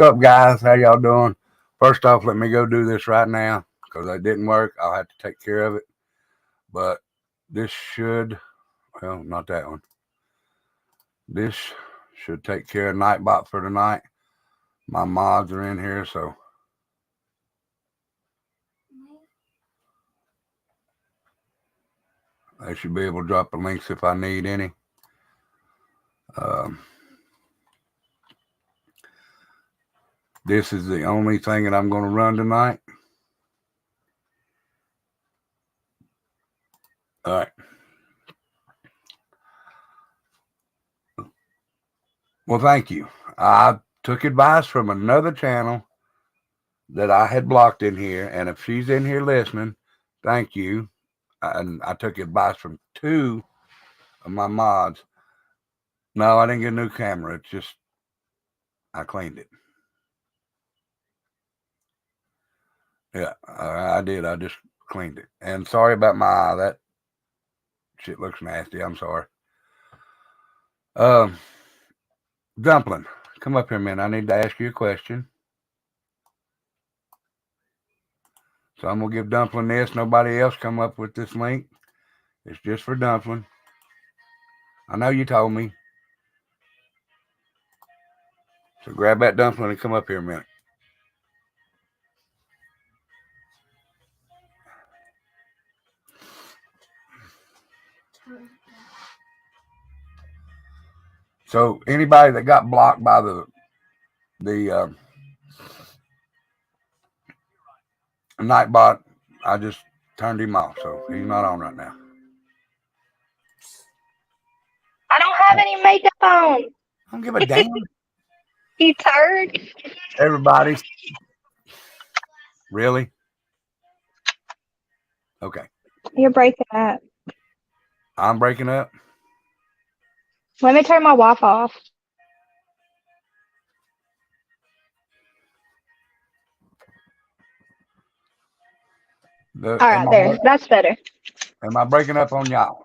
up, guys? How y'all doing? First off, let me go do this right now because it didn't work. I'll have to take care of it. But this should, well, not that one. This should take care of Nightbot for tonight. My mods are in here, so. I should be able to drop the links if I need any. This is the only thing that I'm going to run tonight. All right. Well, thank you. I took advice from another channel that I had blocked in here, and if she's in here listening, thank you. And I took advice from two of my mods. No, I didn't get a new camera. It's just I cleaned it. Yeah, I did. I just cleaned it. And sorry about my eye. That shit looks nasty. I'm sorry. Dumpling, come up here a minute. I need to ask you a question. So I'm going to give Dumpling this. Nobody else come up with this link. It's just for Dumpling. I know you told me. So grab that Dumpling and come up here a minute. So anybody that got blocked by the Nightbot, I just turned him off, so he's not on right now. I don't have any makeup on. I don't give a damn. You turd. Everybody. Really? Okay. You're breaking up. I'm breaking up. Let me turn my Wi-Fi off. All right, there. That's better. Am I breaking up on y'all?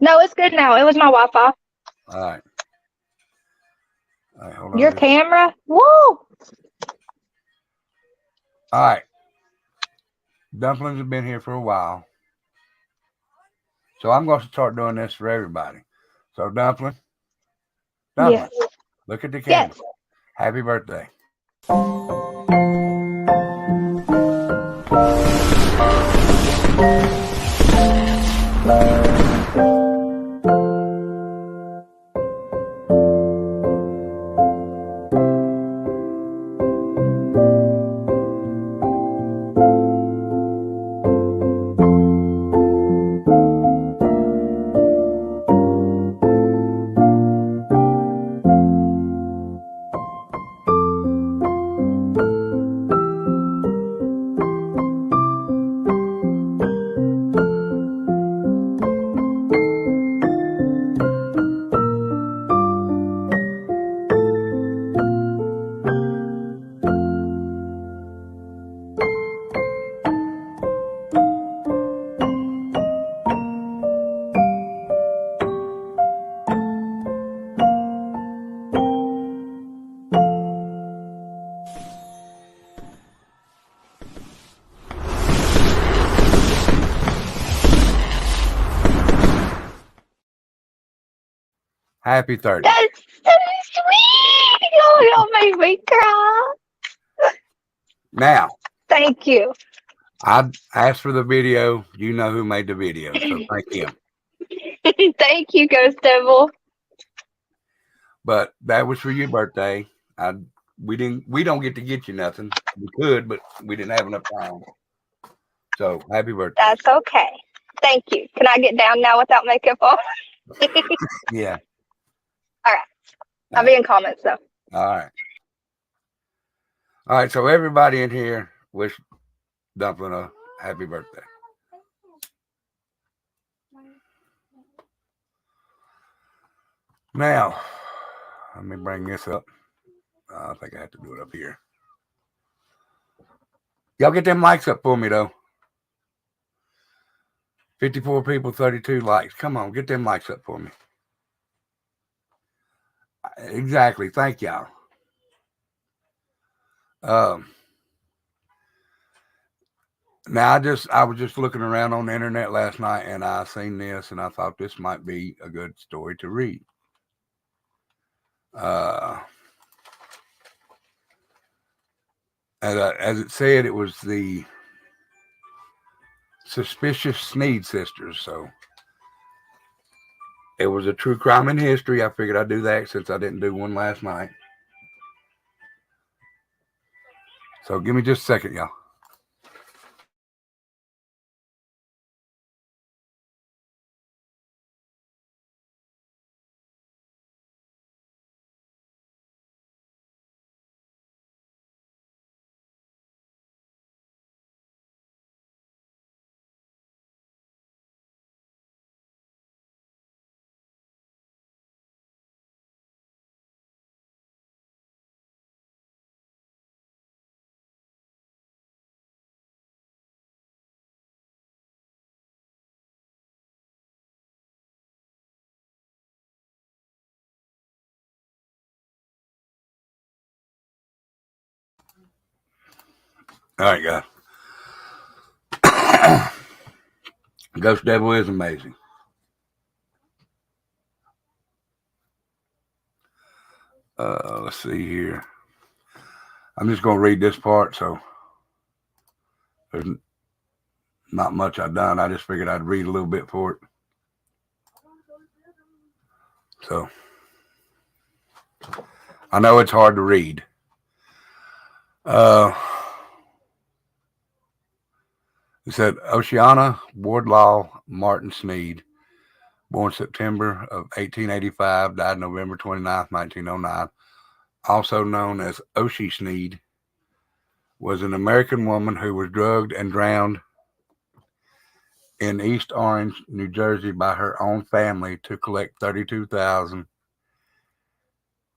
No, it's good now. It was my Wi-Fi. All right. All right, hold on. Your camera? Woo! All right. Dumplings have been here for a while. So I'm going to start doing this for everybody. So Dumpling, Yes. Look at the camera. Yes. Happy birthday. Happy 30th. That's so sweet. Oh, don't make me cry. Now. Thank you. I asked for the video. You know who made the video, so thank him. Thank you, Ghost Devil. But that was for your birthday. We don't get to get you nothing. We could, but we didn't have enough time. So happy birthday. That's okay. Thank you. Can I get down now without makeup on? Yeah. All right. I'll be in comments though. All right. All right. So everybody in here wish Dumpling a happy birthday. Now, let me bring this up. I think I have to do it up here. Y'all get them likes up for me, though. 54 people, 32 likes. Come on, get them likes up for me. Exactly. Thank y'all. Um, Now I was just looking around on the internet last night and I seen this and I thought this might be a good story to read. Uh, as it said, it was the suspicious Sneed sisters. So it was a true crime in history. I figured I'd do that since I didn't do one last night. So give me just a second, y'all. All right, guys. Ghost Devil is amazing. Let's see here. I'm just going to read this part, so there's not much I've done. I just figured I'd read a little bit for it. So I know it's hard to read. Uh, it said Oceana Wardlaw Martin Sneed, born September of 1885, died November 29th, 1909, also known as Oshie Sneed, was an American woman who was drugged and drowned in East Orange, New Jersey by her own family to collect $32,000,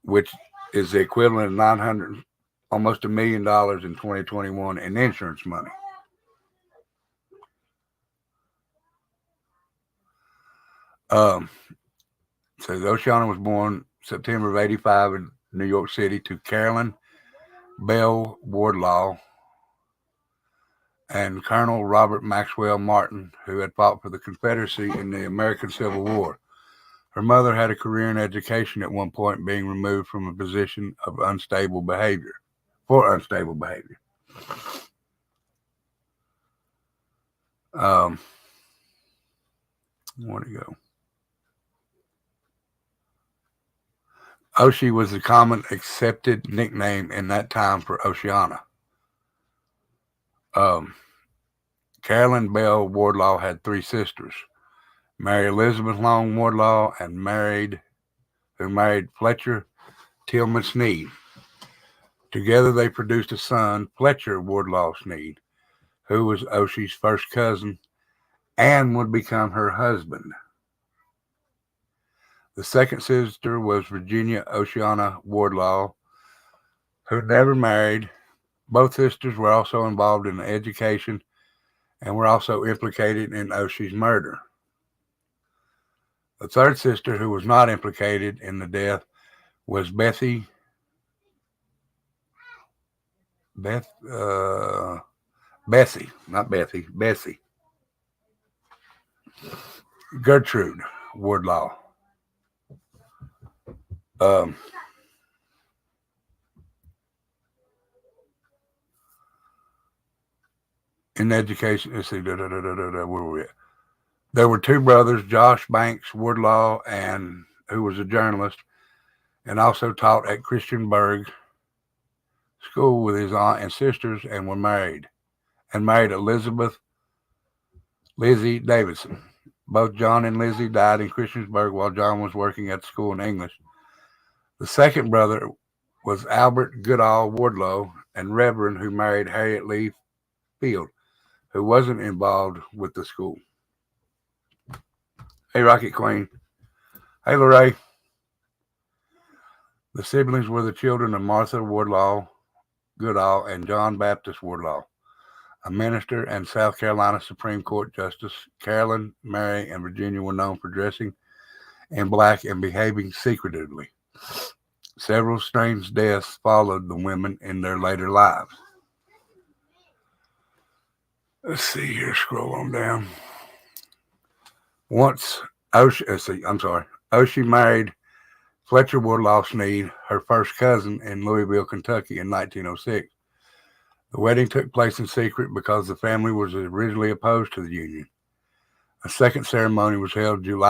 which is the equivalent of 900, almost $1 million in 2021 in insurance money. So Oceana was born September of 85 in New York City to Carolyn Bell Wardlaw and Colonel Robert Maxwell Martin, who had fought for the Confederacy in the American Civil War. Her mother had a career in education at one point, being removed from a position of unstable behavior. Um, where'd it go? Oshie was the common accepted nickname in that time for Oceana. Um, Carolyn Bell Wardlaw had three sisters: Mary Elizabeth Long Wardlaw, and who married Fletcher Tillman Sneed. Together they produced a son, Fletcher Wardlaw Sneed, who was Oshie's first cousin and would become her husband. The second sister was Virginia Oceana Wardlaw, who never married. Both sisters were also involved in education and were also implicated in Oshie's murder. The third sister, who was not implicated in the death, was Bessie Gertrude Wardlaw. Um, in education, let's see, where were we at? There were two brothers, Josh Banks Wardlaw, and who was a journalist, and also taught at Christiansburg School with his aunt and sisters, and married Elizabeth Lizzie Davidson. Both John and Lizzie died in Christiansburg while John was working at the school in English. The second brother was Albert Goodall Wardlaw, and Reverend, who married Harriet Lee Field, who wasn't involved with the school. Hey, Rocket Queen. Hey, Lorraine. The siblings were the children of Martha Wardlaw Goodall and John Baptist Wardlaw, a minister and South Carolina Supreme Court Justice. Carolyn, Mary, and Virginia were known for dressing in black and behaving secretively. Several strange deaths followed the women in their later lives. Let's see here, scroll on down. Once Oshie, let's see, I'm sorry. Oshie married Fletcher Woodlaw Sneed, her first cousin, in Louisville, Kentucky in 1906. The wedding took place in secret because the family was originally opposed to the union. A second ceremony was held January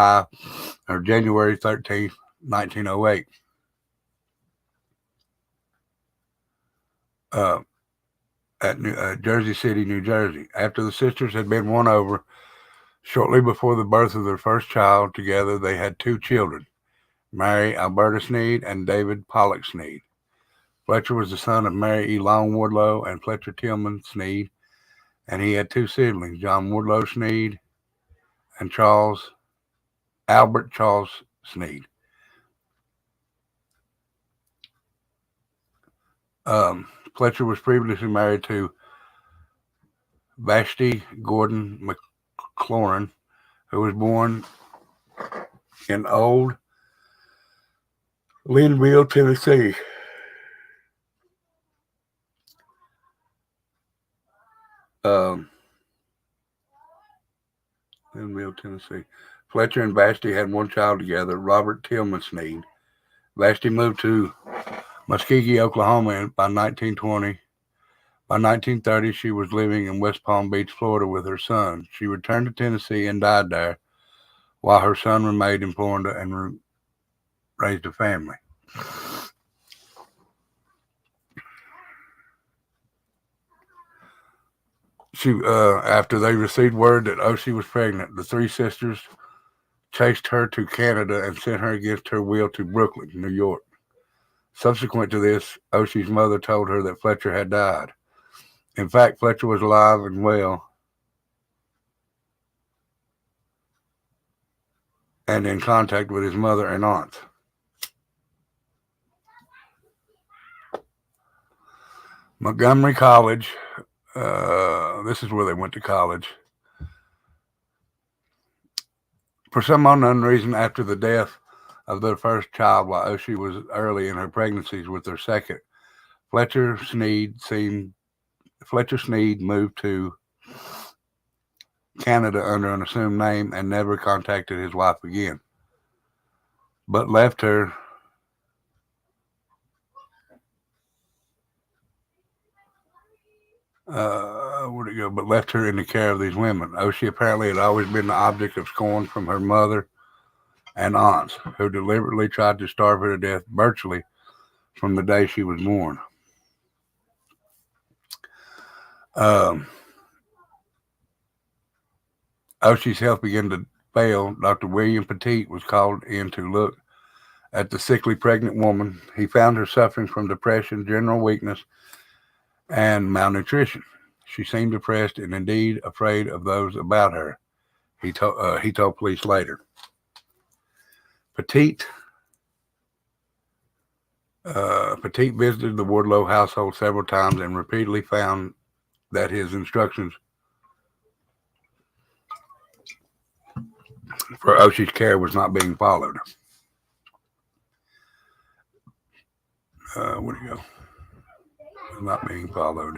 13th, 1908. Uh, at Jersey City, New Jersey. After the sisters had been won over, shortly before the birth of their first child, together they had two children, Mary Alberta Sneed and David Pollock Sneed. Fletcher was the son of Mary E. Long Woodlow and Fletcher Tillman Sneed, and he had two siblings, John Woodlow Sneed and Albert Charles Sneed. Fletcher was previously married to Vashti Gordon McLaurin, who was born in Old Linville, Tennessee. Linville, Tennessee. Fletcher and Vashti had one child together, Robert Tillman Sneed. Vashti moved to Muskogee, Oklahoma by 1920. By 1930, she was living in West Palm Beach, Florida with her son. She returned to Tennessee and died there, while her son remained in Florida and raised a family. After they received word that Oshie was pregnant, the three sisters chased her to Canada and sent her against her will to Brooklyn, New York. Subsequent to this, Oshie's mother told her that Fletcher had died. In fact, Fletcher was alive and well and in contact with his mother and aunts. Montgomery College, this is where they went to college. For some unknown reason, after the death of their first child while Oshie was early in her pregnancies with their second, Fletcher Sneed moved to Canada under an assumed name and never contacted his wife again, but left her But left her in the care of these women. Oshie apparently had always been the object of scorn from her mother and aunts, who deliberately tried to starve her to death virtually from the day she was born. Oshie's health began to fail. Dr. William Petit was called in to look at the sickly pregnant woman. He found her suffering from depression, general weakness, and malnutrition. She seemed depressed and indeed afraid of those about her, he told police later. Petit visited the Woodlow household several times and repeatedly found that his instructions for Oshie's care was not being followed. Where'd he go? Not being followed.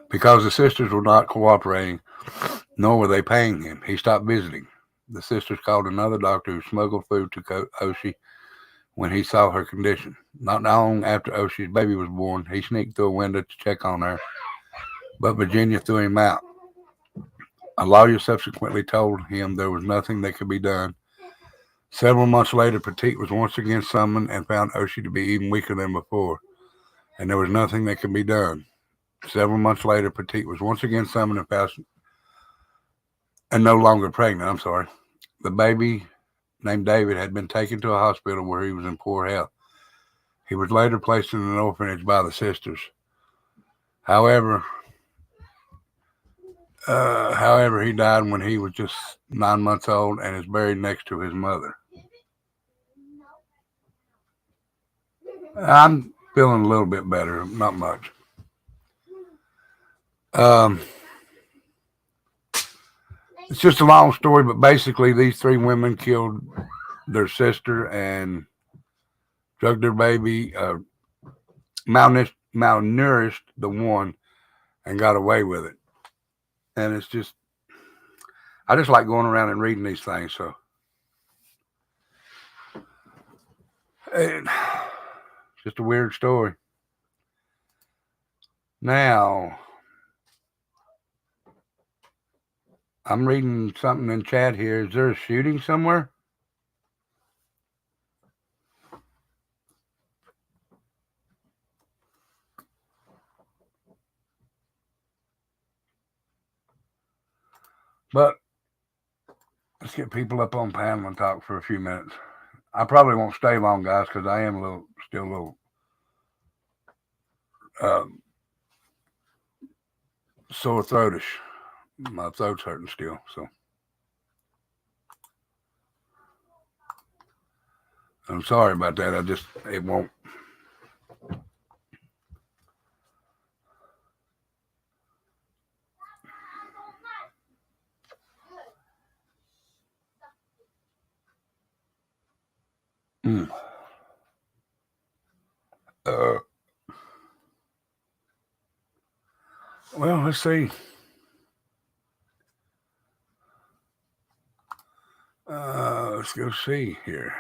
Because the sisters were not cooperating, nor were they paying him, he stopped visiting. The sisters called another doctor who smuggled food to Oshie when he saw her condition. Not long after Oshie's baby was born, he sneaked through a window to check on her, but Virginia threw him out. A lawyer subsequently told him there was nothing that could be done. Several months later, Petit was once again summoned and found Oshie to be even weaker than before, and there was nothing that could be done. Several months later, Petit was once again summoned and found no longer pregnant. I'm sorry. The baby, named David, had been taken to a hospital where he was in poor health. He was later placed in an orphanage by the sisters. However, he died when he was just 9 months old and is buried next to his mother. I'm feeling a little bit better, not much. It's just a long story, but basically these three women killed their sister and drugged their baby, malnourished the one, and got away with it. And it's just, I just like going around and reading these things. So, it's just a weird story. Now, I'm reading something in chat here. Is there a shooting somewhere? But let's get people up on panel and talk for a few minutes. I probably won't stay long, guys, because I am still a little um, sore throatish. My throat's hurting still, so I'm sorry about that. It won't. Mm. Uh, well, let's see. Let's go see here.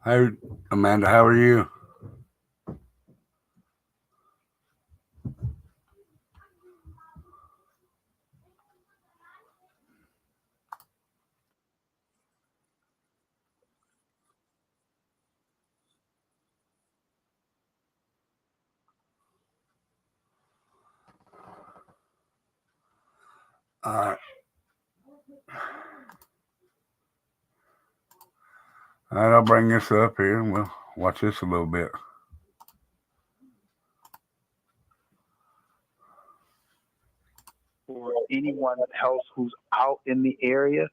Hey, Amanda, how are you? All right. All right, I'll bring this up here and we'll watch this a little bit. For anyone else who's out in the area,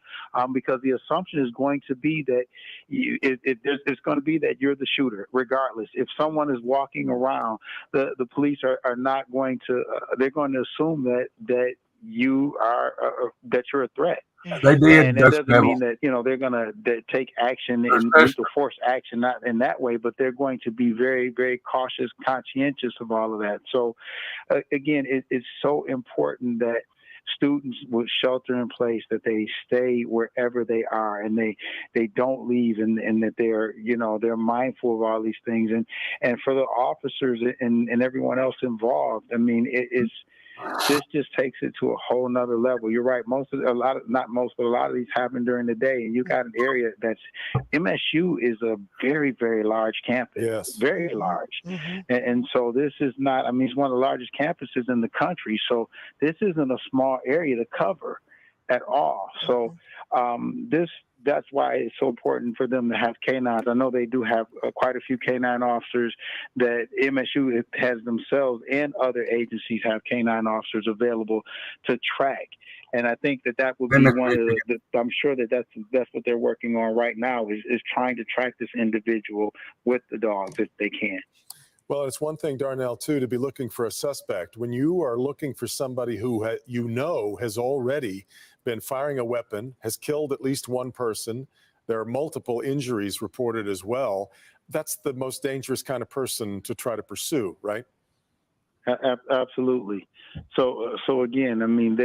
because the assumption is going to be that it's going to be that you're the shooter, regardless. If someone is walking around, the police are not going to. They're going to assume that you are that you're a threat. They did. And it doesn't mean that they're going to take action and lethal force action, not in that way, but they're going to be very, very cautious, conscientious of all of that. So, again, it's so important that students with shelter in place, that they stay wherever they are and they don't leave, and that they're mindful of all these things, and for the officers and everyone else involved. I mean, this just takes it to a whole nother level. You're right. A lot of these happen during the day, and you got an area that's MSU is a very, very large campus. Yes. Very large. And so this is not, I mean, it's one of the largest campuses in the country. So this isn't a small area to cover at all. So that's why it's so important for them to have canines. I know they do have quite a few canine officers that MSU has themselves, and other agencies have canine officers available to track. And I think that would be one of I'm sure that's what they're working on right now is trying to track this individual with the dogs if they can. Well, it's one thing, Darnell, too, to be looking for a suspect. When you are looking for somebody who has already been firing a weapon, has killed at least one person, there are multiple injuries reported as well, that's the most dangerous kind of person to try to pursue, right? Absolutely. So again, I mean,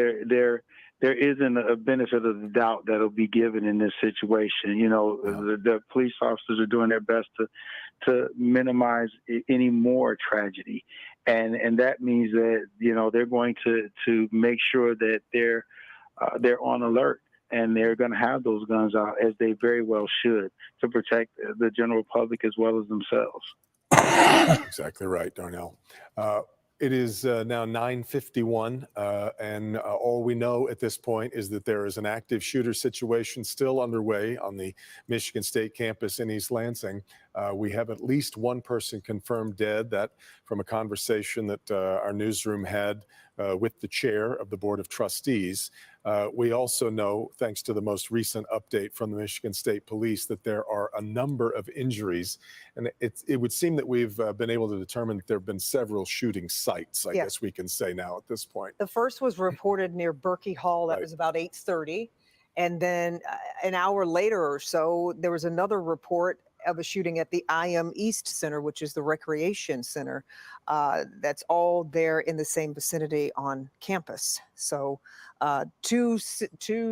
there isn't a benefit of the doubt that'll be given in this situation. You know, the police officers are doing their best to minimize any more tragedy, and that means that, you know, they're going to make sure that they're on alert, and they're going to have those guns out, as they very well should, to protect the general public as well as themselves. Exactly right, Darnell. It is now 9:51, and all we know at this point is that there is an active shooter situation still underway on the Michigan State campus in East Lansing. We have at least one person confirmed dead, that from a conversation that our newsroom had with the chair of the Board of Trustees. We also know, thanks to the most recent update from the Michigan State Police, that there are a number of injuries. And it would seem that we've been able to determine that there have been several shooting sites, I guess we can say now at this point. The first was reported near Berkey Hall. That was about 8:30. And then an hour later or so, there was another report of a shooting at the IM East Center, which is the recreation center. That's all there in the same vicinity on campus. So two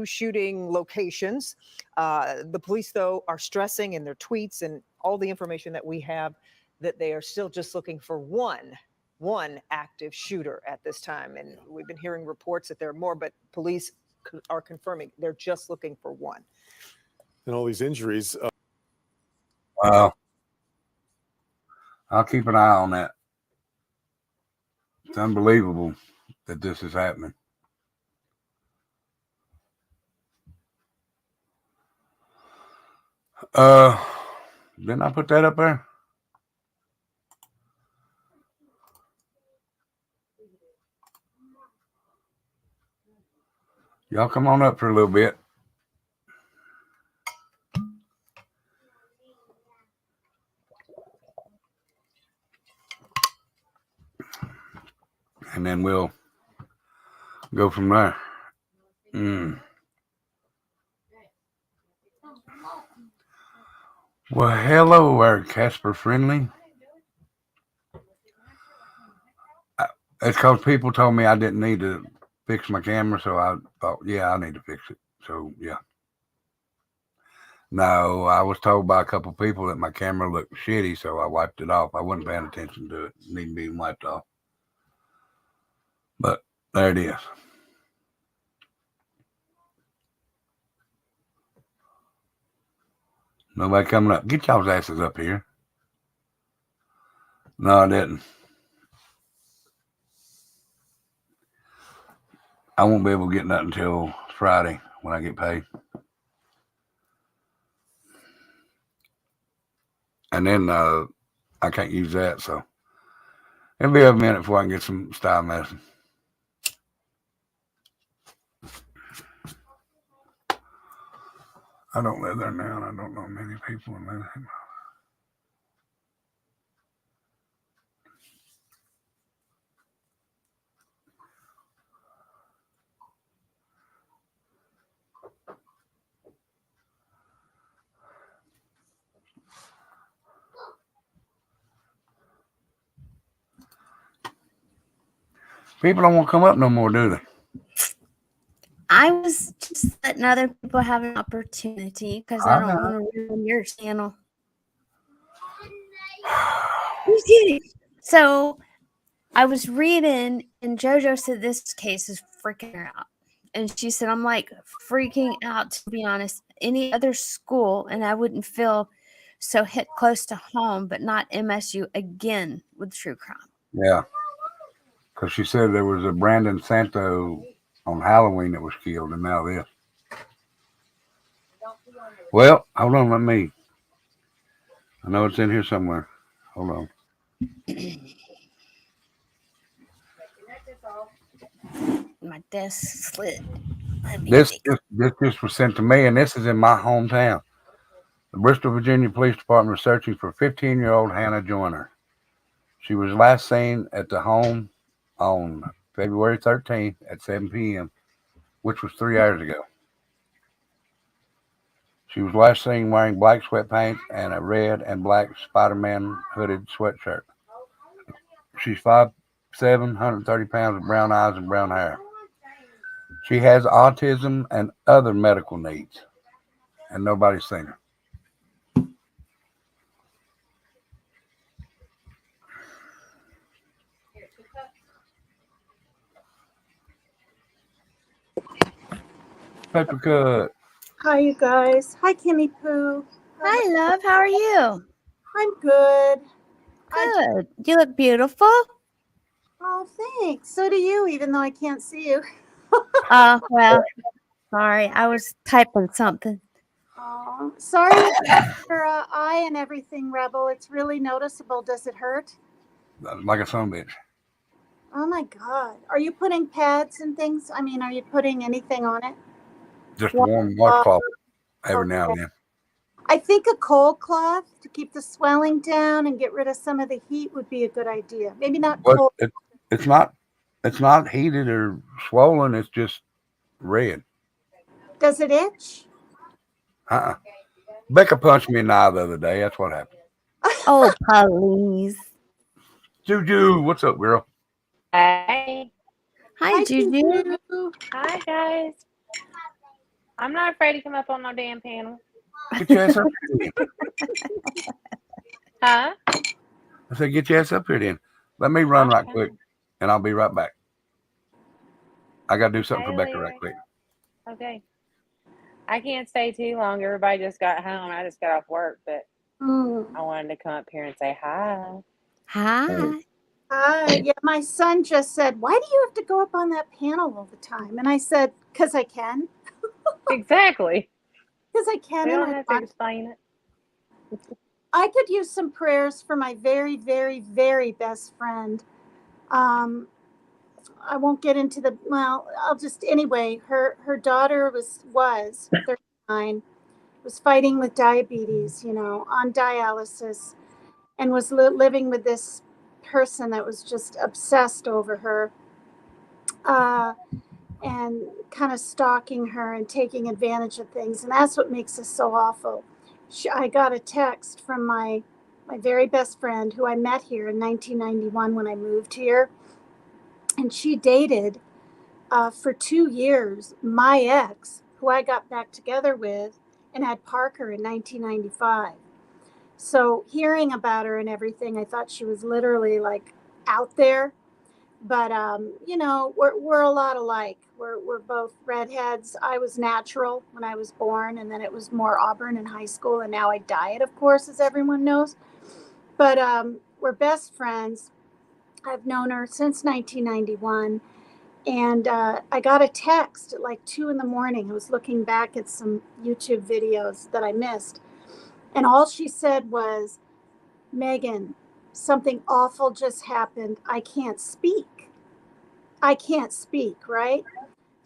shooting locations. The police, though, are stressing in their tweets and all the information that we have that they are still just looking for one active shooter at this time. And we've been hearing reports that there are more, but police are confirming they're just looking for one. And all these injuries. I'll keep an eye on that. It's unbelievable that this is happening. Didn't I put that up there? Y'all come on up for a little bit. And then we'll go from there. Well, hello there, Casper Friendly. It's because people told me I didn't need to fix my camera, so I thought, yeah, I need to fix it. So, yeah. No, I was told by a couple of people that my camera looked shitty, so I wiped it off. I wasn't paying attention to it. It needed being wiped off. But there it is. Nobody coming up. Get y'all's asses up here. No, I didn't. I won't be able to get nothing until Friday when I get paid. And then I can't use that, so it'll be a minute before I can get some style medicine. I don't live there now, and I don't know many people in there. People don't want to come up no more, do they? I was just letting other people have an opportunity because I don't want to ruin your channel. Who's kidding? So I was reading, and JoJo said this case is freaking her out. And she said, I'm like freaking out, to be honest. Any other school, and I wouldn't feel so hit close to home, but not MSU again with true crime. Yeah. Because she said there was a Brandon Santo on Halloween that was killed, and now this. Well, hold on, let me. I know it's in here somewhere. Hold on. My desk slid. This just was sent to me, and this is in my hometown. The Bristol, Virginia Police Department is searching for 15-year-old Hannah Joyner. She was last seen at the home on February 13th at 7 p.m., which was 3 hours ago. She was last seen wearing black sweatpants and a red and black Spider-Man hooded sweatshirt. She's 5'7", 130 pounds with brown eyes and brown hair. She has autism and other medical needs, and nobody's seen her. Paper cut. Hi, you guys. Hi, Kimmy Poo. Hi, love. How are you? I'm good. Good. You look beautiful. Oh, thanks. So do you, even though I can't see you. Well, sorry. I was typing something. Oh, sorry with your eye and everything, Rebel. It's really noticeable. Does it hurt? Like a son of a bitch. Oh my God. Are you putting pads and things? I mean, are you putting anything on it? Just a warm washcloth every now and Okay. then. I think a cold cloth to keep the swelling down and get rid of some of the heat would be a good idea. Maybe not But cold. it's not heated or swollen. It's just red. Does it itch? Uh-uh. Becca punched me in the eye the other day. That's what happened. Oh, please. Juju, what's up, girl? Hey. Hi, Juju. Juju. Hi, guys. I'm not afraid to come up on no damn panel. Get your ass up here then. Huh? I said, get your ass up here then. Let me run right quick, and I'll be right back. I got to do something for Hey, Becca Larry. right quick. Okay. I can't stay too long. Everybody just got home. I just got off work, but I wanted to come up here and say hi. Hi. Hi. Yeah, my son just said, "Why do you have to go up on that panel all the time?" And I said, "Because I can. Exactly. Because I can." We And don't have to explain it. I could use some prayers for my very, very, very best friend. I won't get into the, well, I'll just, anyway, her daughter was 39, was fighting with diabetes, on dialysis, and was living with this person that was just obsessed over her, and kind of stalking her and taking advantage of things. And that's what makes this so awful. I got a text from my very best friend who I met here in 1991 when I moved here. And she dated for 2 years my ex, who I got back together with and had Parker in 1995. So hearing about her and everything, I thought she was literally like out there. But we're a lot alike. We're both redheads. I was natural when I was born, and then it was more auburn in high school, and now I dye it, of course, as everyone knows. But we're best friends. I've known her since 1991, and I got a text at like 2 in the morning. I was looking back at some YouTube videos that I missed, and all she said was, "Megan, something awful just happened. I can't speak." I can't speak, right?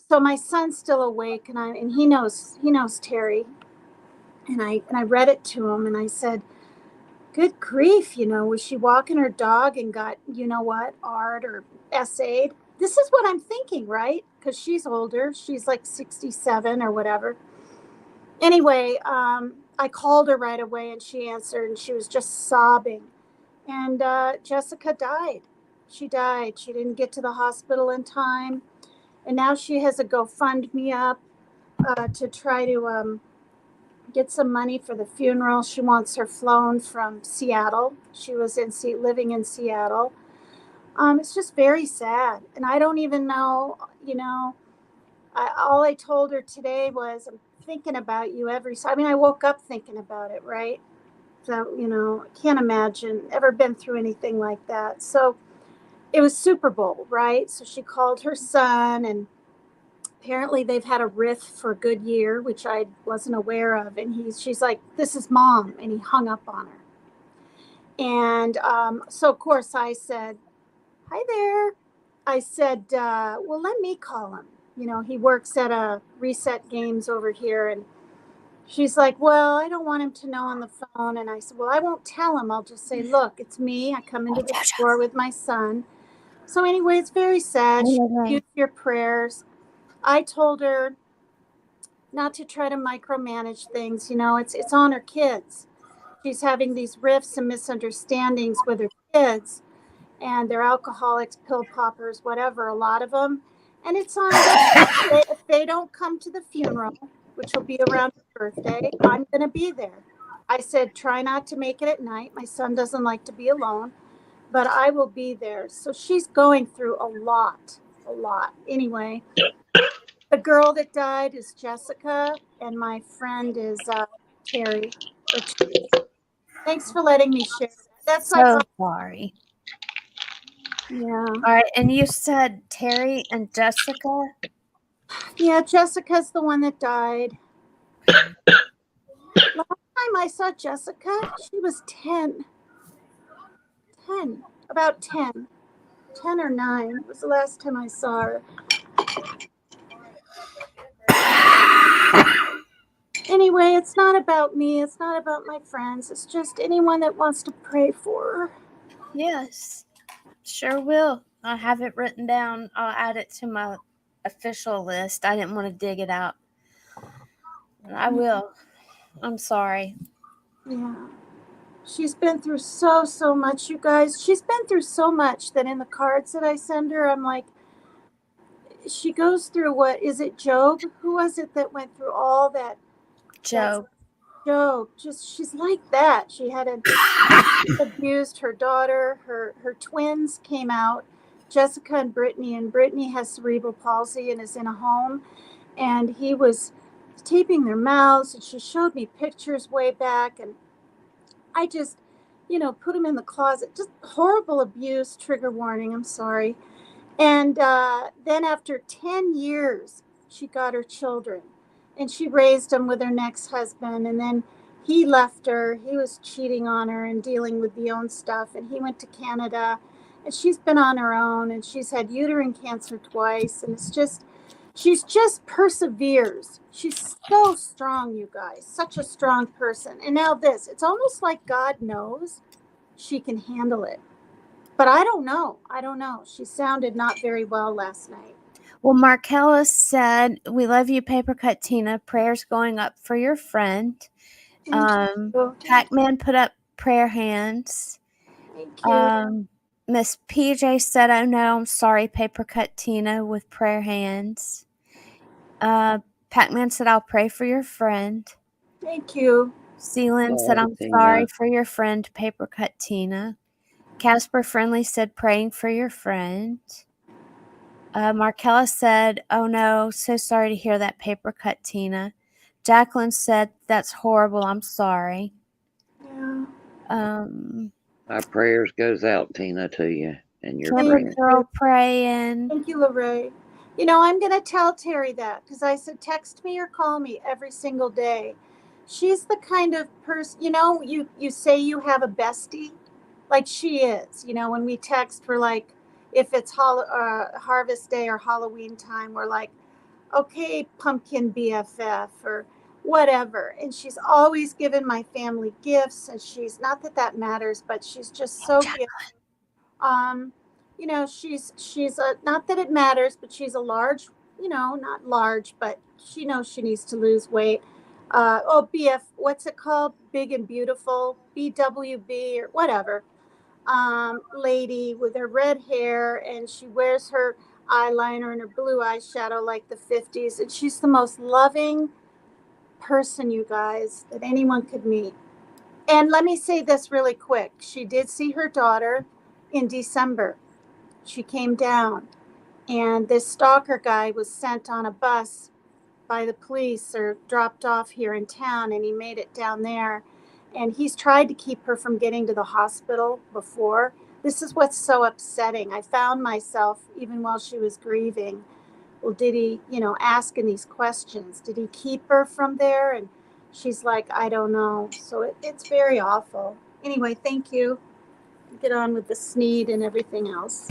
So my son's still awake, and he knows Terry, and I read it to him, and I said, "Good grief, was she walking her dog and got what, R'd or SA'd?" This is what I'm thinking, right? Because she's older, she's like 67 or whatever. Anyway, I called her right away, and she answered, and she was just sobbing. And Jessica died. She died. She didn't get to the hospital in time. And now she has a GoFundMe up to try to get some money for the funeral. She wants her flown from Seattle. She was living in Seattle. It's just very sad. And I don't even know, all I told her today was, "I'm thinking about you I woke up thinking about it, right?" So, I can't imagine ever been through anything like that. So it was Super Bowl, right? So she called her son, and apparently they've had a riff for a good year, which I wasn't aware of. And she's like, "This is Mom," and he hung up on her. And so of course I said, "Hi there." I said, "Well, let me call him. He works at a Reset Games over here." And she's like, "Well, I don't want him to know on the phone." And I said, "Well, I won't tell him. I'll just say, 'Look, it's me. I come into the store with my son.'" So anyway, it's very sad. She used your prayers. I told her not to try to micromanage things. It's on her kids. She's having these rifts and misunderstandings with her kids, and they're alcoholics, pill poppers, whatever, a lot of them. And it's on if they don't come to the funeral, which will be around her birthday, I'm going to be there. I said, try not to make it at night. My son doesn't like to be alone, but I will be there. So she's going through a lot. Anyway, the girl that died is Jessica, and my friend is Terry. Thanks for letting me share. That's So sorry. Yeah. All right, and you said Terry and Jessica? Yeah, Jessica's the one that died. Last time I saw Jessica, she was 10. 10. About 10. 10 or 9 was the last time I saw her. Anyway, it's not about me. It's not about my friends. It's just anyone that wants to pray for her. Yes, sure will. I have it written down. I'll add it to my official list. I didn't want to dig it out. I will. I'm sorry. Yeah. She's been through so much, you guys. She's been through so much that in the cards that I send her, I'm like, she goes through what is it, Job? Who was it that went through all that? Job. Job. Just she's like that. She had abused her daughter. Her twins came out, Jessica and Brittany has cerebral palsy and is in a home. And he was taping their mouths, and she showed me pictures way back, and I just, put them in the closet. Just horrible abuse. Trigger warning. I'm sorry. And then after 10 years, she got her children, and she raised them with her next husband. And then he left her. He was cheating on her and dealing with the own stuff. And he went to Canada, and she's been on her own, and she's had uterine cancer twice. And she's just perseveres. She's so strong, you guys, such a strong person. And now it's almost like God knows she can handle it. But I don't know. She sounded not very well last night. Well, Markella said, we love you, Paper Cut Tina. Prayers going up for your friend. Pac-Man put up prayer hands. Thank you. Miss PJ said, oh no, I'm sorry, Paper Cut Tina, with prayer hands. Pac-Man said, I'll pray for your friend. Thank you. Seelan said, I'm sorry for your friend, Paper Cut Tina. Casper Friendly said, praying for your friend. Markella said, oh no, so sorry to hear that, Paper Cut Tina. Jacqueline said, that's horrible, I'm sorry. Yeah. Our prayers goes out, Tina, to you and your Camera friends. Girl praying. Thank you, Lorraine. I'm going to tell Terry that, because I said, text me or call me every single day. She's the kind of person, you say you have a bestie, like she is. When we text, we're like, if it's Harvest Day or Halloween time, we're like, okay, pumpkin BFF or whatever. And she's always given my family gifts, and she's not that matters, but she's just so giving. She's not that it matters, but she's a large, not large, but she knows she needs to lose weight. BF, what's it called? Big and Beautiful, BWB or whatever. Lady with her red hair, and she wears her eyeliner and her blue eyeshadow like the 50s. And she's the most loving person, you guys, that anyone could meet. And let me say this really quick. She did see her daughter in December. She came down, and this stalker guy was sent on a bus by the police or dropped off here in town, and he made it down there. And he's tried to keep her from getting to the hospital before. This is what's so upsetting. I found myself, even while she was grieving, well, did he, asking these questions? Did he keep her from there? And she's like, I don't know. So it's very awful. Anyway, thank you. Get on with the Sneed and everything else.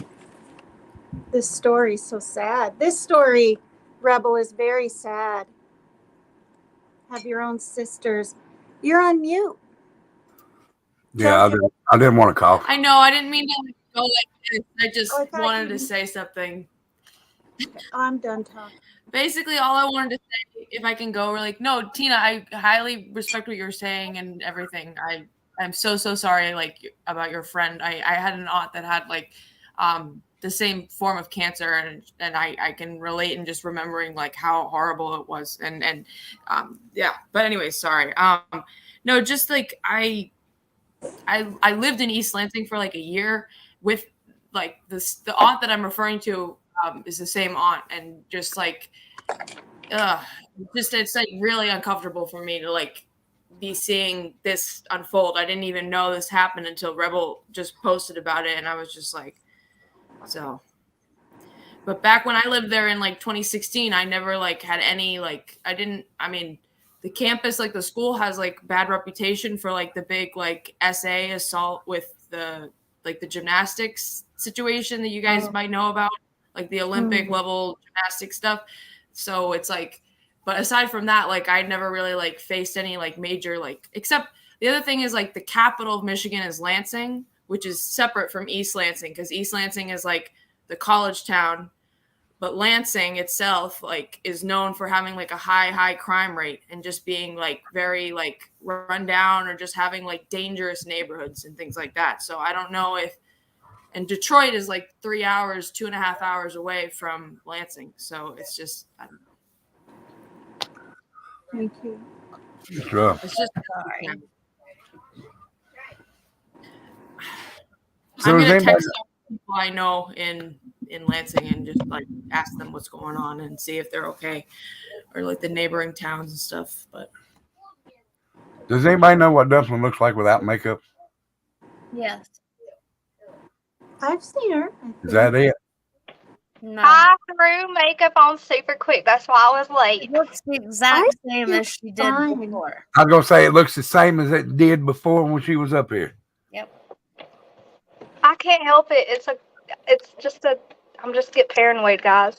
This story's so sad. This story, Rebel, is very sad. Have your own sisters. You're on mute. Yeah, I didn't want to cough. I know. I didn't mean to go like this. I just wanted to say something. I'm done talking. Basically, all I wanted to say, if I can go, no, Tina, I highly respect what you're saying and everything. I'm so sorry, about your friend. I had an aunt that had the same form of cancer, and I can relate in just remembering like how horrible it was, and yeah. But anyway, sorry. No, just like I lived in East Lansing for like a year with like the aunt that I'm referring to is the same aunt, and just like it's like really uncomfortable for me to like be seeing this unfold. I didn't even know this happened until Rebel just posted about it, and I was just like, so. But back when I lived there in like 2016, I never like had any like the campus, like the school has like bad reputation for like the big like SA assault with the gymnastics situation that you guys might know about, like the Olympic level gymnastics stuff. So it's like, but aside from that, like I never really like faced any like major like, except the other thing is like the capital of Michigan is Lansing, which is separate from East Lansing, because East Lansing is like the college town. But Lansing itself, like, is known for having like a high crime rate and just being like very like run down, or just having like dangerous neighborhoods and things like that. So I don't know if, and Detroit is like 3 hours, 2.5 hours away from Lansing. So it's just, I don't know. Thank you. It's rough. It's just, So I'm does going to anybody- text people I know in Lansing and just like ask them what's going on and see if they're okay, or like the neighboring towns and stuff. But does anybody know what Dumpling looks like without makeup? Yes. I've seen her. Is that it? No. I threw makeup on super quick. That's why I was late. It looks the exact same feel as she did fine. before. I was gonna say it looks the same as it did before when she was up here. Yep. I can't help it. I'm just get paranoid, guys.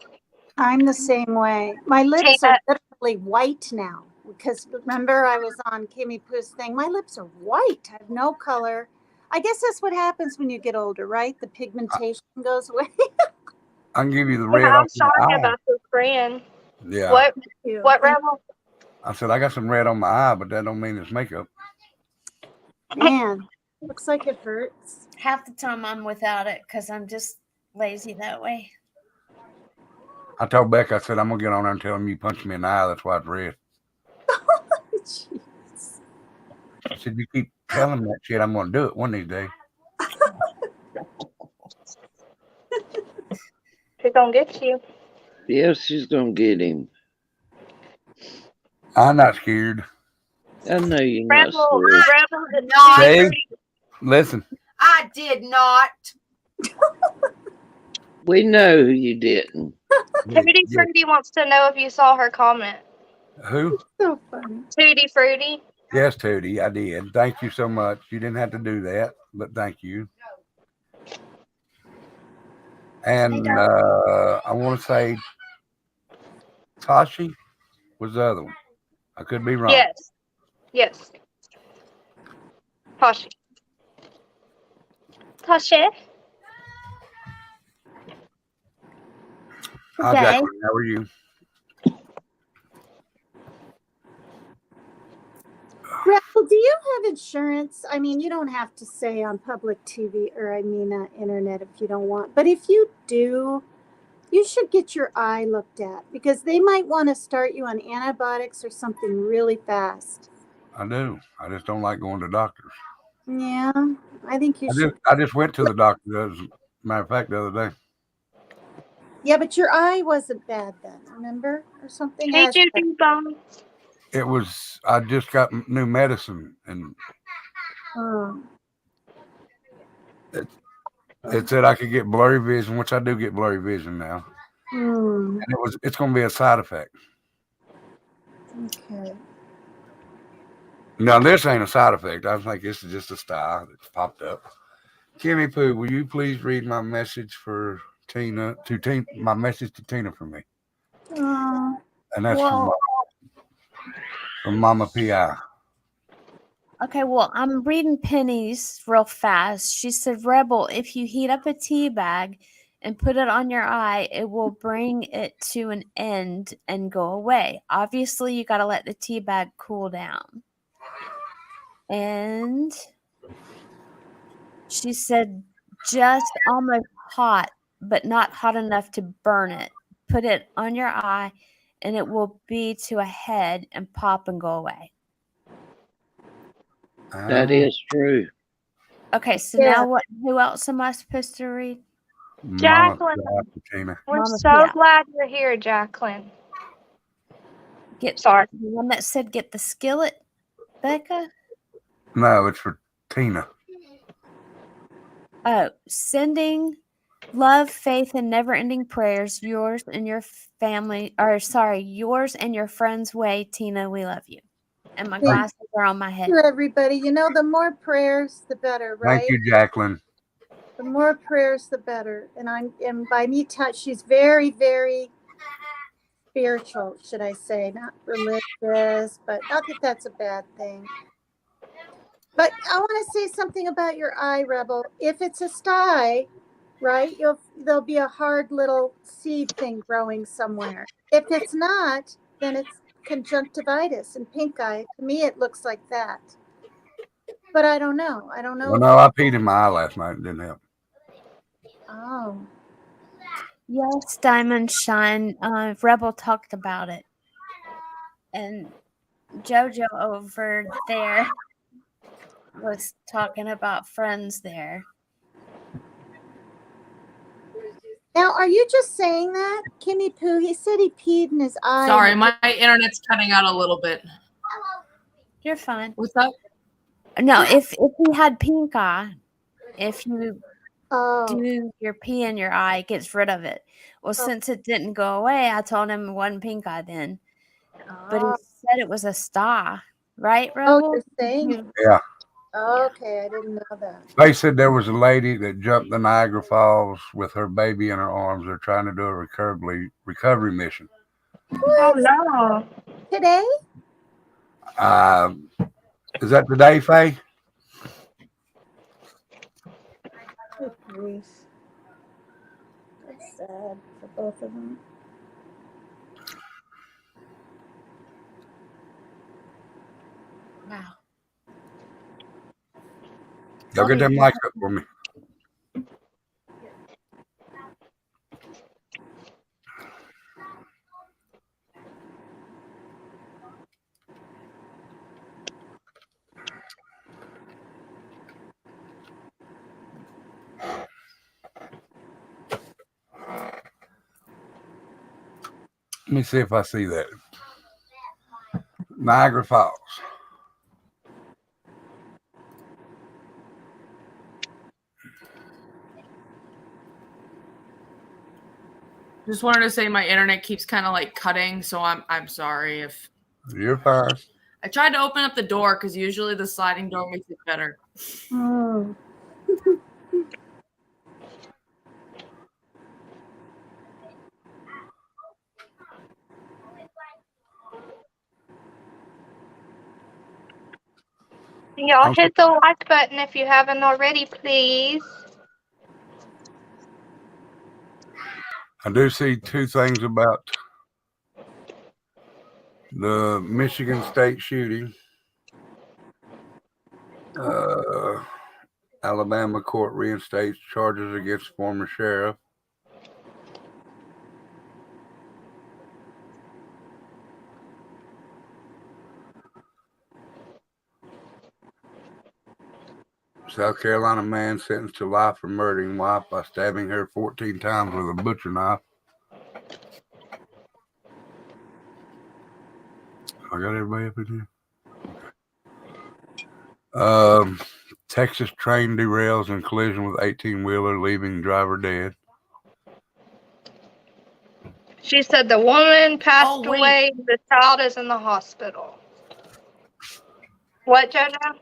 I'm the same way. My lips are literally white now because remember I was on Kimmy Pooh's thing. My lips are white. I have no color. I guess that's what happens when you get older, right? The pigmentation goes away. I can give you the red. I'm off my sorry eye. about this, friend. Yeah. What, Rebel? I said I got some red on my eye, but that don't mean it's makeup. Man, looks like it hurts. Half the time I'm without it because I'm just lazy that way. I told Beck, I said I'm gonna get on there and tell him you punched me in the eye. That's why it's red. Jeez. I said you keep telling me that shit, I'm gonna do it one of these days. She's gonna get you. Yes, she's gonna get him. I'm not scared. I know you're not Rebel, scared. See? Listen. I did not. We know you didn't. Tutti Frutti wants to know if you saw her comment. Who? So funny. Tutti Frutti. Yes, Tootie, I did. Thank you so much. You didn't have to do that, but thank you. And I want to say Tashi was the other one. I could be wrong. Yes. Tashi. Hi, Jacqueline. How are you? Rachel, do you have insurance? I mean, you don't have to say on public TV or internet if you don't want. But if you do, you should get your eye looked at because they might want to start you on antibiotics or something really fast. I do. I just don't like going to doctors. Yeah, I think you should. I just went to the doctor, as a matter of fact, the other day. Yeah, but your eye wasn't bad then, remember? Or something. Hey, Judy Bones. It was, I just got new medicine, and it said I could get blurry vision, which I do get blurry vision now. And it's going to be a side effect. Okay. Now, this ain't a side effect. I think this is just a style that's popped up. Kimmy Pooh, will you please read my message for Tina, my message to Tina for me? And that's from Mama P.I. Okay, well, I'm reading Penny's real fast. She said, Rebel, if you heat up a tea bag and put it on your eye, it will bring it to an end and go away. Obviously, you got to let the tea bag cool down. And she said, just almost hot but not hot enough to burn it. Put it on your eye, and it will be to a head and pop and go away. That is true. Okay, so Yeah. now what? Who else am I supposed to read? Mama, Jacqueline, Tina. we're Mama so Pia. glad you're here, Jacqueline. Get Sorry. the one that said get the skillet, Becca. No, it's for Tina. Oh, sending love, faith, and never-ending prayers. Yours and your family, or sorry, yours and your friends' way. Tina, we love you. And my Thank glasses are on my head. you, everybody. You know, the more prayers, the better, right? Thank you, Jacqueline. The more prayers, the better. And by me touch, she's very, very spiritual, should I say, not religious, but not that that's a bad thing. But I want to say something about your eye, Rebel. If it's a sty, right, there'll be a hard little seed thing growing somewhere. If it's not, then it's conjunctivitis and pink eye. To me, it looks like that. But I don't know. I don't know. Well, no, I peed in my eye last night. It didn't help. Oh. Yes, Diamond Shine. Rebel talked about it. And JoJo over there was talking about friends there. Now, are you just saying that? Kimmy Poo, he said he peed in his eye. Sorry, my internet's cutting out a little bit. You're fine. What's up? No, if he had pink eye, if you Oh. do your pee in your eye, it gets rid of it. Well, since it didn't go away, I told him it wasn't pink eye then. But he said it was a star, right, Rebel? Oh, you're saying? Yeah. Okay, I didn't know that. They said there was a lady that jumped the Niagara Falls with her baby in her arms. They're trying to do a recovery mission. Oh no! Today? Is that today, Faye? Good grief. That's sad for both of them. Wow. Go get them lights up for me. Let me see if I see that. Niagara Falls. Just wanted to say my internet keeps kind of like cutting, so I'm sorry if You're fine. I tried to open up the door because usually the sliding door makes it better. Oh. Y'all hit the like button if you haven't already, please. I do see two things about the Michigan State shooting. Alabama court reinstates charges against former sheriff. South Carolina man sentenced to life for murdering wife by stabbing her 14 times with a butcher knife. I got everybody up in here. Texas train derails in collision with 18-wheeler, leaving driver dead. She said the woman passed away. The child is in the hospital. What, JoJo?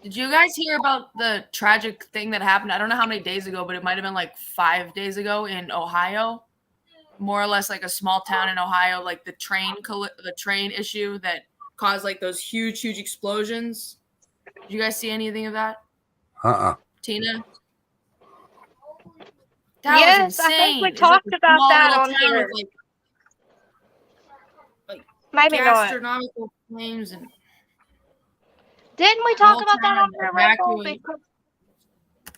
Did you guys hear about the tragic thing that happened? I don't know how many days ago, but it might have been like 5 days ago in Ohio. More or less like a small town in Ohio, like the train issue that caused like those huge explosions. Did you guys see anything of that? Tina? That Yes, was insane. I think we It's talked like a about small that little on town here. with like Maybe not. astronomical flames and Didn't we the talk whole about that town on here, Rebel? evacuate.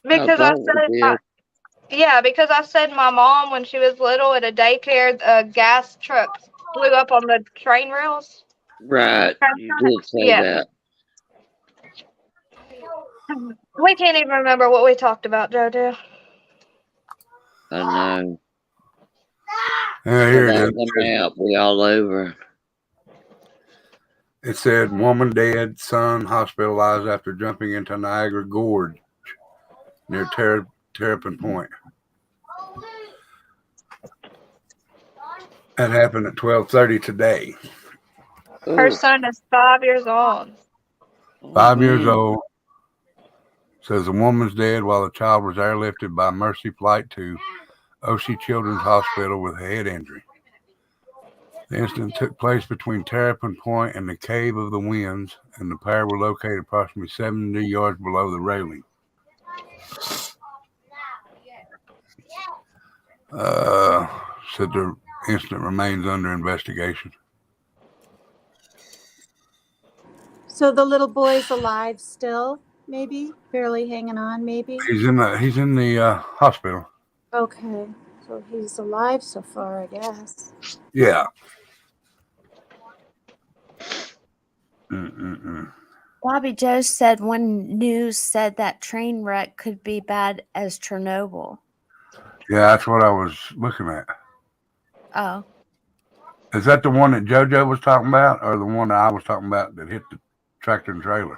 Because I said, because I said my mom, when she was little at a daycare, a gas truck blew up on the train rails. Right. You did say that. We can't even remember what we talked about, JoJo. I know. Yeah, here it is. The map, we all over. It said woman dead, son hospitalized after jumping into Niagara Gorge near Terrapin Point. That happened at 12:30 today. Her son is 5 years old. 5 years old. Says the woman's dead while the child was airlifted by Mercy Flight to Oshie Children's Hospital with a head injury. The incident took place between Terrapin Point and the Cave of the Winds, and the pair were located approximately 70 yards below the railing. Said the incident remains under investigation. So the little boy's alive still, maybe? Barely hanging on, maybe? He's in the hospital. Okay. So he's alive so far, I guess. Yeah. Bobby Joe said one news said that train wreck could be bad as Chernobyl. Yeah, that's what I was looking at. Oh. Is that the one that JoJo was talking about, or the one that I was talking about that hit the tractor and trailer?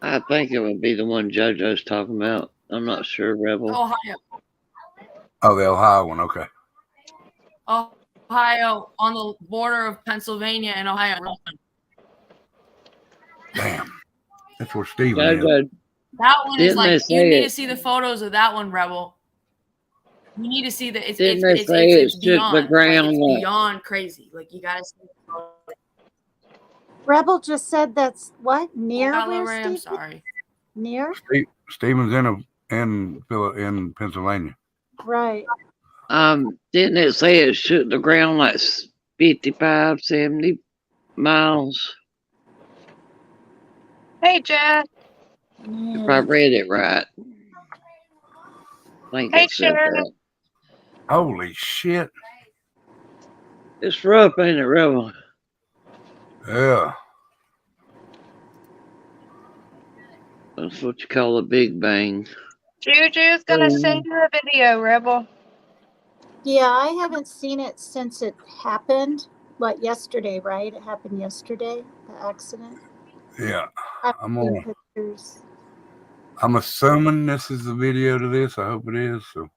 I think it would be the one JoJo's talking about. I'm not sure, Rebel. Ohio. Oh, the Ohio one. Okay. Ohio, on the border of Pennsylvania and Ohio. Damn. That's where Steven is. That one is like, you need to see the photos of that one, Rebel. You need to see that it's beyond, the ground it's beyond crazy. Like, you gotta see the photos. Rebel just said that's what? Near where Ray, Steve? I'm sorry. Near? Steven's in Pennsylvania. Right. Didn't it say it shook the ground like 55, 70 miles? Hey, Jeff. If I read it right. I think it said that. Holy shit. It's rough, ain't it, Rebel? Yeah. That's what you call a big bang. Juju's gonna send you a video, Rebel. Yeah, I haven't seen it since it happened. What, yesterday, right? It happened yesterday, the accident. Yeah. Pictures. I'm assuming this is the video to this. I hope it is. So.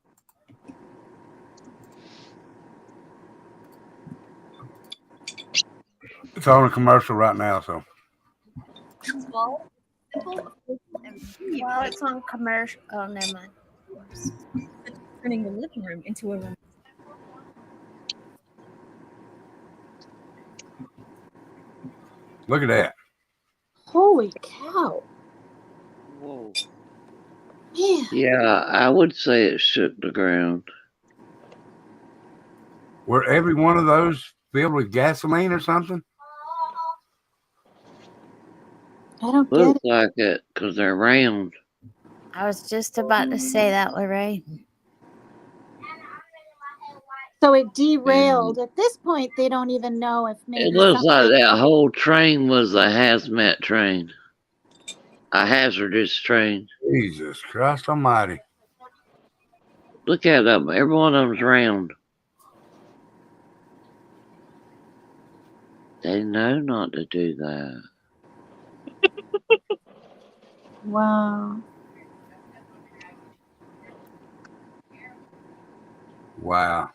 It's on a commercial right now, so. Well, it's on commercial. Oh, never mind. Turning the living room into a room. Look at that. Holy cow. Whoa. Yeah. Yeah, I would say it shook the ground. Were every one of those filled with gasoline or something? I don't Looks like it because they're round. I was just about to say that, Ray. So it derailed. At this point, they don't even know if maybe It looks like that whole train was a hazmat train. A hazardous train. Jesus Christ almighty. Look at them. Every one of them's round. They know not to do that. Wow. Wow.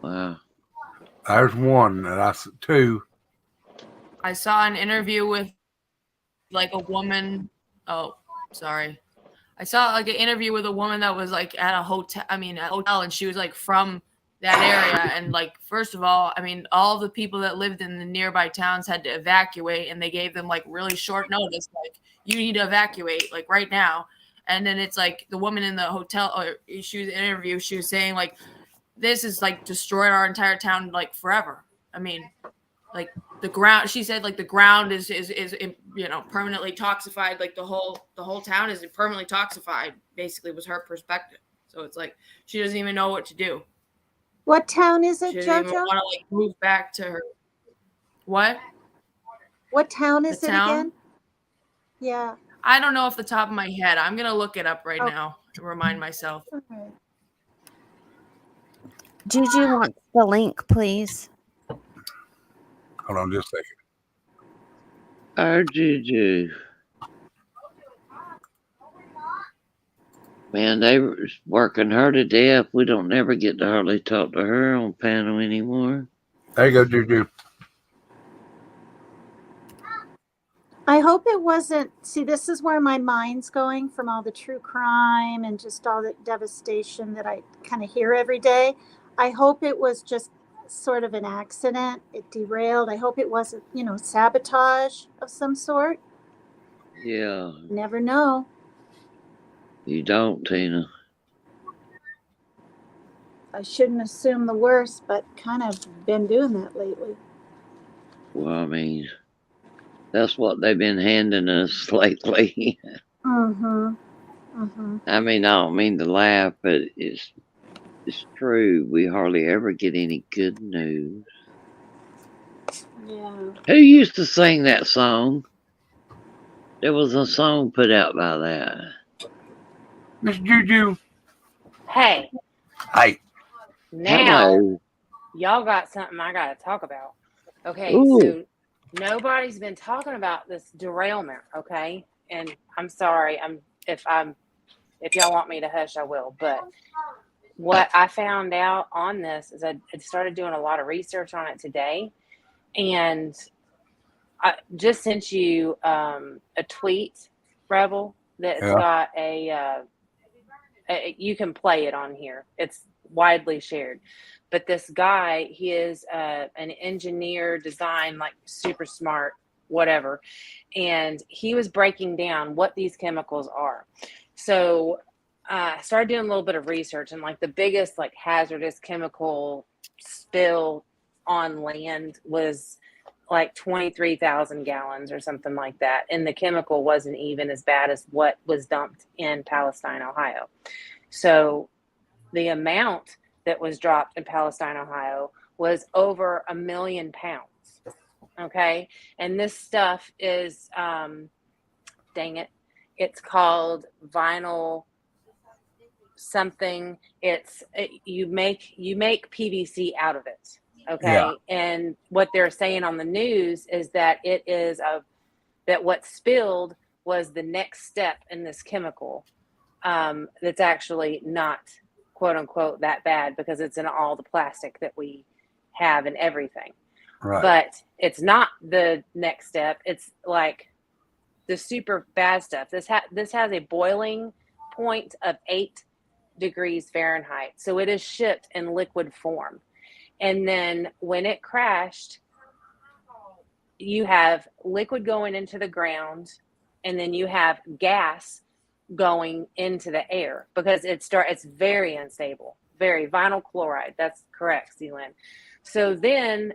Wow. There's one that two. I saw an interview with like a woman. Oh, sorry. I saw like an interview with a woman that was like at a hotel. And she was like from that area. And like, first of all, all the people that lived in the nearby towns had to evacuate, and they gave them like really short notice. Like, you need to evacuate like right now. And then it's like the woman in the hotel, or she was in an interview. She was saying like, this is like destroyed our entire town like forever. like the ground. She said like the ground is you know, permanently toxified. Like the whole town is permanently toxified. Basically, was her perspective. So it's like she doesn't even know what to do. What town is it, She doesn't even Jojo? want to like move back to her. What? What town The is it town? again? Yeah. I don't know off the top of my head. I'm gonna look it up right Okay. now to remind myself. All right. Juju wants the link, please. Hold on just a second. Our Juju. Man, they were working her to death. We don't never get to hardly talk to her on panel anymore. There you go, Juju. I hope it wasn't. See, this is where my mind's going from all the true crime and just all the devastation that I kind of hear every day. I hope it was just sort of an accident. It derailed. I hope it wasn't, you know, sabotage of some sort. Yeah. Never know. You don't, Tina. I shouldn't assume the worst, but kind of been doing that lately. Well, I mean, that's what they've been handing us lately. Mm-hmm. Mm-hmm. I mean, I don't mean to laugh, but it's true. We hardly ever get any good news. Yeah. Who used to sing that song? There was a song put out by that. Miss Juju. Hey, Hey. now Hello. y'all got something I got to talk about. Okay, Ooh. so nobody's been talking about this derailment, okay? And I'm sorry, if y'all want me to hush, I will. But what I found out on this is I started doing a lot of research on it today, and I just sent you a tweet, Rebel, that's got you can play it on here. It's widely shared. But this guy, he is an engineer, design, like super smart, whatever. And he was breaking down what these chemicals are. So I started doing a little bit of research, and like the biggest like hazardous chemical spill on land was like 23,000 gallons or something like that. And the chemical wasn't even as bad as what was dumped in Palestine, Ohio. So the amount that was dropped in Palestine, Ohio was over 1 million pounds. Okay. And this stuff is, dang it, it's called vinyl something. You make PVC out of it. Okay. Yeah. And what they're saying on the news is that it is that what spilled was the next step in this chemical. That's actually not quote unquote that bad because it's in all the plastic that we have and everything. Right. But it's not the next step. It's like the super bad stuff. This has a boiling point of 8 degrees Fahrenheit. So it is shipped in liquid form. And then when it crashed, you have liquid going into the ground, and then you have gas going into the air because it's very unstable, very vinyl chloride. That's correct, Sealand. So then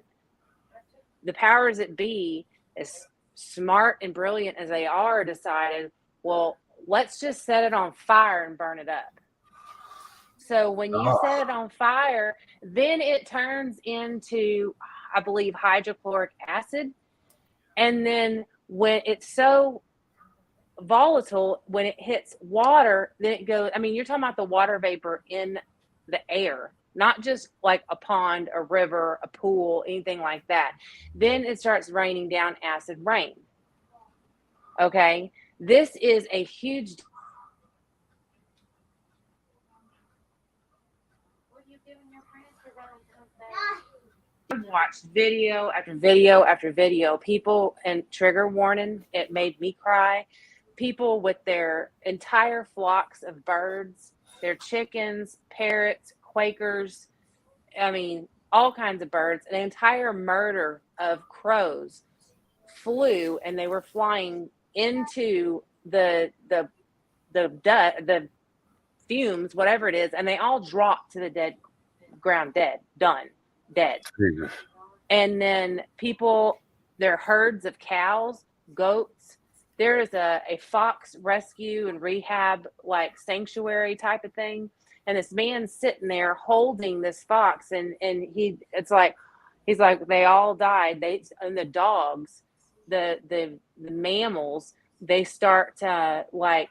the powers that be, as smart and brilliant as they are, decided, well, let's just set it on fire and burn it up. So when you set it on fire, then it turns into, I believe, hydrochloric acid. And then when it's so volatile, when it hits water, then it goes, I mean, you're talking about the water vapor in the air, not just like a pond, a river, a pool, anything like that. Then it starts raining down acid rain. Okay. This is a huge. I've watched video after video after video. People, and trigger warning, it made me cry. People with their entire flocks of birds, their chickens, parrots, quakers, I mean, all kinds of birds, an entire murder of crows flew, and they were flying into the fumes, whatever it is, and they all dropped to the dead ground, dead, done, dead. Jesus. And then people, their herds of cows, goats. There is a fox rescue and rehab like sanctuary type of thing. And this man's sitting there holding this fox, and he's like they all died. And the dogs, the mammals, they start like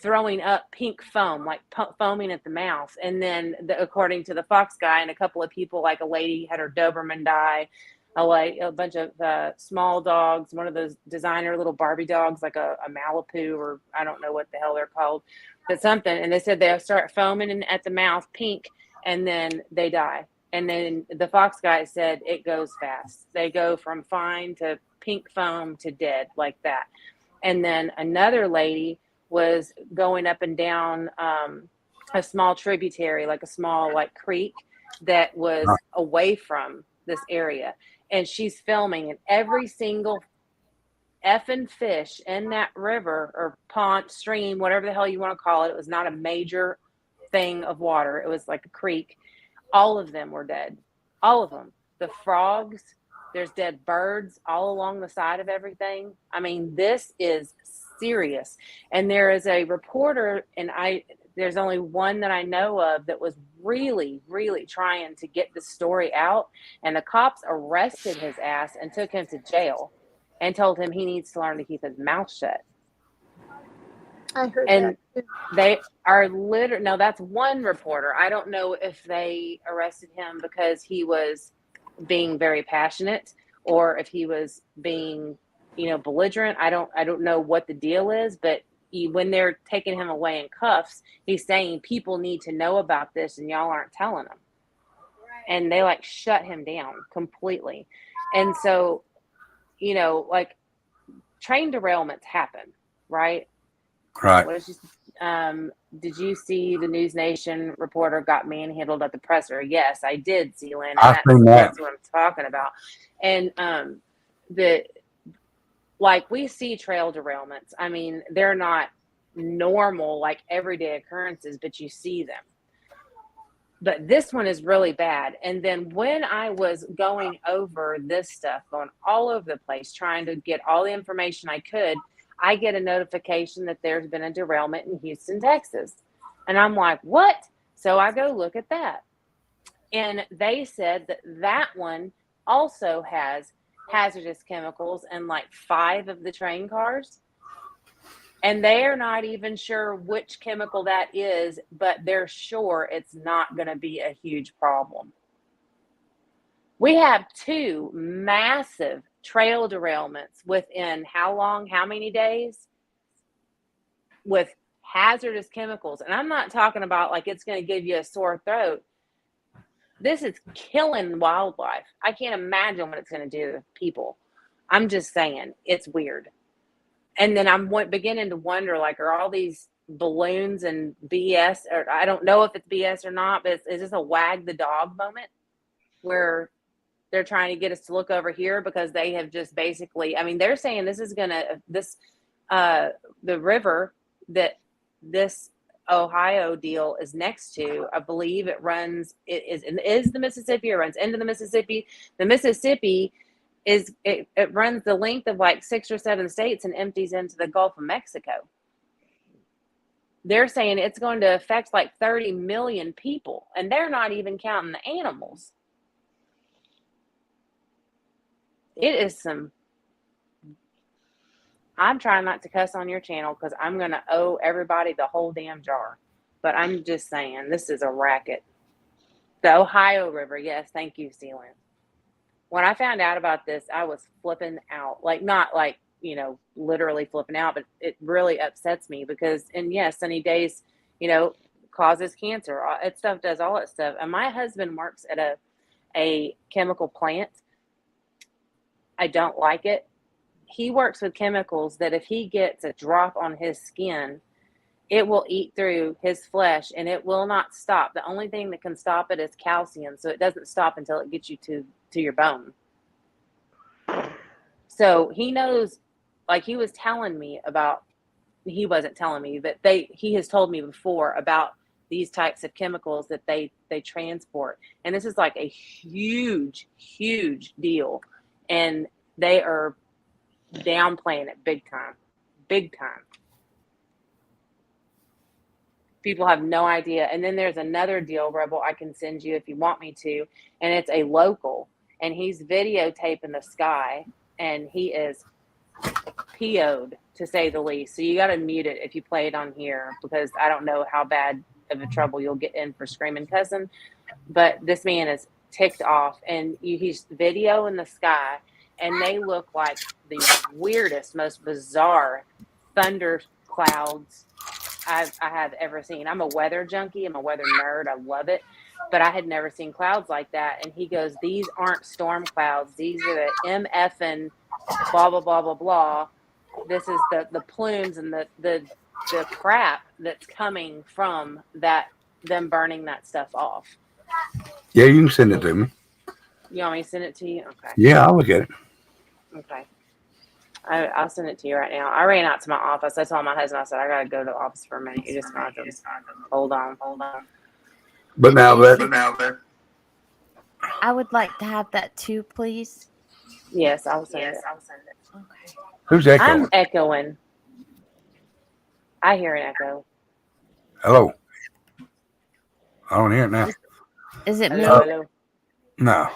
throwing up pink foam, like foaming at the mouth. And then according to the fox guy and a couple of people, like a lady had her Doberman die, a bunch of small dogs, one of those designer little Barbie dogs, like a Malibu, or I don't know what the hell they're called, but something. And they said they'll start foaming at the mouth, pink, and then they die. And then the fox guy said it goes fast. They go from fine to pink foam to dead, like that. And then another lady was going up and down a small tributary, like a small like creek that was away from this area. And she's filming, and every single effing fish in that river or pond, stream, whatever the hell you want to call it, it was not a major thing of water. It was like a creek. All of them were dead. All of them. The frogs, there's dead birds all along the side of everything. I mean, this is serious. And there is a reporter, and there's only one that I know of that was really, really trying to get the story out. And the cops arrested his ass and took him to jail and told him he needs to learn to keep his mouth shut. I heard And that. they are literally, no, that's one reporter. I don't know if they arrested him because he was being very passionate or if he was being, belligerent. I don't know what the deal is, but when they're taking him away in cuffs, he's saying people need to know about this and y'all aren't telling them. And they like shut him down completely. And so, like train derailments happen, right? Right. Did you see the News Nation reporter got manhandled at the presser? Yes, I did, Zealand. And I've seen that. that's what I'm talking about. And we see trail derailments. I mean, they're not normal, like everyday occurrences, but you see them. But this one is really bad. And then when I was going over this stuff, going all over the place, trying to get all the information I could, I get a notification that there's been a derailment in Houston, Texas. And I'm like, what? So I go look at that. And they said that one also has hazardous chemicals in like 5 of the train cars. And they are not even sure which chemical that is, but they're sure it's not going to be a huge problem. We have 2 massive trail derailments within how long, how many days, with hazardous chemicals. And I'm not talking about like it's going to give you a sore throat. This is killing wildlife. I can't imagine what it's going to do to people. I'm just saying, it's weird. And then I'm beginning to wonder, like, are all these balloons and BS, or I don't know if it's BS or not, but is this a wag the dog moment where they're trying to get us to look over here because they have just basically, I mean, they're saying this is going to, the river that this Ohio deal is next to, I believe it is the Mississippi, or runs into the Mississippi. The Mississippi it runs the length of like 6 or 7 states and empties into the Gulf of Mexico. They're saying it's going to affect like 30 million people, and they're not even counting the animals. It is I'm trying not to cuss on your channel because I'm going to owe everybody the whole damn jar. But I'm just saying, this is a racket. The Ohio River, yes, thank you, Sealand. When I found out about this, I was flipping out. Like, not like, literally flipping out, but it really upsets me because, and yes, sunny days, causes cancer. It stuff does all that stuff. And my husband works at a chemical plant. I don't like it. He works with chemicals that if he gets a drop on his skin, it will eat through his flesh and it will not stop. The only thing that can stop it is calcium. So it doesn't stop until it gets you to your bone. So he knows, like he was telling me about, he wasn't telling me, but he has told me before about these types of chemicals that they transport. And this is like a huge deal, and they are downplaying it big time. People have no idea. And then there's another deal, Rebel, I can send you if you want me to, and it's a local, and he's videotaping the sky, and he is PO'd, to say the least. So you got to mute it if you play it on here, because I don't know how bad of a trouble you'll get in for screaming cussing. But this man is ticked off, and he's videoing the sky, and they look like the weirdest, most bizarre thunder clouds I have ever seen. I'm a weather junkie. I'm a weather nerd. I love it. But I had never seen clouds like that. And he goes, these aren't storm clouds. These are the MFing blah, blah, blah, blah, blah. This is the plumes and the crap that's coming from them burning that stuff off. Yeah, you can send it to me. You want me to send it to you? Okay. Yeah, I'll look at it. Okay. I'll send it to you right now. I ran out to my office. I told my husband, I said, I got to go to the office for a minute. You just got to hold on. But now that I would like to have that too, please. Yes, I'll send it. Okay. Who's echoing? I'm echoing. I hear an echo. Hello. I don't hear it now. Is it me? Hello. No.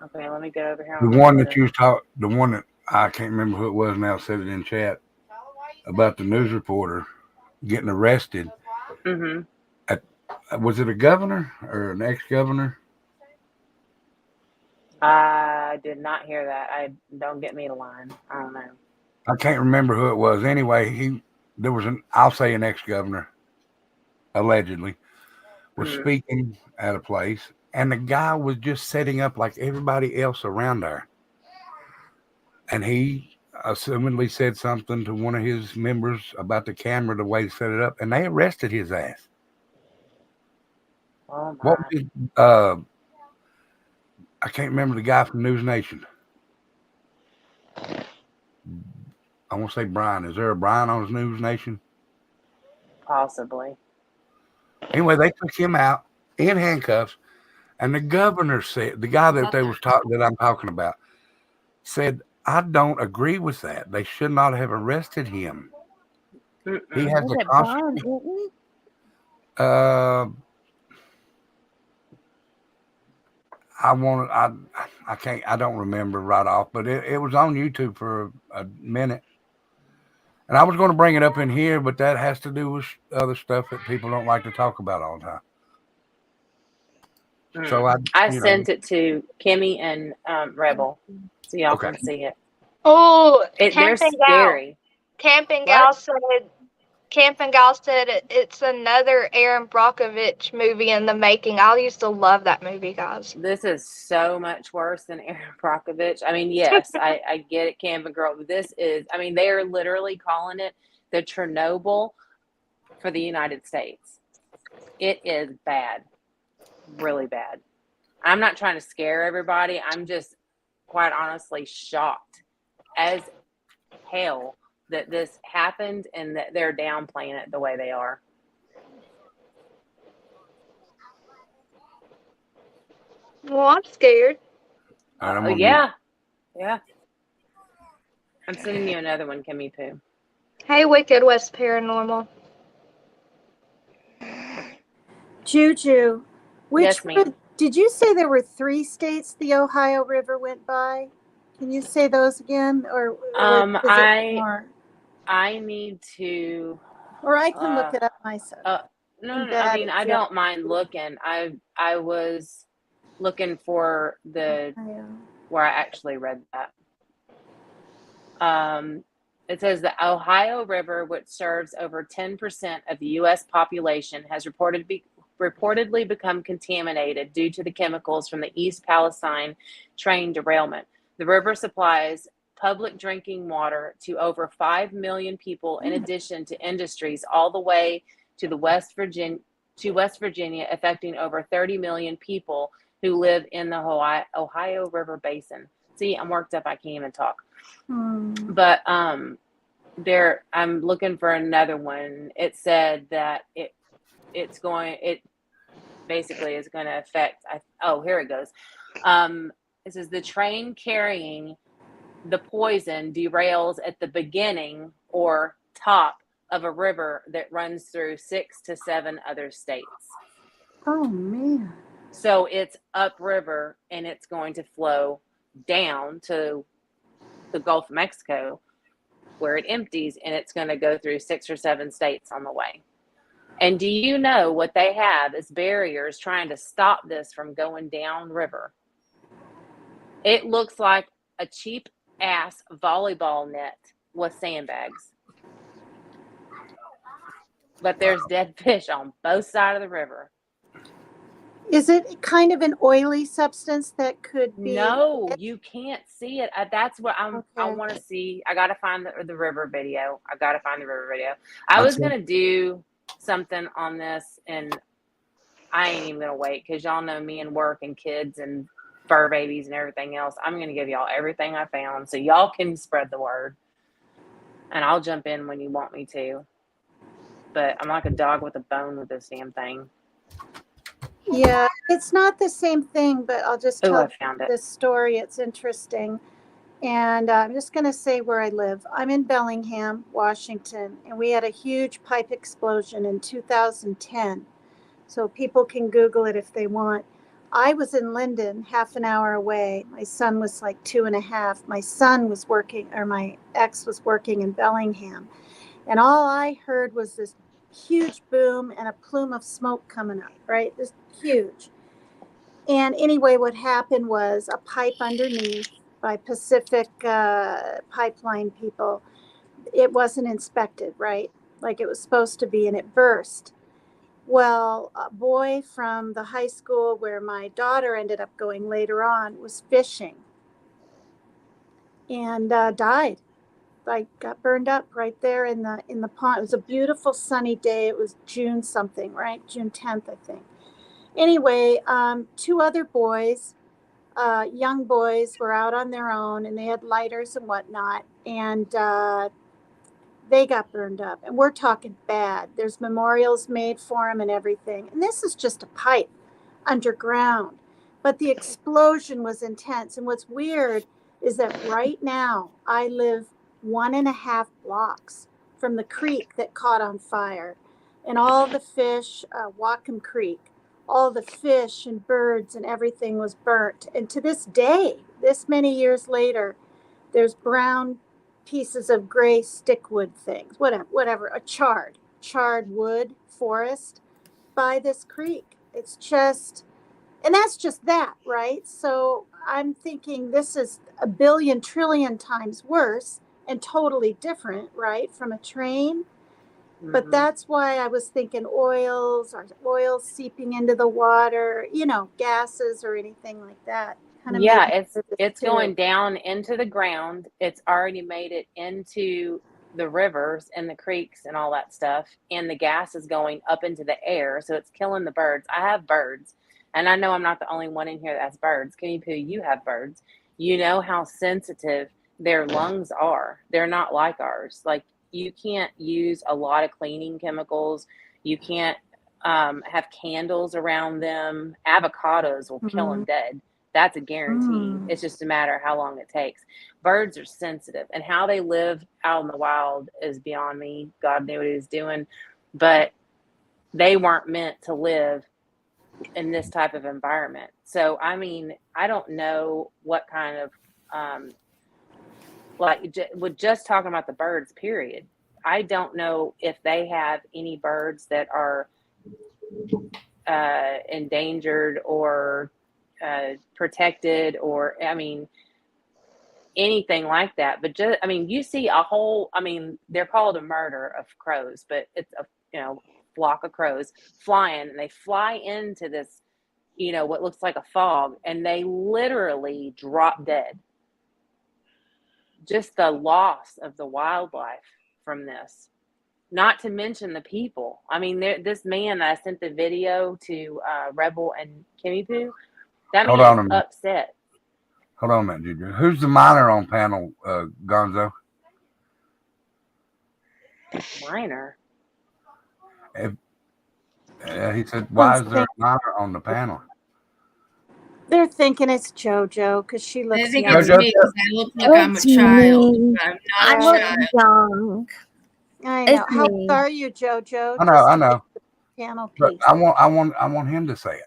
Okay, let me get over here. The one that you talked, the one that I can't remember who it was now, said it in chat about the news reporter getting arrested. Mm-hmm. Was it a governor or an ex-governor? I did not hear that. Don't get me to line. I don't know. I can't remember who it was. Anyway, there was I'll say an ex-governor, allegedly, was speaking at a place, and the guy was just setting up like everybody else around there. And he assumedly said something to one of his members about the camera, the way he set it up, and they arrested his ass. Oh, my. What was his, I can't remember the guy from News Nation. I want to say Brian. Is there a Brian on his News Nation? Possibly. Anyway, they took him out in handcuffs, and the governor said, the guy that that I'm talking about, said, I don't agree with that. They should not have arrested him. He has Was a it Brian Hilton? I don't remember right off, but it was on YouTube for a minute. And I was going to bring it up in here, but that has to do with other stuff that people don't like to talk about all the time. So I sent it to Kimmy and Rebel, so y'all can see it. Oh, They're scary. Camping Gal said it's another Aaron Brockovich movie in the making. I used to love that movie, guys. This is so much worse than Aaron Brockovich. I mean, yes, I get it, Camping Girl. But this is, I mean, they are literally calling it the Chernobyl for the United States. It is bad. Really bad. I'm not trying to scare everybody. I'm just quite honestly shocked as hell that this happened and that they're downplaying it the way they are. Well, I'm scared. Yeah. I'm sending you another one, Kimmy Poo. Hey, Wicked West Paranormal. Juju, Yes, ma'am. did you say there were 3 states the Ohio River went by? Can you say those again, or is it more? I need to, or I can look it up myself. No. I mean, I don't mind looking. I was looking for where I actually read that. It says the Ohio River, which serves over 10% of the U.S. population, has reportedly become contaminated due to the chemicals from the East Palestine train derailment. The river supplies public drinking water to over 5 million people, in addition to industries all the way to West Virginia, affecting over 30 million people who live in the Ohio River Basin. See, I'm worked up. I can't even talk. But I'm looking for another one. It said that it basically is going to affect. Here it goes. It says the train carrying the poison derails at the beginning or top of a river that runs through 6 to 7 other states. Oh man. So it's upriver and it's going to flow down to the Gulf of Mexico where it empties, and it's going to go through 6 or 7 states on the way. And do you know what they have as barriers trying to stop this from going down river? It looks like a cheap ass volleyball net with sandbags. But there's dead fish on both sides of the river. Is it kind of an oily substance that could be? No, you can't see it. That's what I Okay. want to see. I got to find the river video. I was going to do something on this, and I ain't even going to wait because y'all know me and work and kids and fur babies and everything else. I'm going to give y'all everything I found so y'all can spread the word. And I'll jump in when you want me to. But I'm like a dog with a bone with this damn thing. Yeah, it's not the same thing, but I'll just tell I found it. this story. It's interesting. And I'm just going to say where I live. I'm in Bellingham, Washington, and we had a huge pipe explosion in 2010. So people can Google it if they want. I was in Linden, half an hour away. My son was like 2.5. My son was working, or my ex was working in Bellingham. And all I heard was this huge boom and a plume of smoke coming up, right? This huge. And anyway, what happened was a pipe underneath by Pacific pipeline people, it wasn't inspected, right? Like it was supposed to be, and it burst. Well, a boy from the high school where my daughter ended up going later on was fishing and died. Like got burned up right there in the pond. It was a beautiful sunny day. It was June something, right? June 10th, I think. Anyway, 2 other boys, young boys, were out on their own, and they had lighters and whatnot, and they got burned up. And we're talking bad. There's memorials made for them and everything. And this is just a pipe underground. But the explosion was intense. And what's weird is that right now I live 1.5 blocks from the creek that caught on fire. And all the fish, Whatcom Creek, all the fish and birds and everything was burnt. And to this day, this many years later, there's brown pieces of gray stickwood things, whatever, a charred wood forest by this creek. It's just, and that's just that, right? So I'm thinking this is a billion trillion times worse and totally different, right, from a train. But that's why I was thinking oils seeping into the water, gases or anything like that. Yeah, it's going down into the ground. It's already made it into the rivers and the creeks and all that stuff. And the gas is going up into the air. So it's killing the birds. I have birds. And I know I'm not the only one in here that has birds. Kenny Pooh, you have birds. You know how sensitive their lungs are. They're not like ours. Like you can't use a lot of cleaning chemicals. You can't have candles around them. Avocados will kill them dead. That's a guarantee. It's just a matter of how long it takes. Birds are sensitive, and how they live out in the wild is beyond me. God knew what he was doing, but they weren't meant to live in this type of environment. So, I mean, I don't know what kind of, with just talking about the birds, period. I don't know if they have any birds that are endangered or protected, or anything like that. But just, you see a whole, they're called a murder of crows, but it's a flock of crows flying, and they fly into this, what looks like a fog, and they literally drop dead. Just the loss of the wildlife from this, not to mention the people. This man that I sent the video to Rebel and Kimmy Poo, that man is upset. Hold on a minute, Ginger. Who's the miner on panel, Gonzo? Miner? He said, "Why is there a minor on the panel?" They're thinking it's JoJo because she They looks think young. it's me because I look like I'm a It's child. me. But I'm I not a look child. young. I know. It's How old me. are you, JoJo? I know, Just I to get know. the piano But piece. I want him to say it.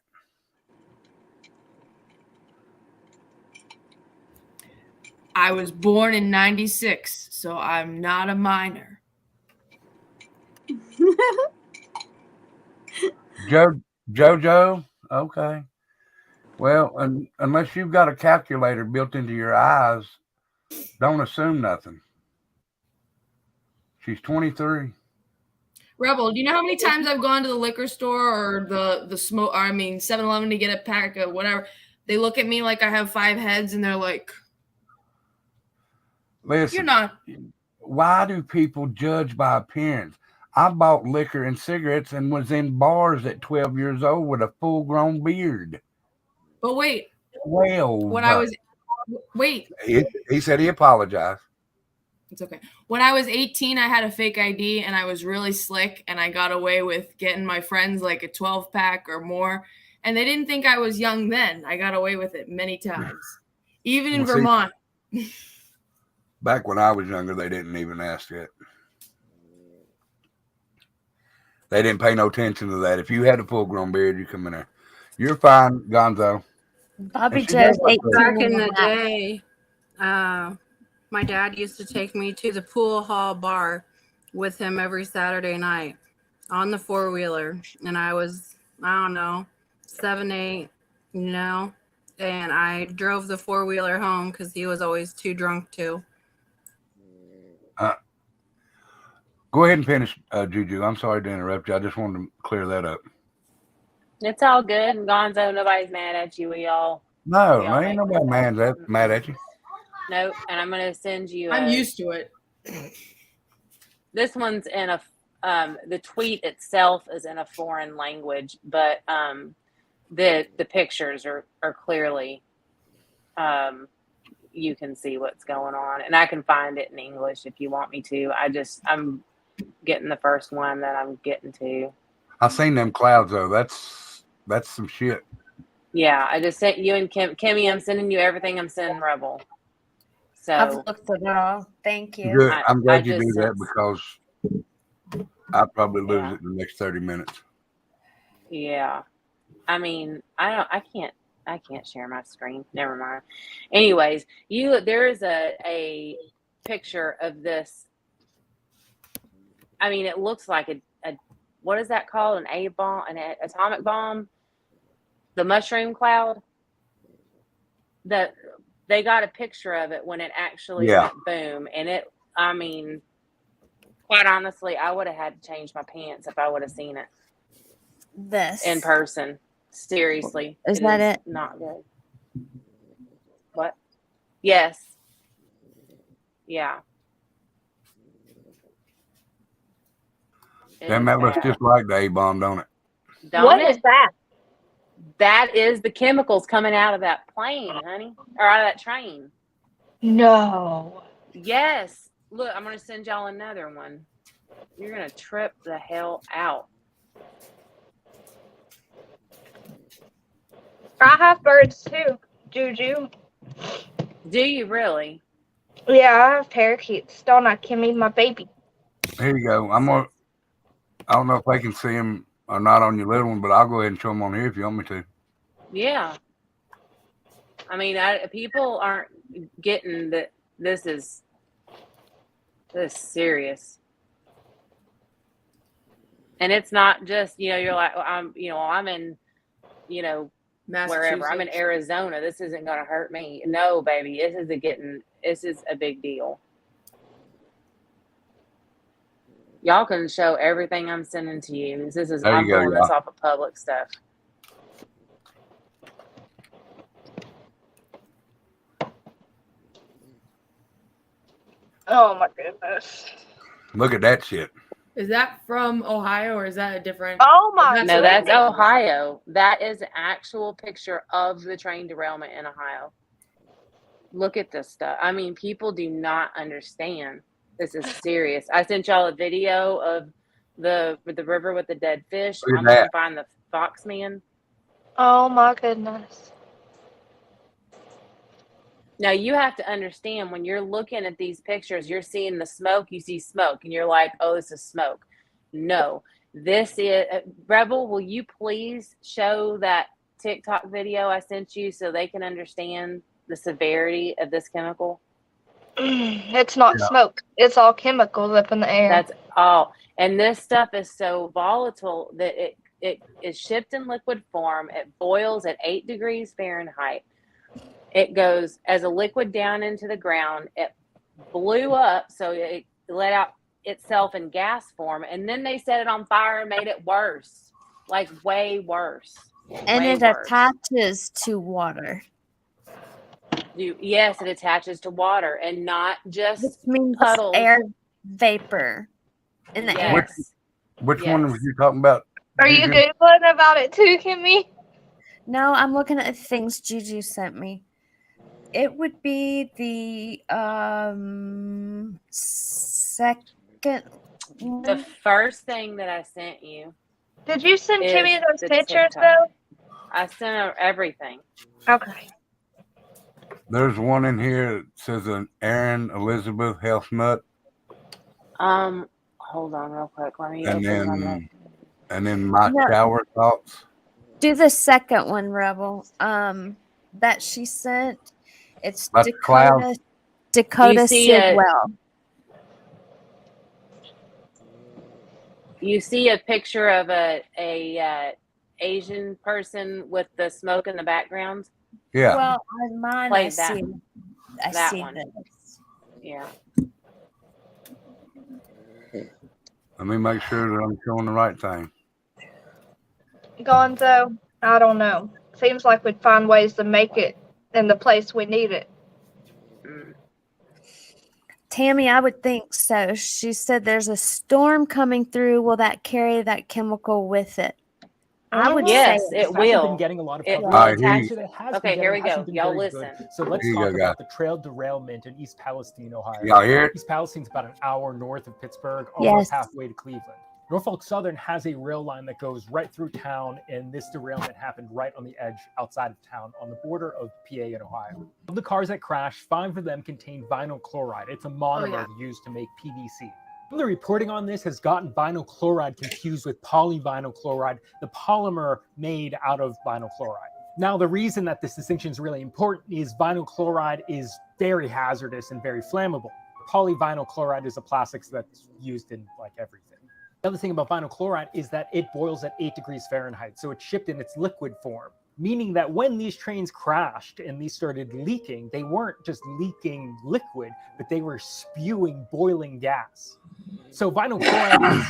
I was born in '96, so I'm not a minor. JoJo. Okay. Well, unless you've got a calculator built into your eyes, don't assume nothing. She's 23. Rebel, do you know how many times I've gone to the liquor store or the smoke? Or I mean, 7-Eleven to get a pack of whatever. They look at me like I have 5 heads, and they're like, Listen, "You're not." Why do people judge by appearance? I bought liquor and cigarettes and was in bars at 12 years old with a full-grown beard. But wait, 12. when I was wait, He said he apologized. it's okay. When I was 18, I had a fake ID, and I was really slick, and I got away with getting my friends like a 12-pack or more, and they didn't think I was young then. I got away with it many times, even in Vermont. Back when I was younger, they didn't even ask it. They didn't pay no attention to that. If you had a full-grown beard, you come in there. You're fine, Gonzo. Bobby And she Joe's does look 18 good. Back in and the a half. day, my dad used to take me to the pool hall bar with him every Saturday night on the 4-wheeler. And I was, I don't know, 7, 8, you know, and I drove the 4-wheeler home because he was always too drunk to. Go ahead and finish, Juju. I'm sorry to interrupt you. I just wanted to clear that up. It's all good. And Gonzo, nobody's mad at you. We all No, we all ain't make nobody mad at you. Nope. And I'm gonna send you. I'm used to it. This one's in a. The tweet itself is in a foreign language, but the pictures are clearly. You can see what's going on, and I can find it in English if you want me to. I'm getting the first one that I'm getting to. I seen them clouds though. That's some shit. Yeah, I just sent you and Kimmy. I'm sending you everything. I'm sending Rebel. So I've looked at it all. Thank you. Good. I'm glad I you do just that sent- because I'd probably lose Yeah. it in the next 30 minutes. Yeah, I mean, I can't share my screen. Never mind. Anyways, there is a picture of this. I mean, it looks like a what is that called? An atomic bomb? The mushroom cloud? That they got a picture of it when it actually went boom. And it, I mean, quite honestly, I would have had to change my pants if I would have seen it This in person. Seriously. Is that it? Not good. What? Yes. Yeah. Damn, that looks just like the A-bomb, don't it? What is that? That is the chemicals coming out of that plane, honey, or out of that train. No. Yes. Look, I'm going to send y'all another one. You're going to trip the hell out. I have birds too, Juju. Do you really? Yeah, I have parakeets. Don't I, Kimmy, my baby? Here you go. I don't know if I can see them or not on your little one, but I'll go ahead and show them on here if you want me to. Yeah. I mean, people aren't getting that this is serious. And it's not just, you're like, I'm in, wherever. I'm in Arizona. This isn't going to hurt me. No, baby. This is a big deal. Y'all can show everything I'm sending to you. I'm pulling this off of public stuff. Oh my goodness. Look at that shit. Is that from Ohio or is that a different? Oh my No, that's Ohio. That is an actual picture of the train derailment in Ohio. Look at this stuff. I mean, people do not understand. This is serious. I sent y'all a video of The river with the dead fish. Look at I'm gonna that. find the fox man. Oh my goodness. Now you have to understand, when you're looking at these pictures, you're seeing the smoke, you see smoke, and you're like, oh, this is smoke. No, this is Rebel. Will you please show that TikTok video I sent you so they can understand the severity of this chemical? It's not Yeah. smoke. It's all chemicals up in the air. That's all. And this stuff is so volatile that it is shipped in liquid form. It boils at 8 degrees Fahrenheit. It goes as a liquid down into the ground. It blew up, so it let out itself in gas form, and then they set it on fire and made it worse, like way worse. And way it worse. attaches to water. Yes, it attaches to water, and not just Which means puddles. air vapor in the air. Yes. Which Yes. one was you talking about? Are you Juju? Googling about it too, Kimmy? No, I'm looking at things Juju sent me. It would be the second. The first thing that I sent you. Did you send is Kimmy those the pictures TikTok. though? I sent her everything. Okay. There's one in here that says an Aaron Elizabeth health nut, Hold on real quick. Let me and open my then my No. shower thoughts. Do the second one, Rebel. That she sent. It's About the cloud. Dakota You see it- Sidwell. You see a picture of a Asian person with the smoke in the background? Yeah. Well, on mine, Play I that. see. I That see one. this. Yeah. Let me make sure that I'm showing the right thing. Gonzo, I don't know. Seems like we'd find ways to make it in the place we need it. Tammy, I would think so. She said there's a storm coming through. Will that carry that chemical with it? I would Yes, say it It's actually will. been getting a lot of It coverage. will All right, attach. Actually, it has Okay, been here getting, we go. hasn't been Y'all very listen. good. So let's Here you talk go, about guys. the trail derailment in East Palestine, Ohio. Y'all hear it? East Palestine's about an hour north of Pittsburgh, almost Yes. halfway to Cleveland. Norfolk Southern has a rail line that goes right through town, and this derailment happened right on the edge outside of town on the border of PA and Ohio. Of the cars that crashed, 5 of them contained vinyl chloride. It's a monomer used to make PVC. The reporting on this has gotten vinyl chloride confused with polyvinyl chloride, the polymer made out of vinyl chloride. Now, the reason that this distinction is really important is vinyl chloride is very hazardous and very flammable. Polyvinyl chloride is a plastics that's used in like everything. The other thing about vinyl chloride is that it boils at 8 degrees Fahrenheit, so it's shipped in its liquid form, meaning that when these trains crashed and these started leaking, they weren't just leaking liquid, but they were spewing boiling gas. So vinyl chloride is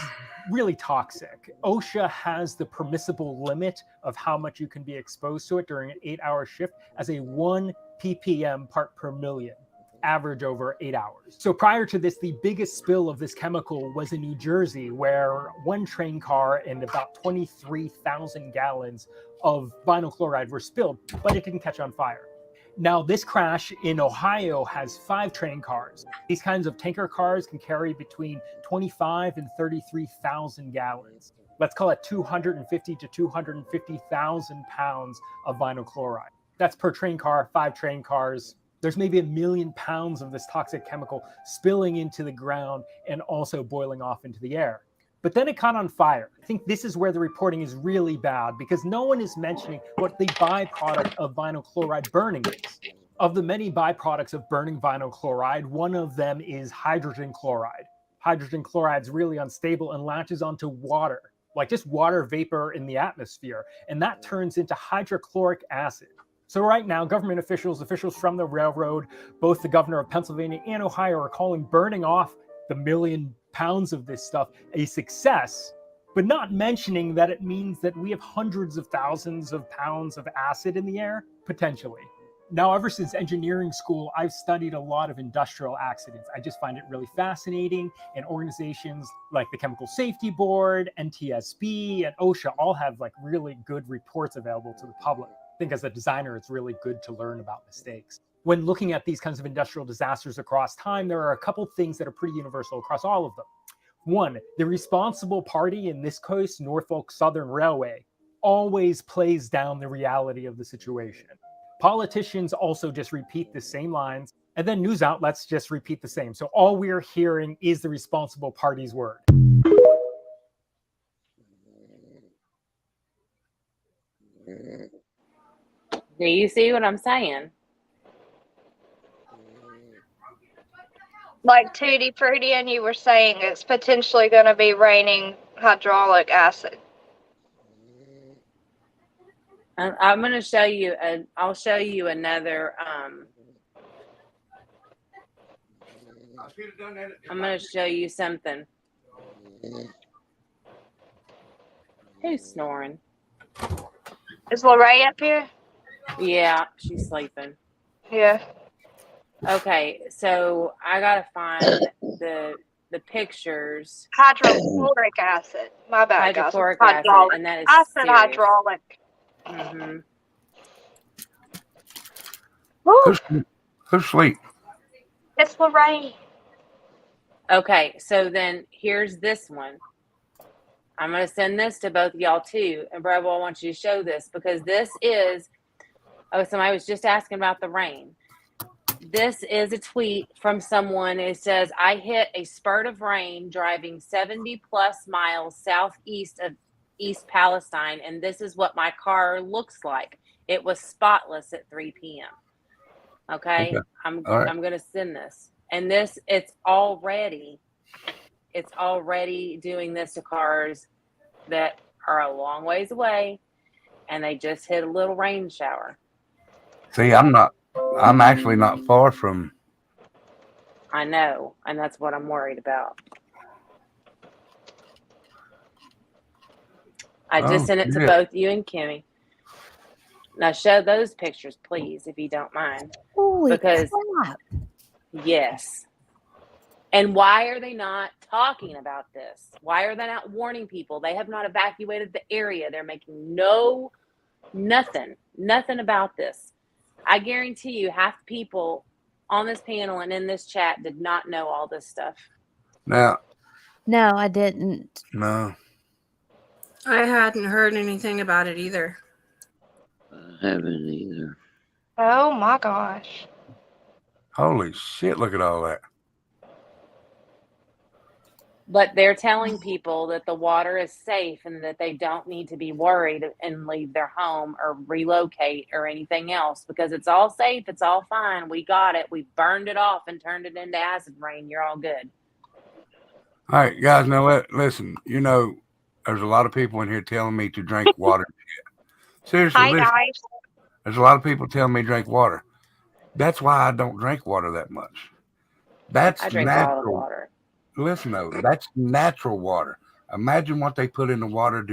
really toxic. OSHA has the permissible limit of how much you can be exposed to it during an 8-hour shift as a 1 ppm part per million, average over 8 hours. So prior to this, the biggest spill of this chemical was in New Jersey, where one train car and about 23,000 gallons of vinyl chloride were spilled, but it didn't catch on fire. Now, this crash in Ohio has 5 train cars. These kinds of tanker cars can carry between 25 and 33,000 gallons. Let's call it 250 to 250,000 pounds of vinyl chloride. That's per train car, 5 train cars. There's maybe 1 million pounds of this toxic chemical spilling into the ground and also boiling off into the air. But then it caught on fire. I think this is where the reporting is really bad, because no one is mentioning what the byproduct of vinyl chloride burning is. Of the many byproducts of burning vinyl chloride, one of them is hydrogen chloride. Hydrogen chloride is really unstable and latches onto water, like just water vapor in the atmosphere, and that turns into hydrochloric acid. So right now, government officials from the railroad, both the governor of Pennsylvania and Ohio, are calling burning off the 1 million pounds of this stuff a success, but not mentioning that it means that we have hundreds of thousands of pounds of acid in the air, potentially. Now, ever since engineering school, I've studied a lot of industrial accidents. I just find it really fascinating, and organizations like the Chemical Safety Board, NTSB, and OSHA all have like really good reports available to the public. I think as a designer, it's really good to learn about mistakes. When looking at these kinds of industrial disasters across time, there are a couple things that are pretty universal across all of them. One, the responsible party, in this case, Norfolk Southern Railway, always plays down the reality of the situation. Politicians also just repeat the same lines, and then news outlets just repeat the same. So all we're hearing is the responsible party's word. Do you see what I'm saying? Like Tutti Frutti, and you were saying it's potentially going to be raining hydraulic acid. I'm going to show you. I'll show you another. I'm going to show you something. Who's snoring? Is Lorraine up here? Yeah, she's sleeping. Yeah. Okay, so I gotta find the pictures. Hydrochloric acid. My bad, guys. Hydrochloric acid, Hydraulic. and that is I said serious. hydraulic. Mm-hmm. Who's asleep? It's Lorraine. Okay, so then here's this one. I'm gonna send this to both of y'all too, and Bravo, I want you to show this because this is. Oh, somebody was just asking about the rain. This is a tweet from someone. It says, I hit a spurt of rain driving 70 plus miles southeast of East Palestine, and this is what my car looks like. It was spotless at 3 p.m. Okay? I'm going to send this. And this, it's already doing this to cars that are a long ways away, and they just hit a little rain shower. See, I'm actually not far from. I know, and that's what I'm worried about. I just sent it to both you and Kimmy. Now show those pictures, please, if you don't mind. Holy crap. Yes. And why are they not talking about this? Why are they not warning people? They have not evacuated the area. They're making nothing about this. I guarantee you half the people on this panel and in this chat did not know all this stuff. Now. No, I didn't. No. I hadn't heard anything about it either. I haven't either. Oh my gosh. Holy shit, look at all that. But they're telling people that the water is safe and that they don't need to be worried and leave their home or relocate or anything else because it's all safe. It's all fine. We got it. We burned it off and turned it into acid rain. You're all good. All right, guys, now listen, there's a lot of people in here telling me to drink water. Seriously, Hi, listen. guys. There's a lot of people telling me to drink water. That's why I don't drink water that much. That's I drink natural. bottled water. Listen, though, that's natural water. Imagine what they put in the water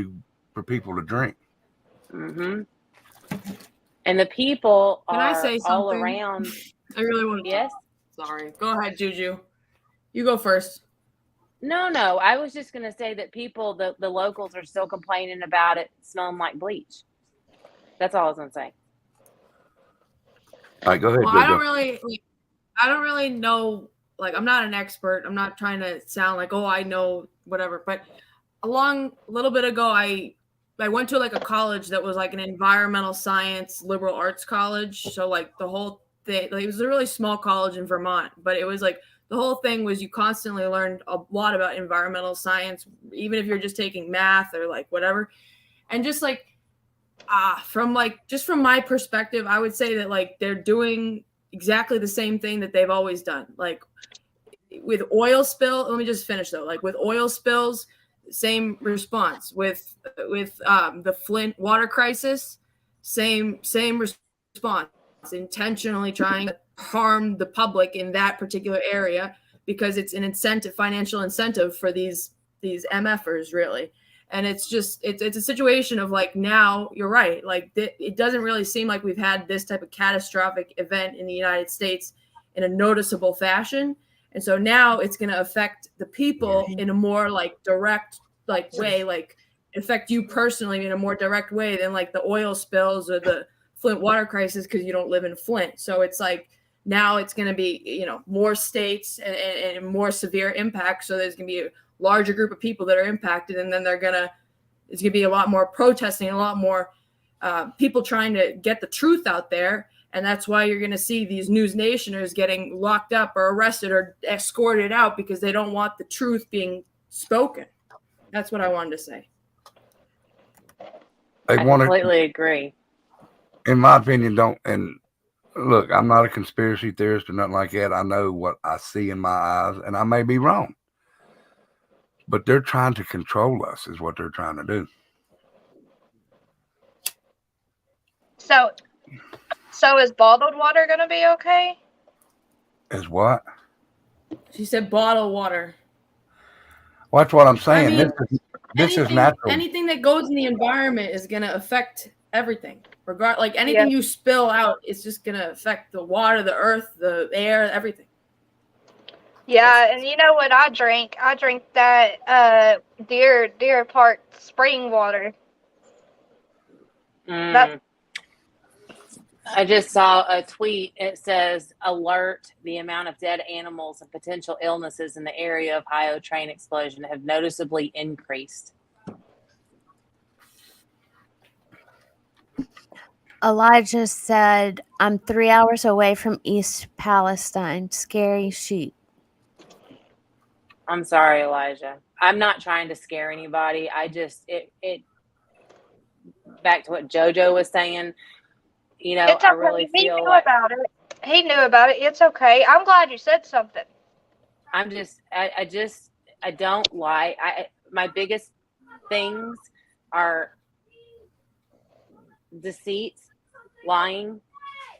for people to drink. Mm-hmm. And the people Can are I say all something? around. I really want to. Yes? Sorry. Go ahead, Juju. You go first. No. I was just going to say that people, the locals are still complaining about it smelling like bleach. That's all I was going to say. All right, go ahead. Well, I don't really know. Like, I'm not an expert. I'm not trying to sound like, oh, I know whatever. But a little bit ago, I went to like a college that was like an environmental science liberal arts college. So like the whole thing, like, it was a really small college in Vermont, but it was like the whole thing was you constantly learned a lot about environmental science, even if you're just taking math or like whatever. And just like, from my perspective, I would say that like they're doing exactly the same thing that they've always done. Like with oil spill, let me just finish though. Like with oil spills, same response. With the Flint water crisis, same response. Intentionally trying to harm the public in that particular area because it's an financial incentive for these MFers, really. And it's just it's a situation of like, now you're right, like it doesn't really seem like we've had this type of catastrophic event in the United States in a noticeable fashion. And so now it's going to affect the people in a more like direct way, like affect you personally in a more direct way than like the oil spills or the Flint water crisis because you don't live in Flint. So it's like now it's going to be more states and more severe impact. So there's going to be larger group of people that are impacted, and then it's gonna be a lot more protesting, a lot more people trying to get the truth out there. And that's why you're going to see these News Nationers getting locked up or arrested or escorted out, because they don't want the truth being spoken. That's what I wanted to say. I completely agree. In my opinion, and look, I'm not a conspiracy theorist or nothing like that. I know what I see in my eyes, and I may be wrong. But they're trying to control us is what they're trying to do. So is bottled water going to be okay? Is what? She said bottled water. Well, that's what I'm saying. I mean, this is natural. Anything that goes in the environment is going to affect everything. Like anything you spill out, it's just going to affect the water, the earth, the air, everything. Yeah, and you know what I drink? I drink that Deer Park spring water. I just saw a tweet. It says, alert, the amount of dead animals and potential illnesses in the area of Ohio train explosion have noticeably increased. Elijah said, I'm 3 hours away from East Palestine. Scary sheep. I'm sorry, Elijah. I'm not trying to scare anybody. I just, back to what JoJo was saying, you know, It's I okay. really He feel knew like about it. He knew about it. It's okay. I'm glad you said something. I don't like, my biggest things are deceit, lying,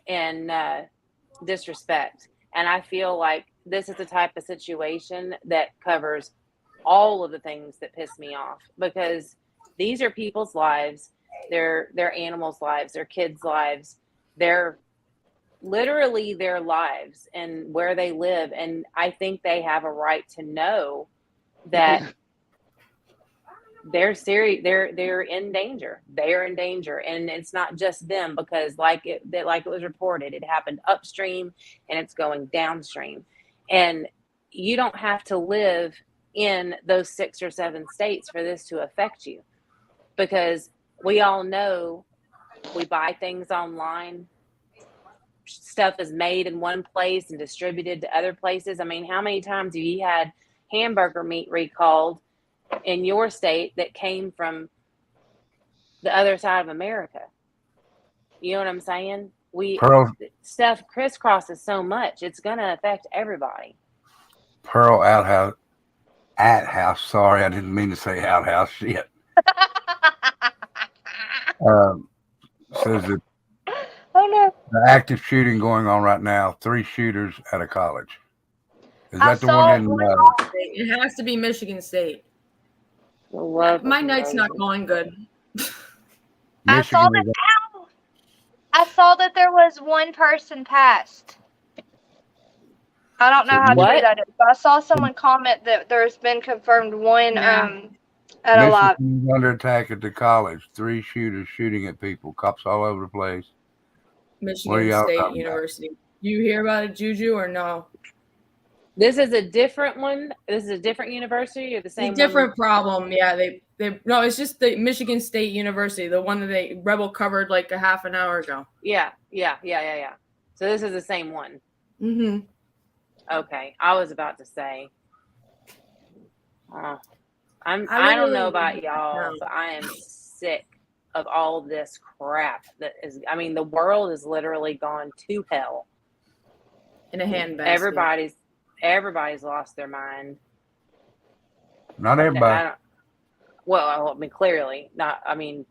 and disrespect. And I feel like this is the type of situation that covers all of the things that piss me off, because these are people's lives, they're animals' lives, their kids' lives, they're literally their lives and where they live. And I think they have a right to know that they're serious, they're in danger. They are in danger. And it's not just them, because like it was reported, it happened upstream and it's going downstream. And you don't have to live in those 6 or 7 states for this to affect you, because we all know we buy things online. Stuff is made in one place and distributed to other places. I mean, how many times have you had hamburger meat recalled in your state that came from the other side of America? You know what I'm saying? Stuff crisscrosses so much, it's going to affect everybody. Pearl Outhouse. Sorry, I didn't mean to say outhouse. Shit. Says that the active shooting going on right now, 3 shooters at a college. Is that the one in? It has to be Michigan State. My night's not going good. I saw that there was one person passed. I don't know how true that is, but I saw someone comment that there's been confirmed one at a live. Michigan under attack at the college. 3 shooters shooting at people. Cops all over the place. Michigan State University. You hear about it, Juju, or no? This is a different one. This is a different university, or the same? It's a different problem. Yeah, no, it's just the Michigan State University, the one that Rebel covered like a half an hour ago. Yeah. So this is the same one. Mm-hmm. Okay, I was about to say, I don't know about y'all, but I am sick of all this crap that is. I mean, the world has literally gone to hell in a handbasket. Everybody's lost their mind. Not everybody. Well, I mean, clearly not. I mean,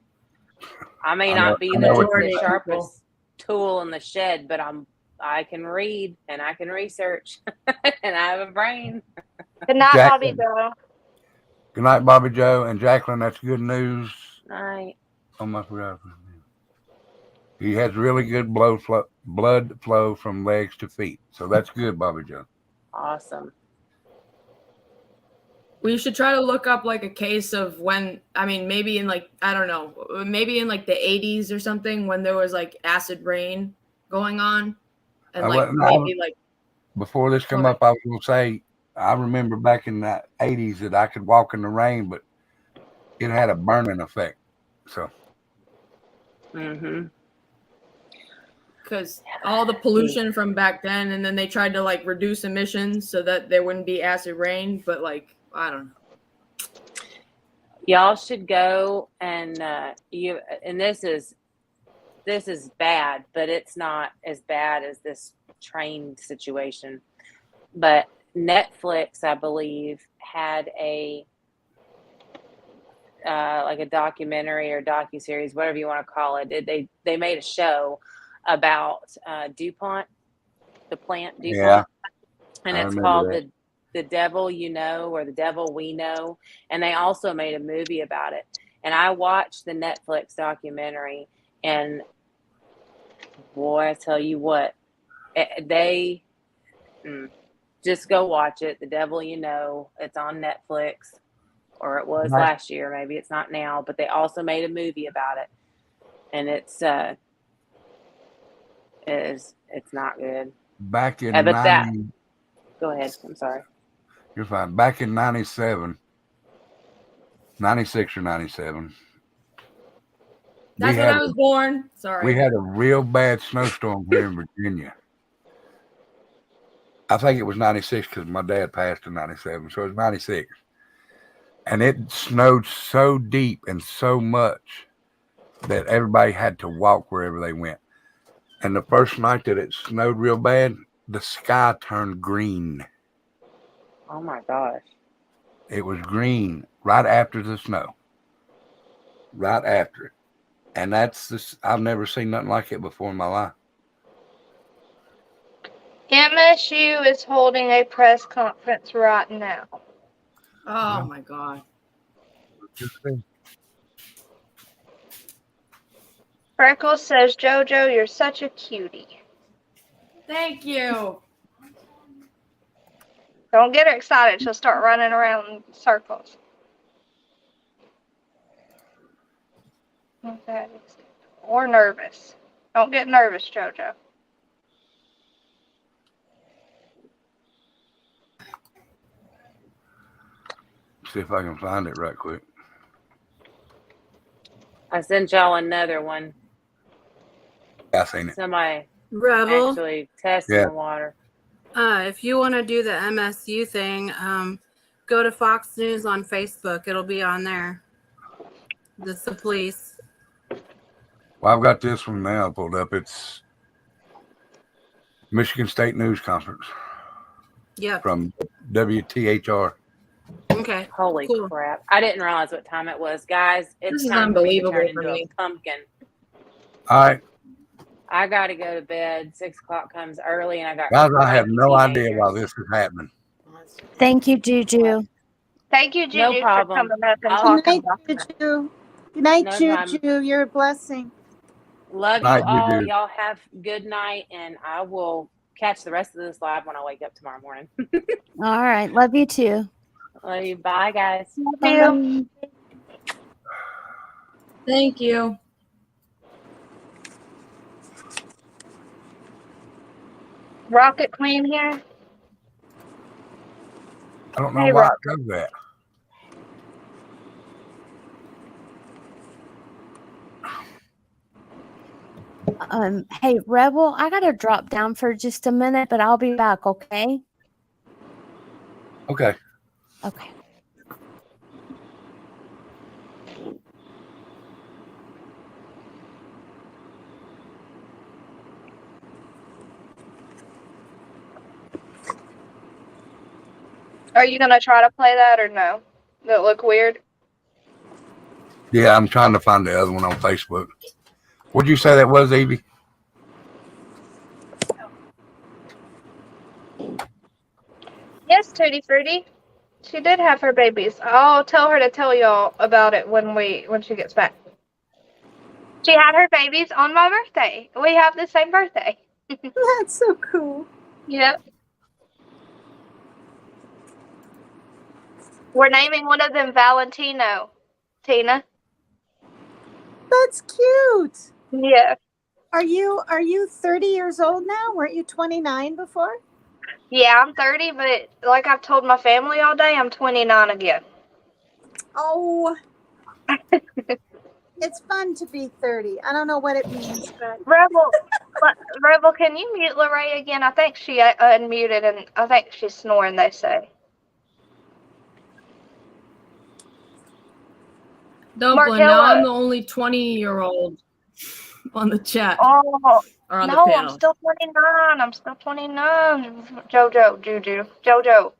I may not be the sharpest tool in the shed, but I can read and I can research and I have a brain. Good night, Bobby Joe. Good night, Bobby Joe and Jacqueline. That's good news. Night. Oh my God. He has really good blood flow from legs to feet. So that's good, Bobby Joe. Awesome. We should try to look up like a case of when, I mean, maybe in like, I don't know, maybe in like the 80s or something, when there was like acid rain going on. And like maybe like before this come up, I was going to say I remember back in the 80s that I could walk in the rain, but it had a burning effect. So, Mm-hmm. Because all the pollution from back then, and then they tried to like reduce emissions so that there wouldn't be acid rain. But like, I don't know. Y'all should go and this is bad, but it's not as bad as this train situation. But Netflix, I believe, had a like a documentary or docuseries, whatever you want to call it. They made a show about DuPont, the plant DuPont, yeah, and I it's remember called that. the Devil You Know, or The Devil We Know, and they also made a movie about it. And I watched the Netflix documentary, and boy, I tell you what, they just go watch it. The Devil You Know. It's on Netflix, or it was Right. last year. Maybe it's not now, but they also made a movie about it, and it's not good. Back in But that. 90, Go ahead. I'm sorry. you're fine. Back in 97, 96 or 97. That's when I was born. Sorry. We had a real bad snowstorm here in Virginia. I think it was 96 because my dad passed in 97, so it was 96. And it snowed so deep and so much that everybody had to walk wherever they went. And the first night that it snowed real bad, the sky turned green. Oh my gosh. It was green right after the snow. Right after it. And that's this, I've never seen nothing like it before in my life. MSU is holding a press conference right now. Oh my God. Freckles says, JoJo, you're such a cutie. Thank you. Don't get her excited. She'll start running around in circles. Okay. Or nervous. Don't get nervous, JoJo. See if I can find it right quick. I sent y'all another one. I seen it. Somebody Rebel. actually testing the water. If you want to do the MSU thing, go to Fox News on Facebook. It'll be on there. That's the police. Well, I've got this one now pulled up. It's Michigan State News Conference. Yep. From WTHR. Okay. Holy crap. I didn't realize what time it was. Guys, it's This is time for me to unbelievable turn for into me. a pumpkin. All right. I got to go to bed. 6 o'clock comes early, and I got Guys, I have cranky no idea teenagers. why this is happening. Thank you, Juju. Thank you, Juju, No problem. for coming up and I'll- talking Good night, about that. Juju. Good night, No Juju. problem. You're a blessing. Love Night, you all. Juju. Y'all have good night, and I will catch the rest of this live when I wake up tomorrow morning. All right. Love you too. Love you. Bye, guys. Love you. Thank you. Rocket Queen here. I don't know Hey, why Rob. it does that. Hey, Rebel, I gotta drop down for just a minute, but I'll be back, okay? Okay. Okay. Are you going to try to play that or no? Does it look weird? Yeah, I'm trying to find the other one on Facebook. What'd you say that was, Evie? Yes, Tutti Frutti. She did have her babies. I'll tell her to tell y'all about it when she gets back. She had her babies on my birthday. We have the same birthday. That's so cool. Yep. We're naming one of them Valentino. Tina. That's cute. Yeah. Are you 30 years old now? Weren't you 29 before? Yeah, I'm 30, but like I've told my family all day, I'm 29 again. Oh, it's fun to be 30. I don't know what it means, but Rebel, can you mute Lorraine again? I think she unmuted, and I think she's snoring, they say. Dublin, now I'm the only 20-year-old on the chat. Oh, or on the no, panel. I'm still 29. I'm still 29. Jojo.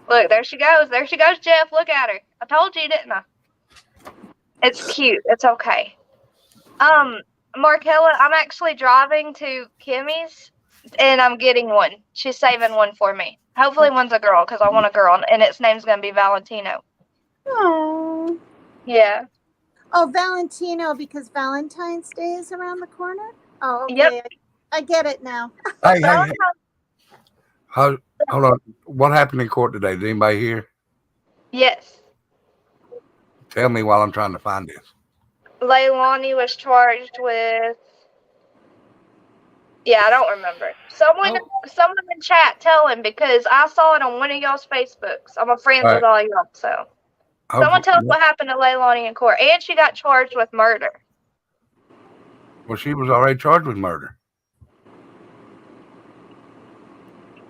Look, there she goes. There she goes, Jeff. Look at her. I told you, didn't I? It's cute. It's okay. Markella, I'm actually driving to Kimmy's, and I'm getting one. She's saving one for me. Hopefully one's a girl, because I want a girl, and its name's going to be Valentino. oh. Yeah. Oh, Valentino, because Valentine's Day is around the corner? Oh, okay. Yep. I get it now. Hey. Hold on. What happened in court today? Did anybody hear? Yes. Tell me while I'm trying to find this. Leilani was charged with... Yeah, I don't remember. Someone in chat, tell him, because I saw it on one of y'all's Facebooks. I'm a friend with all y'all, so... Someone tell us what happened to Leilani in court. And she got charged with murder. Well, she was already charged with murder.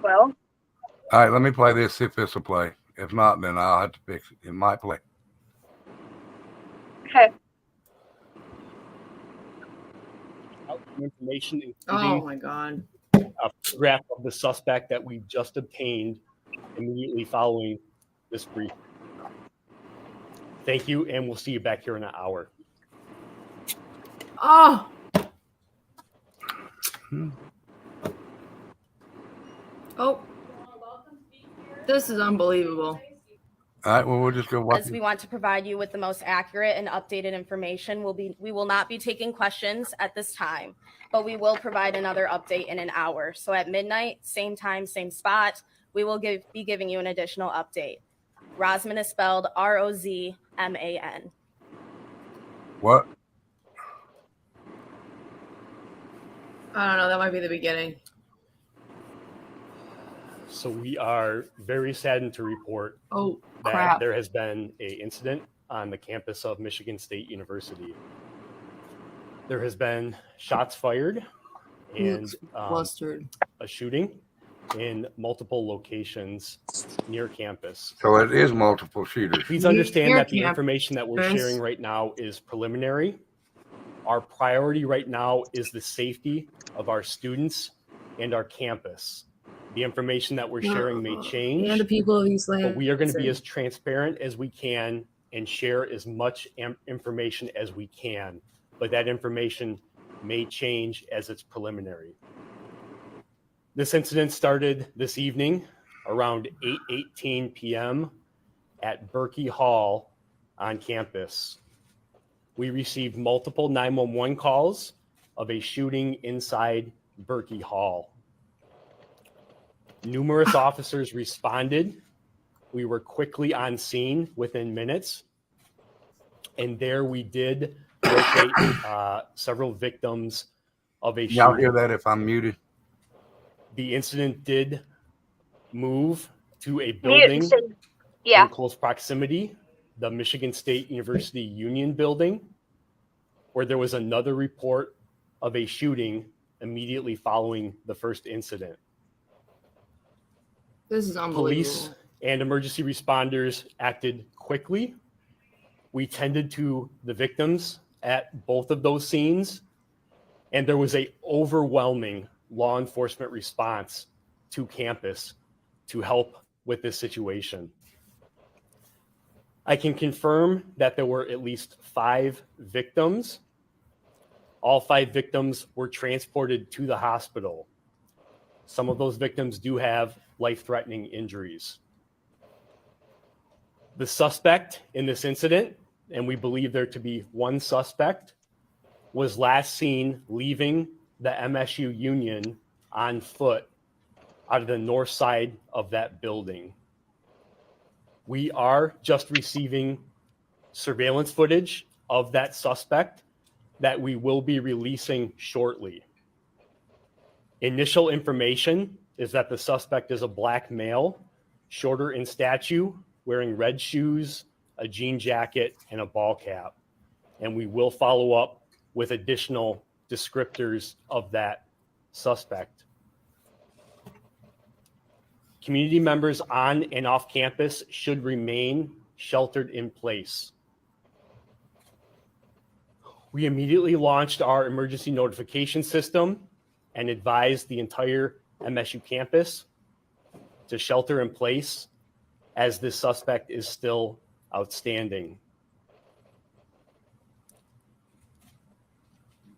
Well. All right, let me play this, see if this will play. If not, then I'll have to fix it. It might play. Okay. Information, Oh my God. A photograph of the suspect that we just obtained immediately following this brief. Thank you, and we'll see you back here in an hour. Oh. Oh. This is unbelievable. All right, well, we'll just go watch. As we want to provide you with the most accurate and updated information, we will not be taking questions at this time, but we will provide another update in an hour. So at midnight, same time, same spot, we will be giving you an additional update. Rosman is spelled Rozman. What? I don't know. That might be the beginning. So we are very saddened to report that there has been an incident on the campus of Michigan State University. There has been shots fired and a shooting in multiple locations near campus. So it is multiple shooters. Please understand that the information that we're sharing right now is preliminary. Our priority right now is the safety of our students and our campus. The information that we're sharing may change, and the people of East Lansing. But we are going to be as transparent as we can and share as much information as we can. But that information may change as it's preliminary. This incident started this evening around 8:18 p.m. at Berkey Hall on campus. We received multiple 911 calls of a shooting inside Berkey Hall. Numerous officers responded. We were quickly on scene within minutes. And there we did locate several victims of a shooting. Y'all hear that if I'm muted? The incident did move to a building in close proximity, the Michigan State University Union building, where there was another report of a shooting immediately following the first incident. This is unbelievable. Police and emergency responders acted quickly. We tended to the victims at both of those scenes, and there was an overwhelming law enforcement response to campus to help with this situation. I can confirm that there were at least 5 victims. All 5 victims were transported to the hospital. Some of those victims do have life-threatening injuries. The suspect in this incident, and we believe there to be one suspect, was last seen leaving the MSU Union on foot out of the north side of that building. We are just receiving surveillance footage of that suspect that we will be releasing shortly. Initial information is that the suspect is a black male, shorter in stature, wearing red shoes, a jean jacket, and a ball cap. And we will follow up with additional descriptors of that suspect. Community members on and off campus should remain sheltered in place. We immediately launched our emergency notification system and advised the entire MSU campus to shelter in place as this suspect is still outstanding.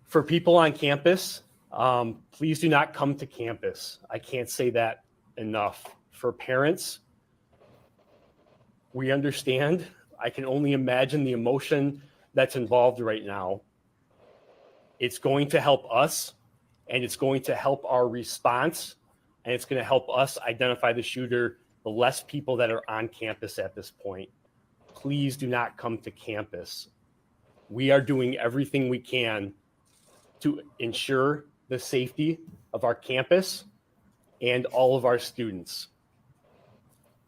For people on campus, please do not come to campus. I can't say that enough. For parents, we understand. I can only imagine the emotion that's involved right now. It's going to help us, and it's going to help our response, and it's going to help us identify the shooter, the less people that are on campus at this point. Please do not come to campus. We are doing everything we can to ensure the safety of our campus and all of our students.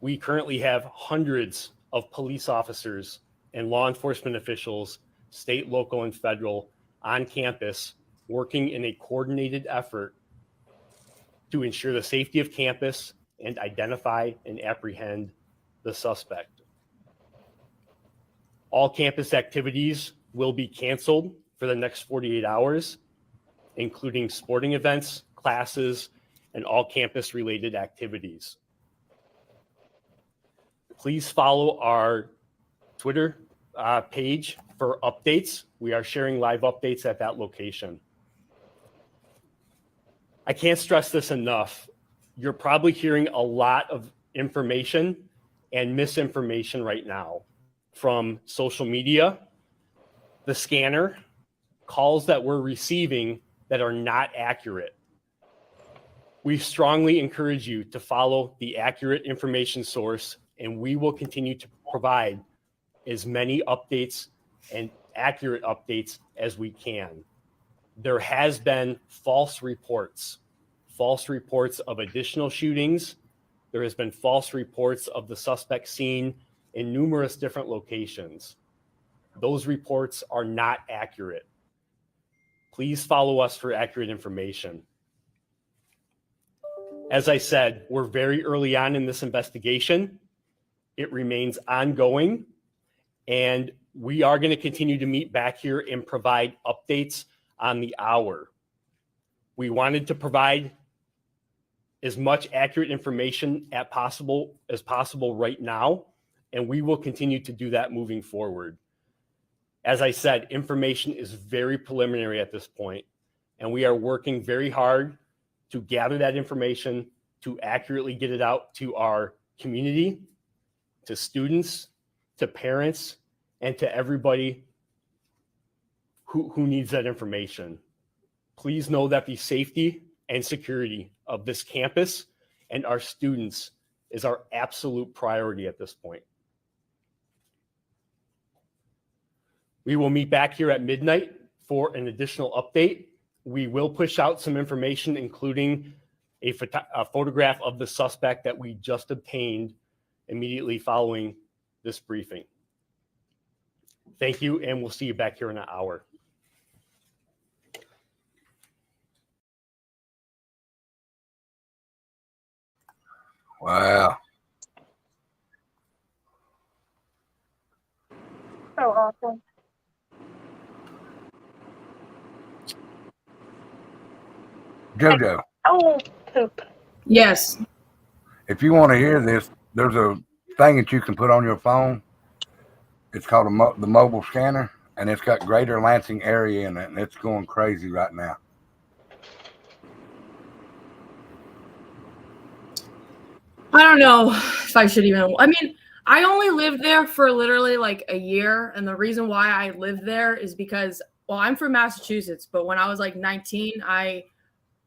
We currently have hundreds of police officers and law enforcement officials, state, local, and federal, on campus working in a coordinated effort to ensure the safety of campus and identify and apprehend the suspect. All campus activities will be canceled for the next 48 hours, including sporting events, classes, and all campus-related activities. Please follow our Twitter page for updates. We are sharing live updates at that location. I can't stress this enough. You're probably hearing a lot of information and misinformation right now from social media, the scanner, calls that we're receiving that are not accurate. We strongly encourage you to follow the accurate information source, and we will continue to provide as many updates and accurate updates as we can. There has been false reports of additional shootings. There has been false reports of the suspect seen in numerous different locations. Those reports are not accurate. Please follow us for accurate information. As I said, we're very early on in this investigation. It remains ongoing, and we are going to continue to meet back here and provide updates on the hour. We wanted to provide as much accurate information as possible right now, and we will continue to do that moving forward. As I said, information is very preliminary at this point, and we are working very hard to gather that information, to accurately get it out to our community, to students, to parents, and to everybody who needs that information. Please know that the safety and security of this campus and our students is our absolute priority at this point. We will meet back here at midnight for an additional update. We will push out some information, including a photograph of the suspect that we just obtained immediately following this briefing. Thank you, and we'll see you back here in an hour. Wow. So awful. JoJo, Oh, poop. Yes. if you want to hear this, there's a thing that you can put on your phone. It's called the mobile scanner, and it's got Greater Lansing area in it, and it's going crazy right now. I don't know if I should even. I mean, I only lived there for literally like a year. And the reason why I lived there is because, well, I'm from Massachusetts, but when I was like 19, I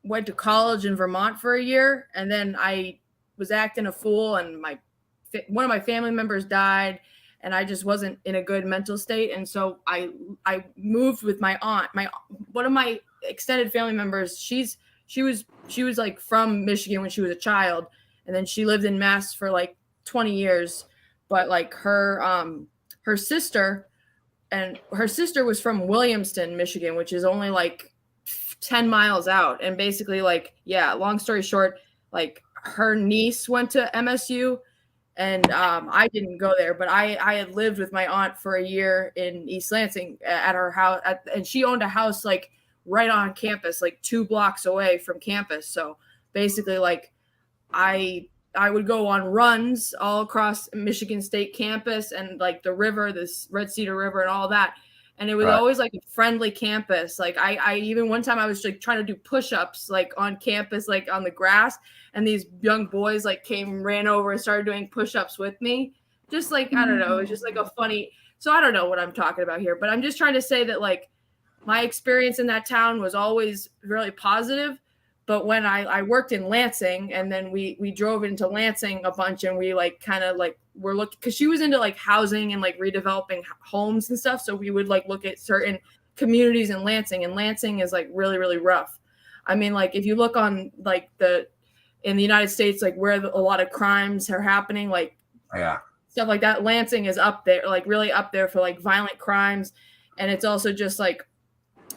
went to college in Vermont for a year. And then I was acting a fool, and one of my family members died, and I just wasn't in a good mental state. And so I moved with my aunt. One of my extended family members, she's she was like from Michigan when she was a child, and then she lived in Mass for like 20 years. But like her sister was from Williamston, Michigan, which is only like 10 miles out. And basically, like, yeah, long story short, like her niece went to MSU, and I didn't go there, but I had lived with my aunt for a year in East Lansing at her house, and she owned a house like right on campus, like 2 blocks away from campus. So basically, like I would go on runs all across Michigan State campus and like the river, this Red Cedar River and all that. And it was always like a friendly campus. Like I even one time I was like trying to do push-ups like on campus, like on the grass. And these young boys like ran over and started doing push-ups with me. Just like, I don't know, it was just like a funny, so I don't know what I'm talking about here, but I'm just trying to say that like my experience in that town was always really positive. But when I worked in Lansing, and then we drove into Lansing a bunch, and we like kind of like were looking, because she was into like housing and like redeveloping homes and stuff. So we would like look at certain communities in Lansing, and Lansing is like really, really rough. I mean, like if you look on like in the United States, like where a lot of crimes are happening, like stuff like that, Lansing is up there, like really up there for like violent crimes. And it's also just like,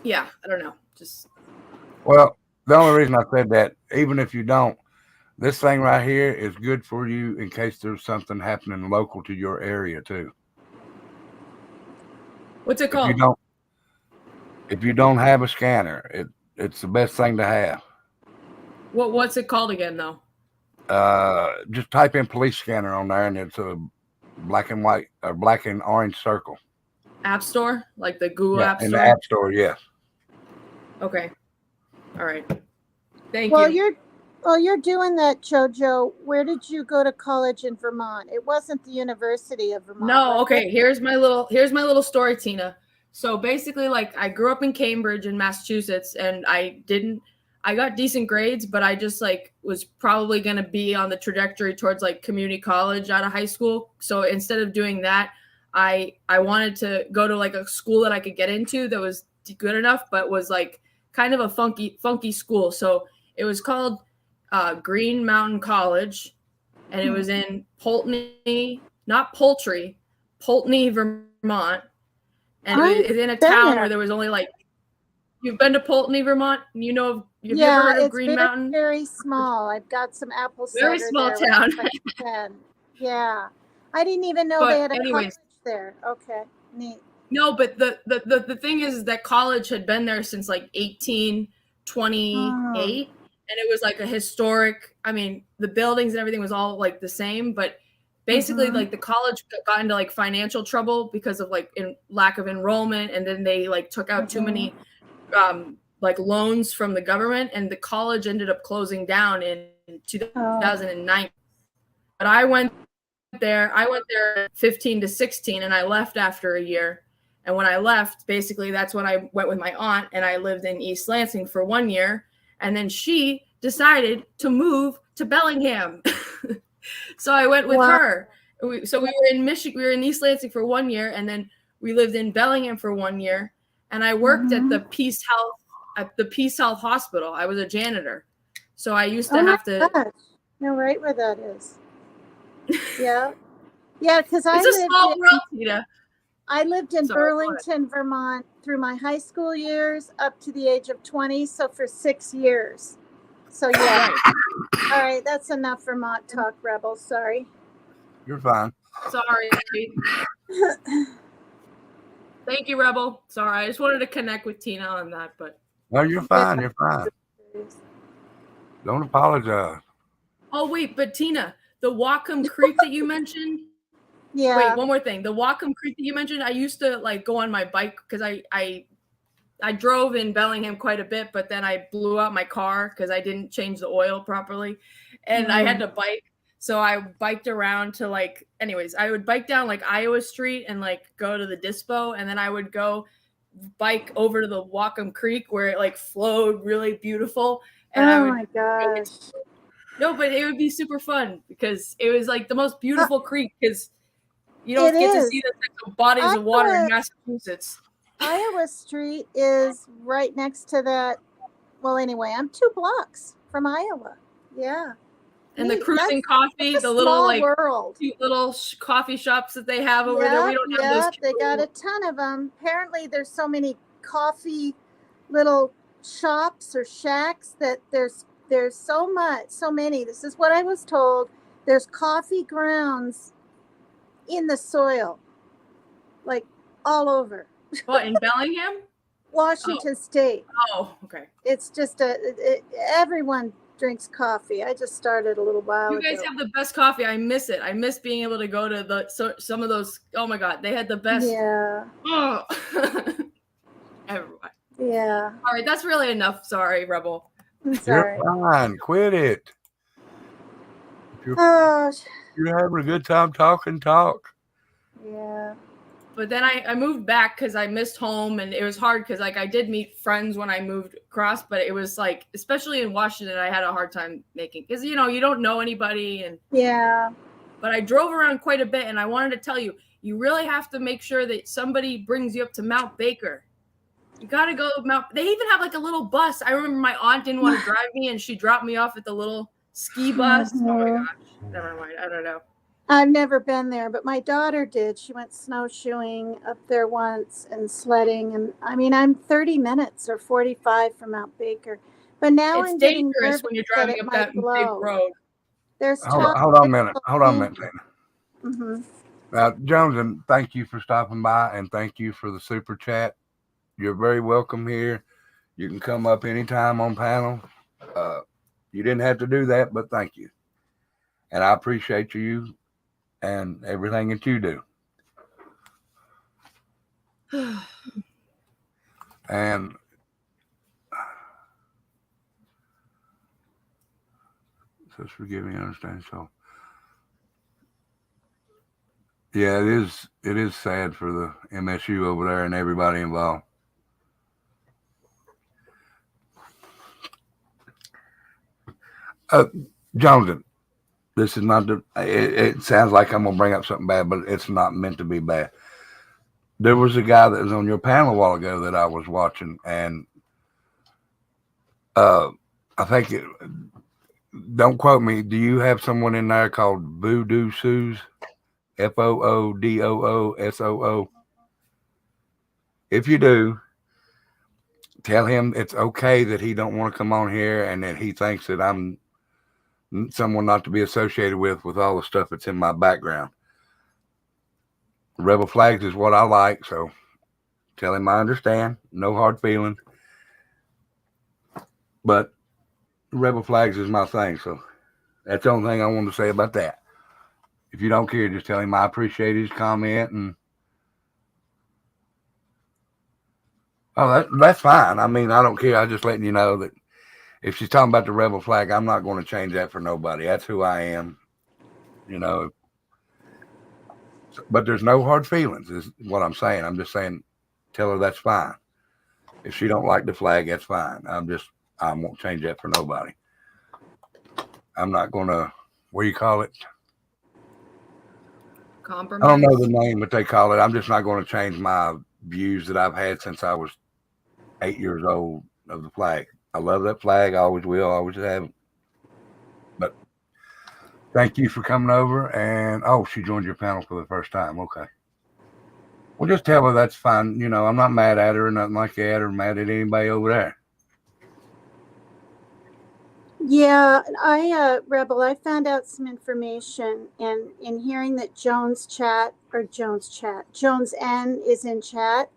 yeah, I don't know, just. Well, the only reason I said that, even if you don't, this thing right here is good for you in case there's something happening local to your area too. What's it called? If you don't have a scanner, it's the best thing to have. What's it called again, though? Just type in police scanner on there, and it's a black and white or black and orange circle. App Store, like the Google App Store. In the App Store, yes. Okay. All right. Thank you. While you're doing that, JoJo, where did you go to college in Vermont? It wasn't the University of Vermont. No, okay. Here's my little story, Tina. So basically, like I grew up in Cambridge in Massachusetts, and I got decent grades, but I just like was probably gonna be on the trajectory towards like community college out of high school. So instead of doing that, I wanted to go to like a school that I could get into that was good enough, but was like kind of a funky school. So it was called Green Mountain College, and it was in Poultney, not Poultry, Poultney, Vermont. And it's in a town where there was only like, you've been to Poultney, Vermont? You know, you've never heard of Green Mountain? Very small. I've got some apple cider. Very small town. Yeah. I didn't even know they had a college there. Okay, neat. No, but the thing is that college had been there since like 1828. And it was like a historic, I mean, the buildings and everything was all like the same, but basically like the college got into like financial trouble because of like lack of enrollment. And then they like took out too many like loans from the government, and the college ended up closing down in 2009. But I went there 15 to 16, and I left after a year. And when I left, basically that's when I went with my aunt, and I lived in East Lansing for 1 year. And then she decided to move to Bellingham. So I went with her. So we were in Michigan, we were in East Lansing for 1 year, and then we lived in Bellingham for 1 year. And I worked at the Peace Health Hospital. I was a janitor. So I used to have to. Gosh. No, right where that is. Yeah. Yeah, because it's a small world, Tina. I lived in Burlington, Vermont through my high school years up to the age of 20, so for 6 years. So yeah. All right, that's enough Vermont talk, Rebels. Sorry. You're fine. Sorry. Thank you, Rebel. Sorry, I just wanted to connect with Tina on that, but. No, you're fine. You're fine. Don't apologize. Oh wait, but Tina, the Whatcom Creek that you mentioned. Yeah. Wait, one more thing. The Whatcom Creek that you mentioned, I used to like go on my bike because I drove in Bellingham quite a bit, but then I blew out my car because I didn't change the oil properly, and I had to bike. So I biked around to like, anyways, I would bike down like Iowa Street and like go to the dispo, and then I would go bike over to the Whatcom Creek where it like flowed really beautiful. And my gosh. No, but it would be super fun because it was like the most beautiful creek because you don't get to see the bodies of water in Massachusetts. Iowa Street is right next to that Well, anyway, I'm 2 blocks from Iowa. Yeah. And the Neat. cruising coffee, That's a the little small like world. cute little coffee shops that they have over there. We don't have those. They got a ton of them. Apparently, there's so many coffee little shops or shacks that there's so many. This is what I was told. There's coffee grounds in the soil, like all over. What, in Bellingham? Washington State. Oh, okay. It's just everyone drinks coffee. I just started a little while ago. You guys have the best coffee. I miss it. I miss being able to go to some of those. Oh my God, they had the best. Yeah. Oh. Everyone. Yeah. All right, that's really enough. Sorry, Rebel. I'm sorry. You're fine. Quit it. If Oh, you're having a good time talking, talk. yeah. But then I moved back because I missed home, and it was hard because like I did meet friends when I moved across, but it was like, especially in Washington, I had a hard time making, because you don't know anybody, and yeah. But I drove around quite a bit, and I wanted to tell you, you really have to make sure that somebody brings you up to Mount Baker. You got to go to Mount. They even have like a little bus. I remember my aunt didn't want to drive me, and she dropped me off at the little ski bus. Oh my gosh, never mind. I don't know. I've never been there, but my daughter did. She went snowshoeing up there once and sledding. And I mean, I'm 30 minutes or 45 from Mount Baker. But now It's I'm getting dangerous nervous when you're that driving it up might that big blow. road. There's Hold on a minute. Hold on a minute, Tina. Mm-hmm. Jones, and thank you for stopping by, and thank you for the super chat. You're very welcome here. You can come up anytime on panel. You didn't have to do that, but thank you. And I appreciate you and everything that you do. And just forgive me, understand. So yeah, it is sad for the MSU over there and everybody involved. Jonathan, this is not it sounds like I'm gonna bring up something bad, but it's not meant to be bad. There was a guy that was on your panel a while ago that I was watching, and I think don't quote me. Do you have someone in there called Voodoo Suze? FOODOOSOO? If you do, tell him it's okay that he don't want to come on here and that he thinks that I'm someone not to be associated with all the stuff that's in my background. Rebel flags is what I like, so tell him I understand. No hard feelings. But Rebel flags is my thing, so that's the only thing I want to say about that. If you don't care, just tell him I appreciate his comment, and that's fine. I mean, I don't care. I'm just letting you know that if she's talking about the Rebel flag, I'm not going to change that for nobody. That's who I am, But there's no hard feelings, is what I'm saying. I'm just saying, tell her that's fine. If she don't like the flag, that's fine. I won't change that for nobody. I'm not going to, what do you call it? Compromise. I don't know the name, but they call it. I'm just not going to change my views that I've had since I was 8 years old of the flag. I love that flag. I always will. Always have. But thank you for coming over. And she joined your panel for the first time. Okay. Well, just tell her that's fine. I'm not mad at her or nothing like that, or mad at anybody over there. Yeah, Rebel, I found out some information, and in hearing that Jones N is in chat,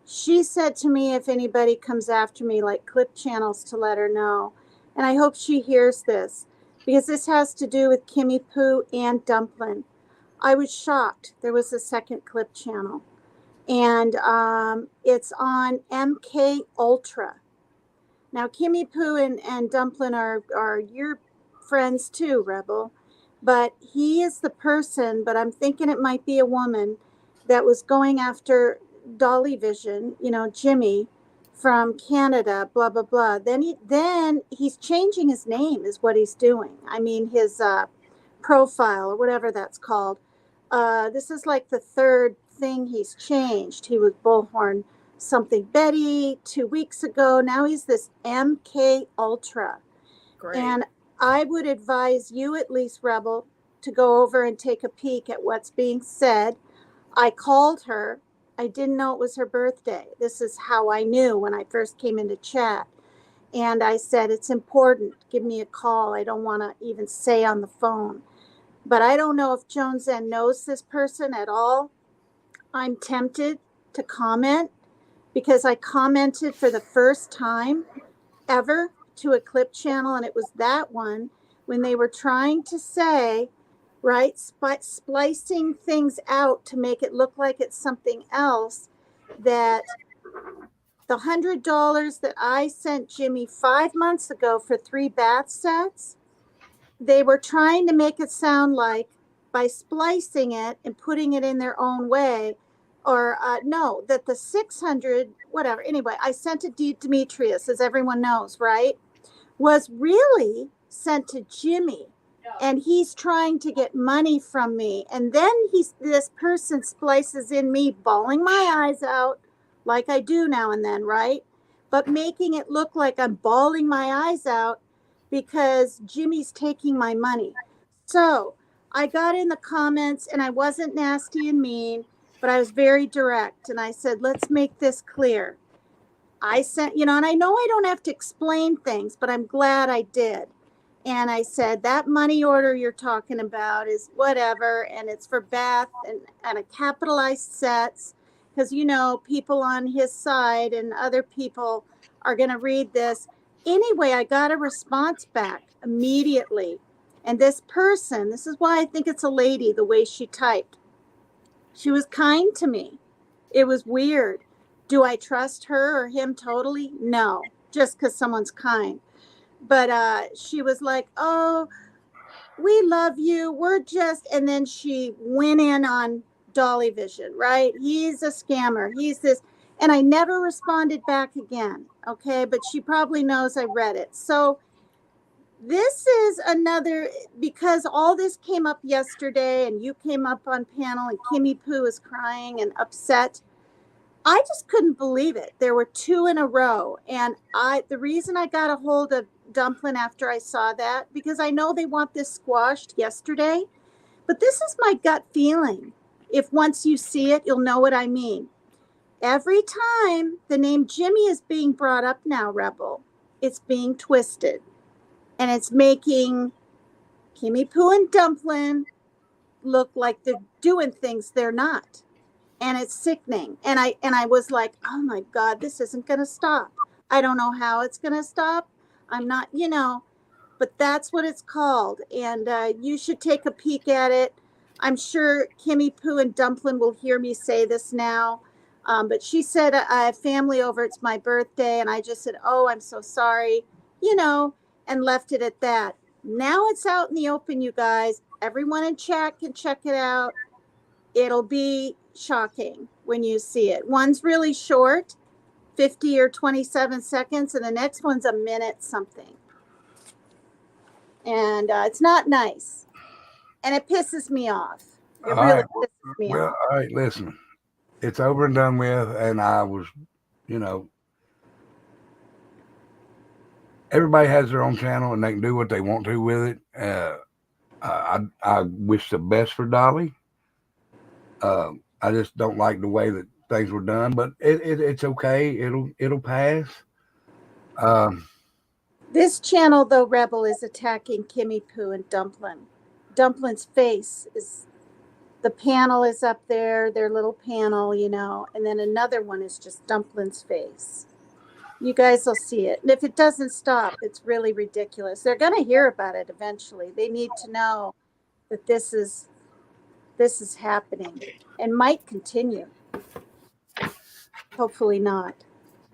she said to me if anybody comes after me, like clip channels, to let her know. And I hope she hears this, because this has to do with Kimmy Poo and Dumplin. I was shocked. There was a second clip channel, and it's on MK Ultra. Now, Kimmy Poo and Dumplin are your friends too, Rebel. But he is the person, but I'm thinking it might be a woman, that was going after Dolly Vision, Jimmy from Canada, blah, blah, blah. Then he's changing his name is what he's doing. I mean, his profile or whatever that's called. This is like the third thing he's changed. He was Bullhorn something Betty 2 weeks ago. Now he's this MK Ultra. Great. And I would advise you, at least, Rebel, to go over and take a peek at what's being said. I called her. I didn't know it was her birthday. This is how I knew when I first came into chat. And I said, it's important. Give me a call. I don't want to even say on the phone. But I don't know if Jones N knows this person at all. I'm tempted to comment because I commented for the first time ever to a clip channel, and it was that one when they were trying to say, right, splicing things out to make it look like it's something else, that the $100 that I sent Jimmy 5 months ago for 3 bath sets, they were trying to make it sound like by splicing it and putting it in their own way, or no, that the 600, whatever. Anyway, I sent it to Demetrius, as everyone knows, right? Was really sent to Jimmy, and he's trying to get money from me. And then this person splices in me bawling my eyes out, like I do now and then, right? But making it look like I'm bawling my eyes out because Jimmy's taking my money. So I got in the comments, and I wasn't nasty and mean, but I was very direct. And I said, let's make this clear. I sent, and I know I don't have to explain things, but I'm glad I did. And I said, that money order you're talking about is whatever, and it's for bath and a capitalized sets, because, people on his side and other people are going to read this. Anyway, I got a response back immediately. And this person, this is why I think it's a lady, the way she typed. She was kind to me. It was weird. Do I trust her or him totally? No, just because someone's kind. But she was like, oh, we love you. We're just, and then she went in on Dolly Vision, right? He's a scammer. He's this. And I never responded back again. Okay. But she probably knows I read it. So this is another, because all this came up yesterday and you came up on panel and Kimmy Poo is crying and upset. I just couldn't believe it. There were 2 in a row. And the reason I got a hold of Dumpling after I saw that, because I know they want this squashed yesterday, but this is my gut feeling. If once you see it, you'll know what I mean. Every time the name Jimmy is being brought up now, Rebel, it's being twisted. And it's making Kimmy Poo and Dumpling look like they're doing things they're not. And it's sickening. And I was like, oh my God, this isn't going to stop. I don't know how it's going to stop. I'm not, but that's what it's called. And you should take a peek at it. I'm sure Kimmy Poo and Dumpling will hear me say this now. But she said, I have family over. It's my birthday. And I just said, oh, I'm so sorry, and left it at that. Now it's out in the open, you guys. Everyone in chat can check it out. It'll be shocking when you see it. One's really short, 50 or 27 seconds, and the next one's a minute something. And it's not nice. And it pisses me off. It really pisses me off. All right, listen. It's over and done with, and I was, everybody has their own channel, and they can do what they want to with it. I wish the best for Dolly. I just don't like the way that things were done, but it's okay. It'll pass. This channel, though, Rebel, is attacking Kimmy Poo and Dumpling. Dumpling's face is, the panel is up there, their little panel, and then another one is just Dumpling's face. You guys will see it. And if it doesn't stop, it's really ridiculous. They're going to hear about it eventually. They need to know that this is happening and might continue. Hopefully not.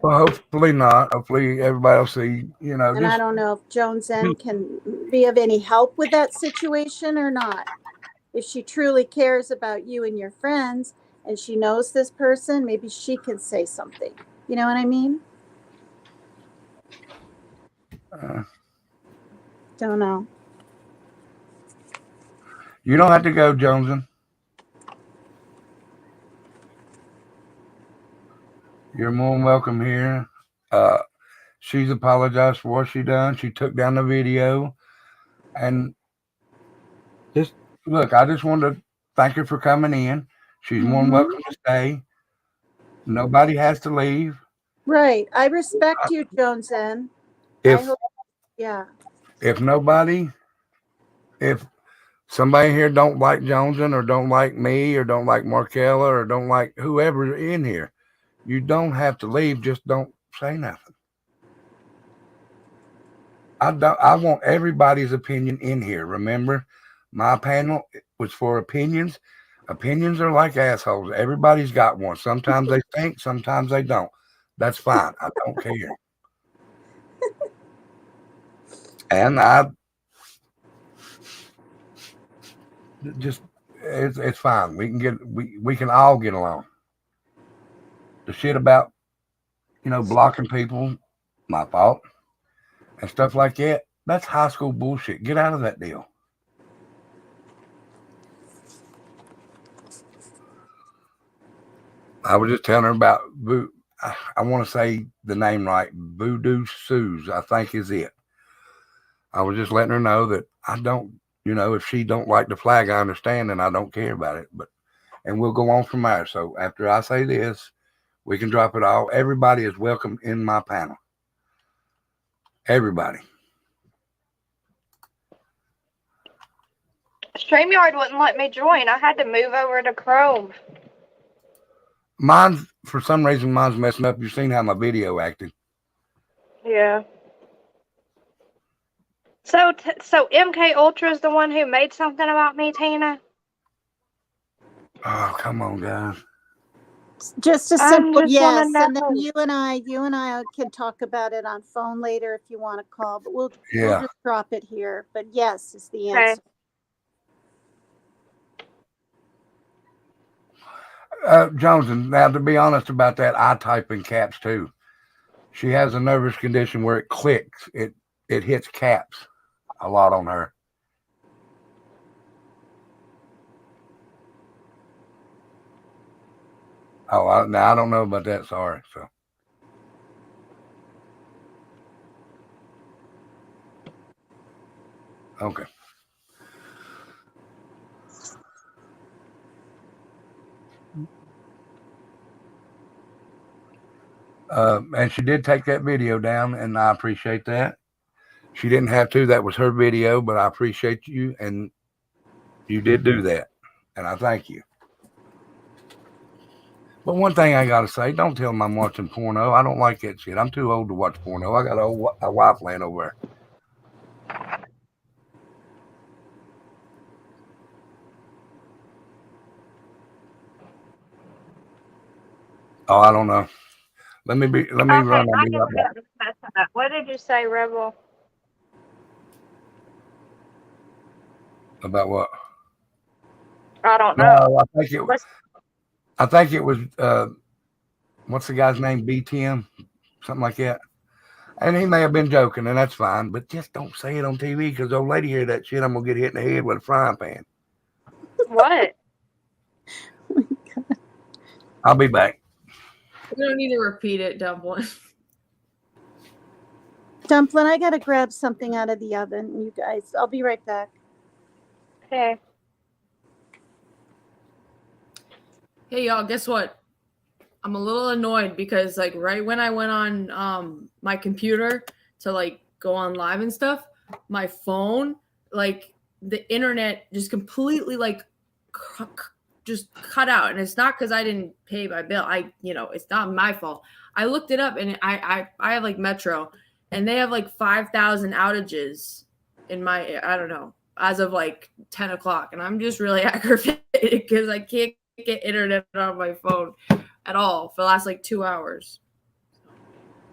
Well, hopefully not. Hopefully everybody will see, And I don't know if Jones N can be of any help with that situation or not. If she truly cares about you and your friends and she knows this person, maybe she can say something. You know what I mean? Don't know. You don't have to go, Joneson. You're more than welcome here. She's apologized for what she done. She took down the video, and just look. I just wanted to thank her for coming in. She's more than Mhm. welcome to stay. Nobody has to leave. Right. I respect you, Joneson. I If hope, yeah. if nobody, if somebody here don't like Joneson or don't like me or don't like Markella or don't like whoever in here, you don't have to leave. Just don't say nothing. I want everybody's opinion in here. Remember, my panel was for opinions. Opinions are like assholes. Everybody's got one. Sometimes they stink, sometimes they don't. That's fine. I don't care. And I just it's fine. We can all get along. The shit about blocking people, my fault, and stuff like that. That's high school bullshit. Get out of that deal. I was just telling her about I want to say the name right. Voodoo Suze, I think is it. I was just letting her know that I don't, if she don't like the flag, I understand and I don't care about it. And we'll go on from there. So after I say this, we can drop it all. Everybody is welcome in my panel. Everybody. StreamYard wouldn't let me join. I had to move over to Chrome. For some reason, mine's messing up. You've seen how my video acted. Yeah. So MK Ultra is the one who made something about me, Tina? Oh, come on, guys. Just a I simple just yes, wanna and then know. you and I can talk about it on phone later if you want to call. But we'll Yeah. just drop it here. But yes is the Okay. answer. Johnson, now to be honest about that, I type in caps too. She has a nervous condition where it clicks. It hits caps a lot on her. Oh, now I don't know about that. Sorry. So. Okay. And she did take that video down, and I appreciate that. She didn't have to. That was her video, but I appreciate you, and you did do that, and I thank you. But one thing I gotta say, don't tell them I'm watching porno. I don't like that shit. I'm too old to watch porno. I got a wife laying over there. Oh, I don't know. Let me Okay, run. I'll I be can right back. get that. What did you say, Rebel? About what? I don't know. No, I think it was what's the guy's name? B10, something like that. And he may have been joking, and that's fine. But just don't say it on TV because the old lady hear that shit. I'm gonna get hit in the head with a frying pan. What? I'll be back. We don't need to repeat it, Dumpling. Dumpling, I gotta grab something out of the oven. You guys, I'll be right back. Okay. Hey y'all, guess what? I'm a little annoyed because like right when I went on my computer to like go on live and stuff, my phone, like the internet just completely like just cut out. And it's not because I didn't pay my bill. It's not my fault. I looked it up and I have like Metro and they have like 5,000 outages in my, I don't know, as of like 10 o'clock. And I'm just really aggravated because I can't get internet on my phone at all for the last like 2 hours.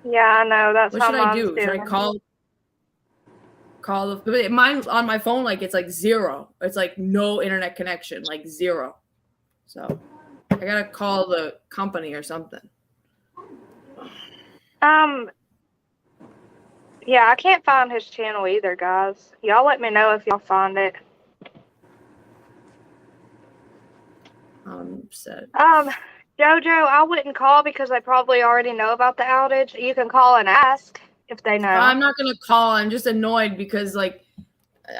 Yeah, I know. That's what how should I mine's do? doing. Should I call the mine's on my phone like it's like zero. It's like no internet connection, like zero. So I gotta call the company or something. Yeah, I can't find his channel either, guys. Y'all let me know if y'all find it. Set. Jojo, I wouldn't call because I probably already know about the outage. You can call and ask if they know. I'm not gonna call. I'm just annoyed because, like,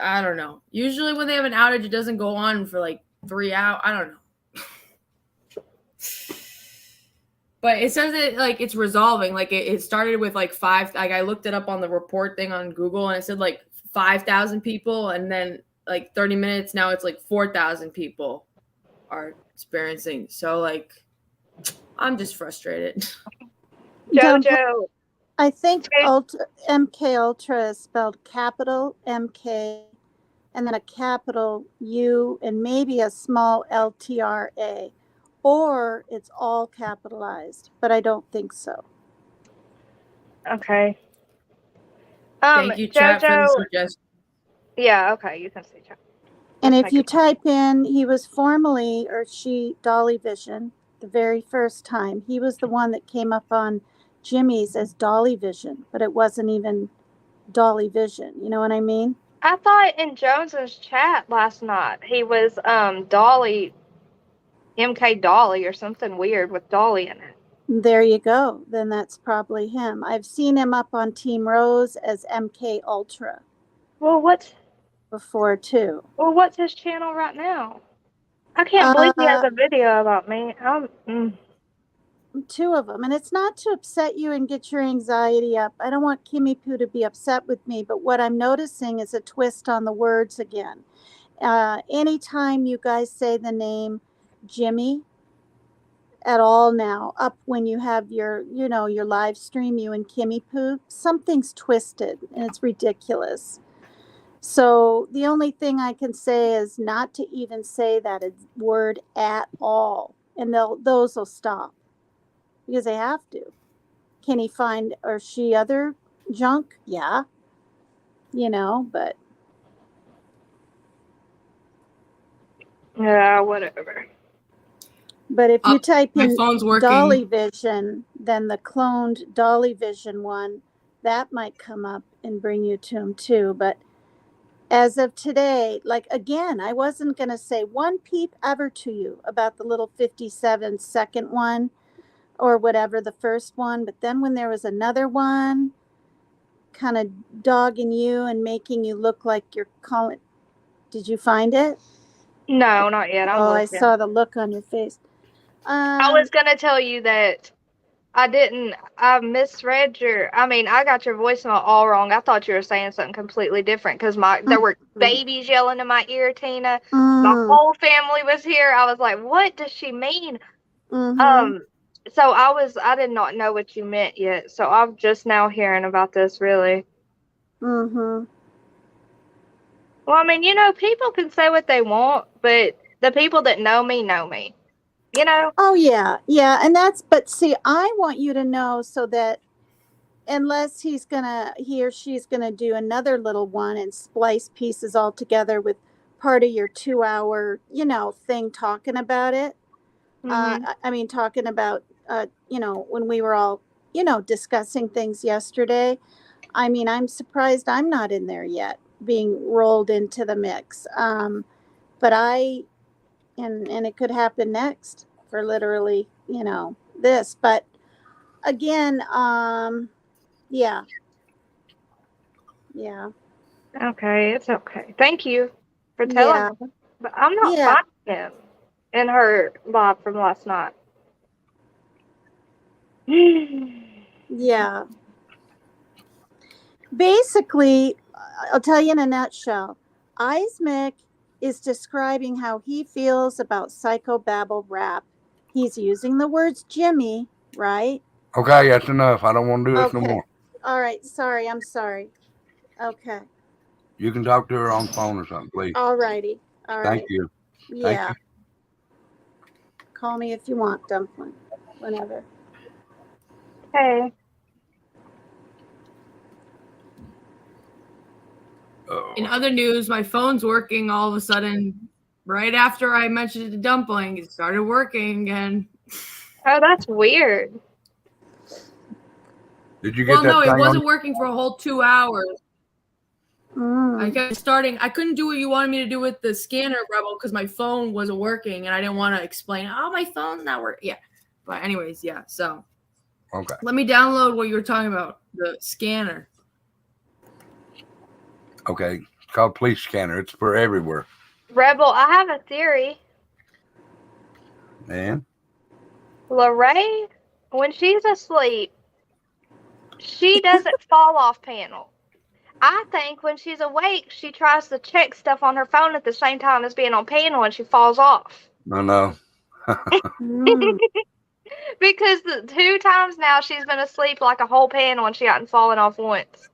I don't know. Usually when they have an outage, it doesn't go on for like 3 hours. I don't know. But it says it like it's resolving. Like it started with like 5. Like I looked it up on the report thing on Google, and it said like 5,000 people, and then like 30 minutes now it's like 4,000 people are experiencing. So like, I'm just frustrated. Jojo, I think MK Ultra is spelled capital MK and then a capital U and maybe a small LTRA, or it's all capitalized, but I don't think so. Okay. Thank you, chat, for the Jojo. suggestion. Yeah, okay, you can see chat. And if you type in, he was formerly, or she, Dolly Vision, the very first time. He was the one that came up on Jimmy's as Dolly Vision, but it wasn't even Dolly Vision. You know what I mean? I thought in Jones's chat last night he was Dolly, MK Dolly or something weird with Dolly in it. There you go. Then that's probably him. I've seen him up on Team Rose as MK Ultra. Well, what's before too? Well, what's his channel right now? I can't believe he has a video about me. Two of them, and it's not to upset you and get your anxiety up. I don't want Kimmy Poo to be upset with me, but what I'm noticing is a twist on the words again. Anytime you guys say the name Jimmy at all now, up when you have your, your live stream, you and Kimmy Poo, something's twisted and it's ridiculous. So the only thing I can say is not to even say that word at all, and those will stop. Because they have to. Can he find or she other junk? Yeah. But. Yeah, whatever. But if you type in Dolly Vision, then the cloned Dolly Vision one, that might come up and bring you to him too. But as of today, like again, I wasn't going to say one peep ever to you about the little 57-second one. Or whatever, the first one. But then when there was another one kind of dogging you and making you look like you're calling. Did you find it? No, not yet. I saw the look on your face. I was going to tell you that I misread I got your voicemail all wrong. I thought you were saying something completely different because there were babies yelling in my ear, Tina. My whole family was here. I was like, what does she mean? So I did not know what you meant yet. So I'm just now hearing about this, really. Well, people can say what they want, but the people that know me know me. Oh, yeah. Yeah. And but see, I want you to know so that unless he or she's going to do another little one and splice pieces all together with part of your 2-hour, thing talking about it. Talking about, when we were all, discussing things yesterday. I'm surprised I'm not in there yet, being rolled into the mix. But and it could happen next for literally, this. But again, yeah. Yeah. Okay, it's okay. Thank you for telling me. But I'm not finding him in her live from last night. Yeah. Basically, I'll tell you in a nutshell. Ismic is describing how he feels about psychobabble rap. He's using the words Jimmy, right? Okay, that's enough. I don't want to do this no more. All right. Sorry. I'm sorry. Okay. You can talk to her on the phone or something, please. All righty. All right. Thank you. Yeah. Thank you. Call me if you want, Dumpling. Whenever. Hey. In other news, my phone's working all of a sudden. Right after I mentioned it to Dumpling, it started working again. Oh, that's weird. Did you get that? No, it wasn't working for a whole 2 hours. I kept starting. I couldn't do what you wanted me to do with the scanner, Rebel, because my phone wasn't working, and I didn't want to explain. Oh, my phone's not working. Yeah. But anyways, yeah. So Okay. let me download what you were talking about, the scanner. Okay. It's called police scanner. It's for everywhere. Rebel, I have a theory. And Lorraine, when she's asleep, she doesn't fall off panel. I think when she's awake, she tries to check stuff on her phone at the same time as being on panel and she falls off. no. Because the 2 times now she's been asleep like a whole panel and she hadn't fallen off once.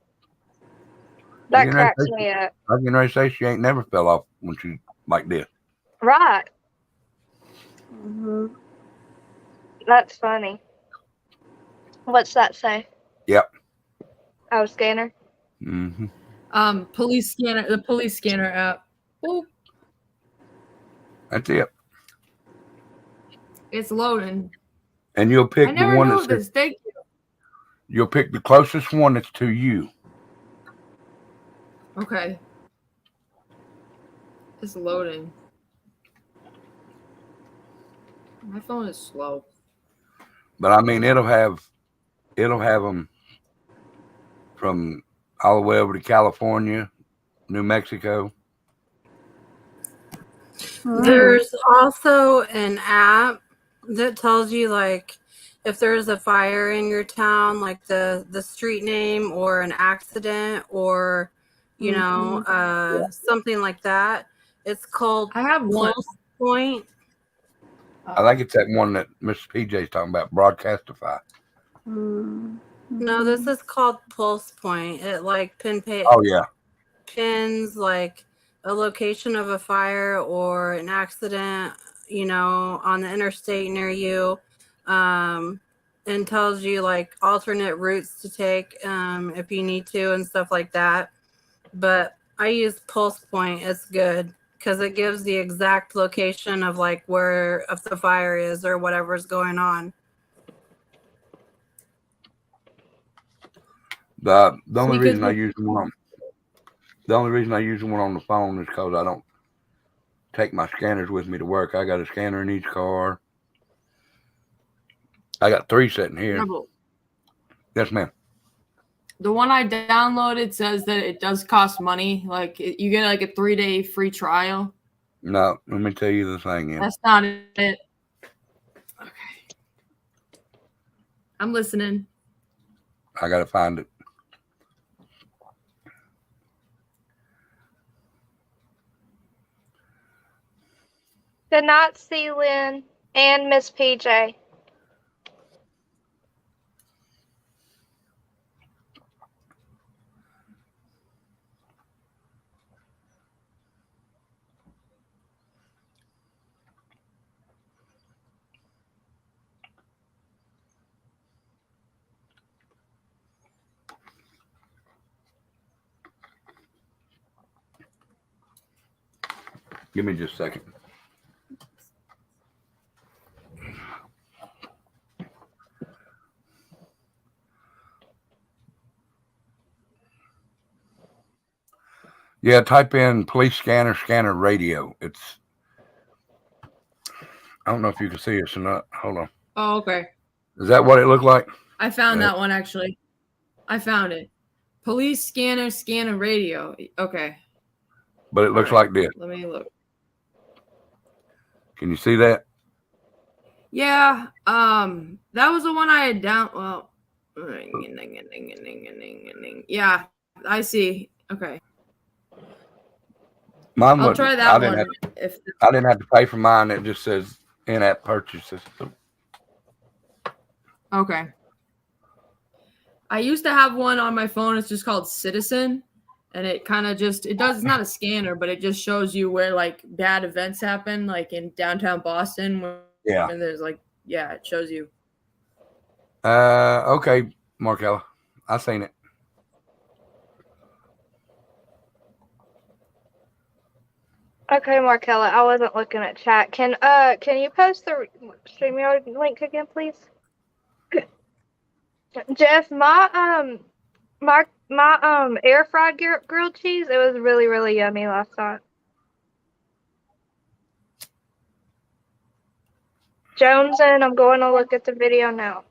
That cracks me up. I was getting ready to say she ain't never fell off when she like this. Right. That's funny. What's that say? Yep. Oh, scanner. Police scanner, the police scanner app. Boop. That's it. It's loading. And you'll pick I the never one knew that's this. Thank you. you'll pick the closest one that's to you. Okay. It's loading. My phone is slow. But I mean, it'll have them from all the way over to California, New Mexico. There's also an app that tells you like if there's a fire in your town, like the street name or an accident or you know something like that. It's called I have one. Pulse Point. I think it's that one that Mr. PJ's talking about, Broadcastify. No, this is called Pulse Point. It like pins like a location of a fire or an accident, you know, on the interstate near you, and tells you like alternate routes to take if you need to and stuff like that. But I use Pulse Point. It's good because it gives the exact location of like where if the fire is or whatever's going on. The only reason I use one on the phone is because I don't take my scanners with me to work. I got a scanner in each car. I got 3 sitting here. Rebel. Yes, ma'am. The one I downloaded says that it does cost money. Like you get like a 3-day free trial. No, let me tell you the thing. Yeah. That's not it. Okay. I'm listening. I got to find it. Good night, C. Lynn and Miss PJ. Give me just a second. Yeah, type in police scanner radio. It's, I don't know if you can see this or not. Hold on. Oh, okay. Is that what it looked like? I found that one actually. I found it. Police scanner radio. Okay. But it looks like this. Let me look. Can you see that? Yeah. That was the one I had down. Well. Yeah, I see. Okay. Mine I'll try that one. I didn't have to pay for mine. It just says in-app purchases. Okay. I used to have one on my phone. It's just called Citizen, and it kind of just it's not a scanner, but it just shows you where like bad events happen, like in downtown Boston. And there's like it shows you. Okay, Markella, I seen it. Okay, Markella, I wasn't looking at chat. Can you post the StreamYard link again, please? Jeff, my air fried grilled cheese, it was really, really yummy last night. Jones, and I'm going to look at the video now.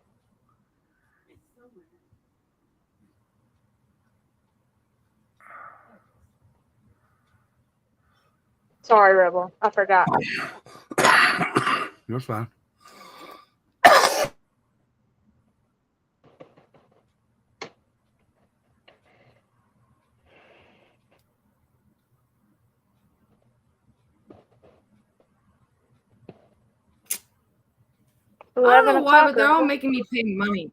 Sorry, Rebel. I forgot. You're fine. I don't know why, but they're all making me pay money.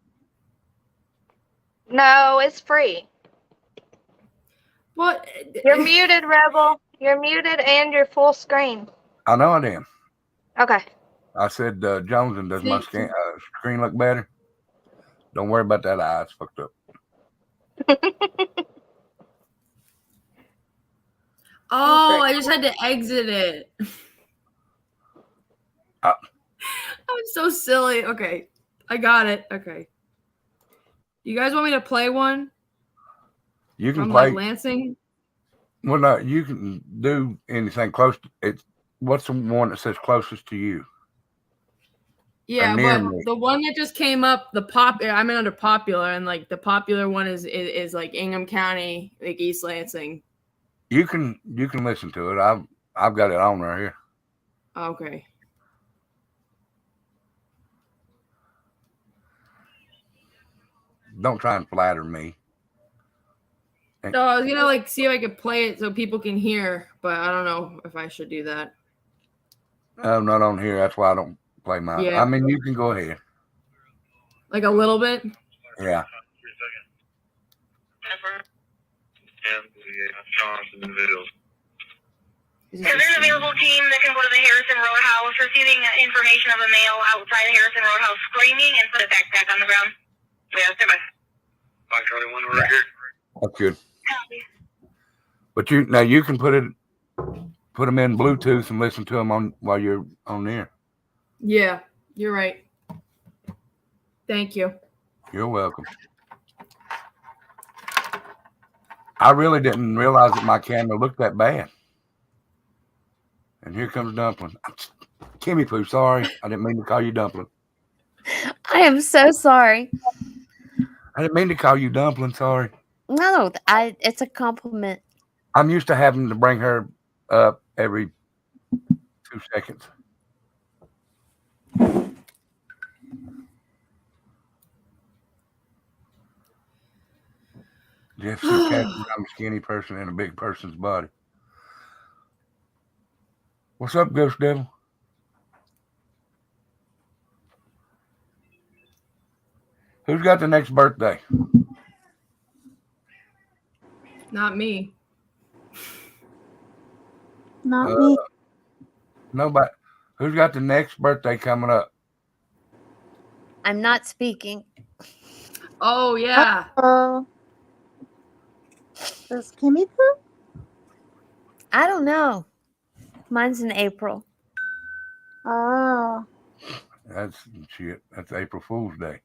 No, it's free. What? You're muted, Rebel. You're muted and you're full screen. I know I am. Okay. I said, Jones, and does my screen look better? Don't worry about that eye. It's fucked up. Oh, I just had to exit it. I'm so silly. Okay. I got it. Okay. You guys want me to play one? You can from play. like Lansing? Well, no, you can do anything close to it. What's the one that says closest to you? Yeah, near but me. the one that just came up, I'm in under popular, and like the popular one is like Ingham County, like East Lansing. You can listen to it. I've got it on right here. Okay. Don't try and flatter me. No, I was gonna like see if I could play it so people can hear, but I don't know if I should do that. I'm not on here. That's why I don't play mine. Yeah. I mean, you can go ahead. Like a little bit. Yeah. Is there an available team that can go to the Harrison Roadhouse receiving information of a male outside the Harrison Roadhouse screaming and put a backpack on the ground? Yeah, stand by. 521, we're right here. That's good. But you can put them in Bluetooth and listen to them while you're on there. Yeah, you're right. Thank you. You're welcome. I really didn't realize that my camera looked that bad. And here comes Dumpling. Kimmy Poo, sorry. I didn't mean to call you Dumpling. I am so sorry. I didn't mean to call you Dumpling, sorry. No, it's a compliment. I'm used to having to bring her up every 2 seconds. Jeff said, I'm a skinny person in a big person's body. What's up, Ghost Devil? Who's got the next birthday? Not me. Not me. Nobody. Who's got the next birthday coming up? I'm not speaking. Oh, yeah. Does Kimmy Poo? I don't know. Mine's in April. Oh. That's shit. That's April Fool's Day.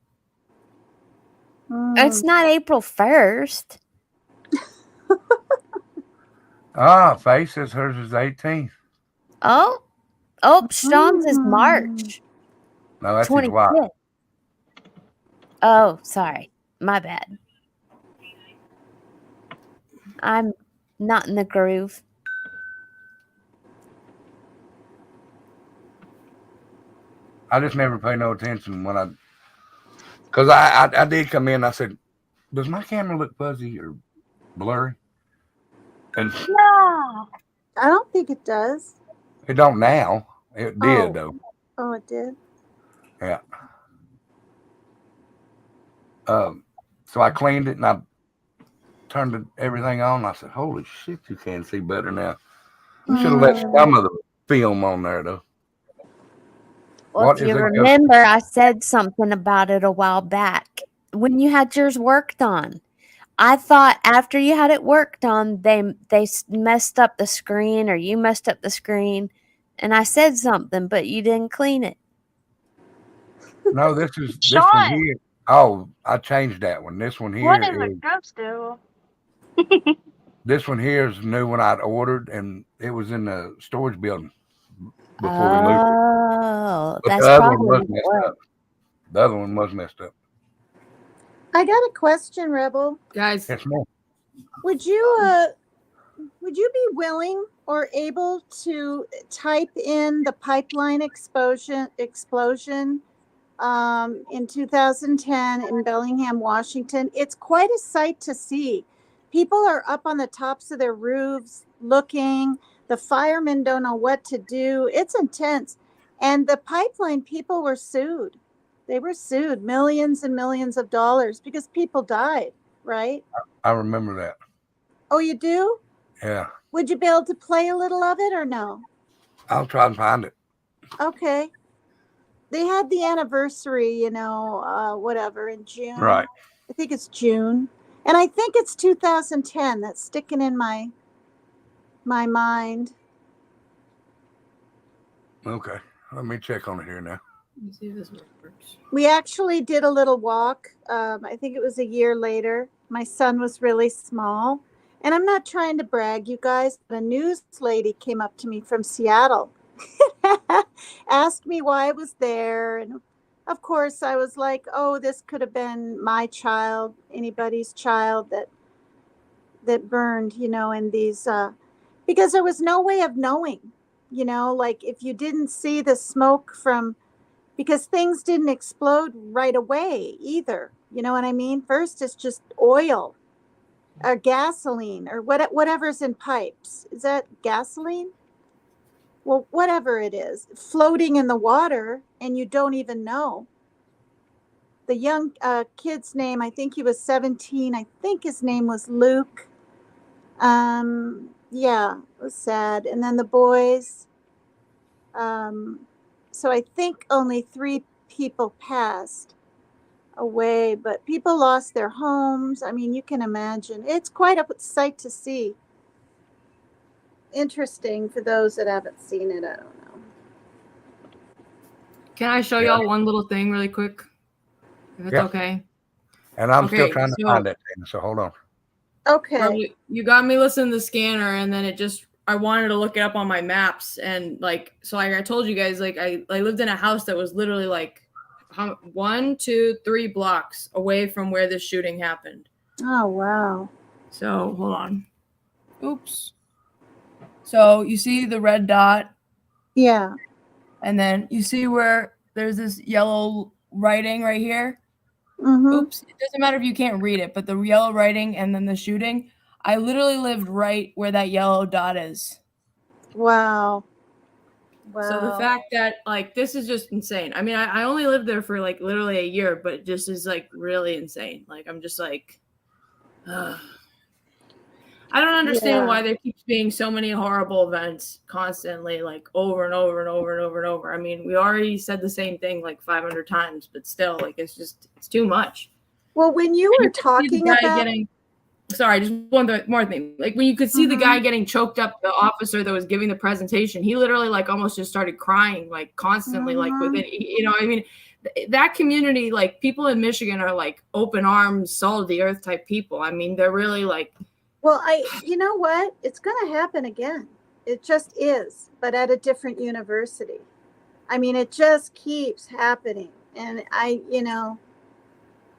It's not April 1st. Faye says hers is 18th. Oh, Sean's is March. No, that's his wife. Oh, sorry. My bad. I'm not in the groove. I just never pay no attention because I did come in. I said, does my camera look fuzzy or blurry? And No, I don't think it does. it don't now. It did though. Oh, it did. Yeah. So I cleaned it and I turned everything on. I said, holy shit, you can see better now. We should have let some of the film on there though. Well, if you remember, I said something about it a while back when you had yours worked on. I thought after you had it worked on, they messed up the screen or you messed up the screen. And I said something, but you didn't clean it. No, this one here. Oh, I changed that one. This one here What is a ghost devil? This one here is the new one I'd ordered, and it was in the storage building. before we moved. Oh, But that's the other one probably was what it messed was. up. The other one was messed up. I got a question, Rebel. Guys, Yes, ma'am. Would you be willing or able to type in the pipeline explosion in 2010 in Bellingham, Washington? It's quite a sight to see. People are up on the tops of their roofs looking. The firemen don't know what to do. It's intense. And the pipeline people were sued. They were sued millions and millions of dollars because people died, right? I remember that. Oh, you do? Yeah. Would you be able to play a little of it or no? I'll try and find it. Okay. They had the anniversary, whatever, in June. Right. I think it's June. And I think it's 2010. That's sticking in my mind. Okay. Let me check on it here now. let me see if this works. We actually did a little walk. I think it was a year later. My son was really small. And I'm not trying to brag, you guys, but a news lady came up to me from Seattle, asked me why I was there. And of course, I was like, oh, this could have been my child, anybody's child that burned, in these, because there was no way of knowing, like if you didn't see the smoke from, because things didn't explode right away either. You know what I mean? First, it's just oil or gasoline or whatever's in pipes. Is that gasoline? Well, whatever it is, floating in the water, and you don't even know. The young kid's name, I think he was 17. I think his name was Luke. Yeah, it was sad. And then the boys. So I think only 3 people passed away, but people lost their homes. I mean, you can imagine. It's quite a sight to see. Interesting for those that haven't seen it. I don't know. Can I show y'all one little thing really quick? If it's okay. And I'm still trying to find that thing, so hold on. Okay. You got me listening to the scanner, and then I wanted to look it up on my maps, and so I told you guys, I lived in a house that was literally 1, 2, 3 blocks away from where this shooting happened. Oh, wow. So hold on. Oops. So you see the red dot? Yeah. And then you see where there's this yellow writing right here? Mm-hmm. Oops. It doesn't matter if you can't read it, but the yellow writing and then the shooting, I literally lived right where that yellow dot is. Wow. Wow. So the fact that this is just insane. I mean, I only lived there for literally a year, but it just is really insane. I'm just ugh. I don't understand why there keeps being so many horrible events constantly, over and over and over and over and over. I mean, we already said the same thing 500 times, but still, it's too much. Well, when you were talking about... Sorry, just one more thing. When you could see the guy getting choked up, the officer that was giving the presentation, he literally almost just started crying constantly, within, I mean, that community, people in Michigan are open arms, salt of the earth type people. I mean, they're really Well, you know what? It's going to happen again. It just is, but at a different university. I mean, it just keeps happening. And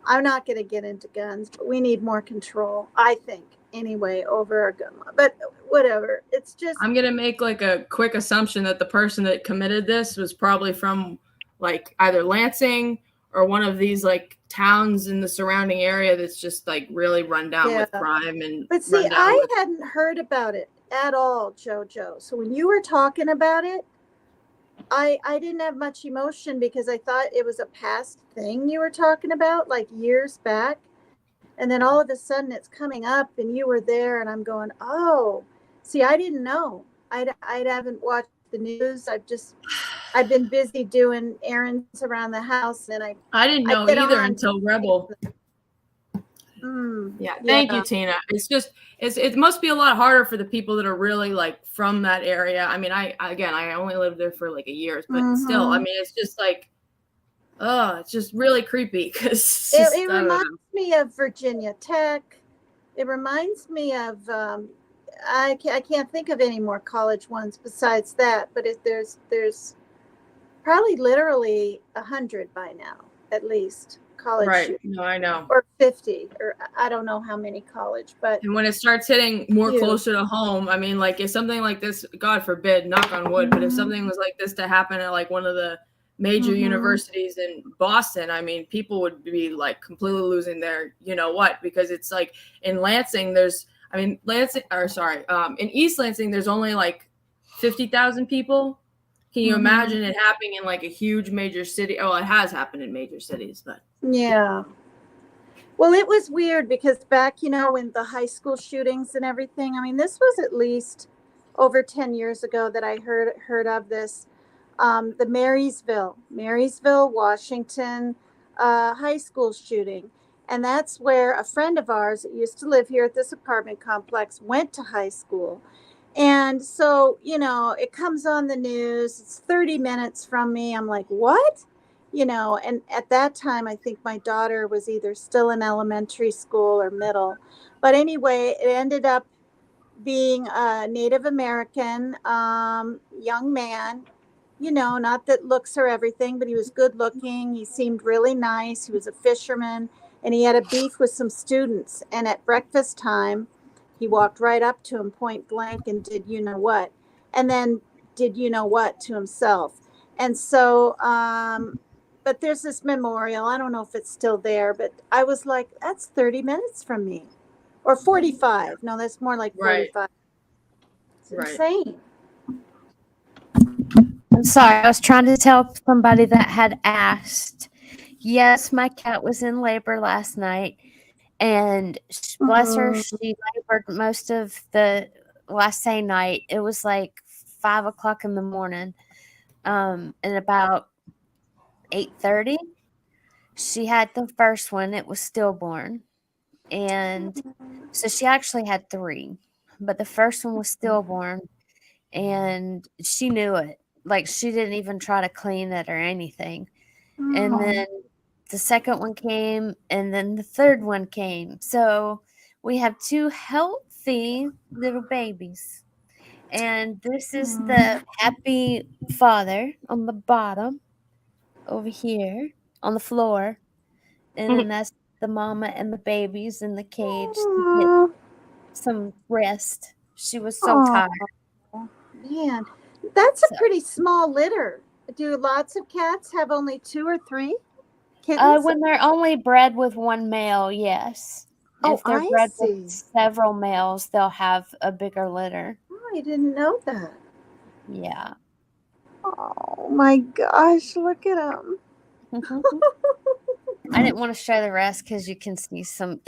I'm not going to get into guns, but we need more control, I think, anyway, over a gun law. But whatever. It's just... I'm going to make a quick assumption that the person that committed this was probably from either Lansing or one of these towns in the surrounding area that's just really run down with crime and... But see, I hadn't heard about it at all, JoJo. So when you were talking about it, I didn't have much emotion because I thought it was a past thing you were talking about, years back. And then all of a sudden it's coming up and you were there and I'm going, oh, see, I didn't know. I haven't watched the news. I've been busy doing errands around the house, and I didn't know either until Rebel. Yeah, thank you, Tina. It's just it must be a lot harder for the people that are really from that area. I mean, I only lived there for a year, but still, I mean, it's just it's just really creepy because it reminds me of Virginia Tech. It reminds me of I can't think of any more college ones besides that. But there's probably literally 100 by now, at least college Right. shootings. No, I know. Or 50, or I don't know how many college, but And when it starts hitting more Ew. closer to home, I mean, like if something like this, God forbid, knock on wood, but if something was like this to happen at like one of the major universities in Boston, I mean, people would be like completely losing their, you know what, because it's like in Lansing, in East Lansing, there's only like 50,000 people. Can you imagine it happening in like a huge major city? Oh, it has happened in major cities, but yeah. Well, it was weird because back, when the high school shootings and everything, I mean, this was at least over 10 years ago that I heard of this. The Marysville, Washington high school shooting. And that's where a friend of ours that used to live here at this apartment complex went to high school. And so, it comes on the news. It's 30 minutes from me. I'm like, what? And at that time, I think my daughter was either still in elementary school or middle. But anyway, it ended up being a Native American young man. Not that looks are everything, but he was good looking. He seemed really nice. He was a fisherman, and he had a beef with some students. And at breakfast time, he walked right up to him point blank and did you know what, and then did you know what to himself. And so, but there's this memorial. I don't know if it's still there, but I was like, that's 30 minutes from me, or 45. No, that's more like 45. It's insane. I'm sorry, I was trying to tell somebody that had asked. Yes, my cat was in labor last night, and bless her, she labored most of the last day night. It was like 5 o'clock in the morning, and about 8:30, she had the first one. It was stillborn, and so she actually had 3, but the first one was stillborn, and she knew it. Like, she didn't even try to clean it or anything. And then the second one came, and then the third one came. So we have 2 healthy little babies. And this is the happy father on the bottom over here on the floor. And then that's the mama and the babies in the cage to get some rest. She was so tired. Man, that's a pretty small litter. Do lots of cats have only 2 or 3 kittens? When they're only bred with one male, yes. If they're bred with several males, they'll have a bigger litter. Oh, I didn't know that. Yeah. Oh my gosh, look at them. I didn't want to show the rest because you can see some.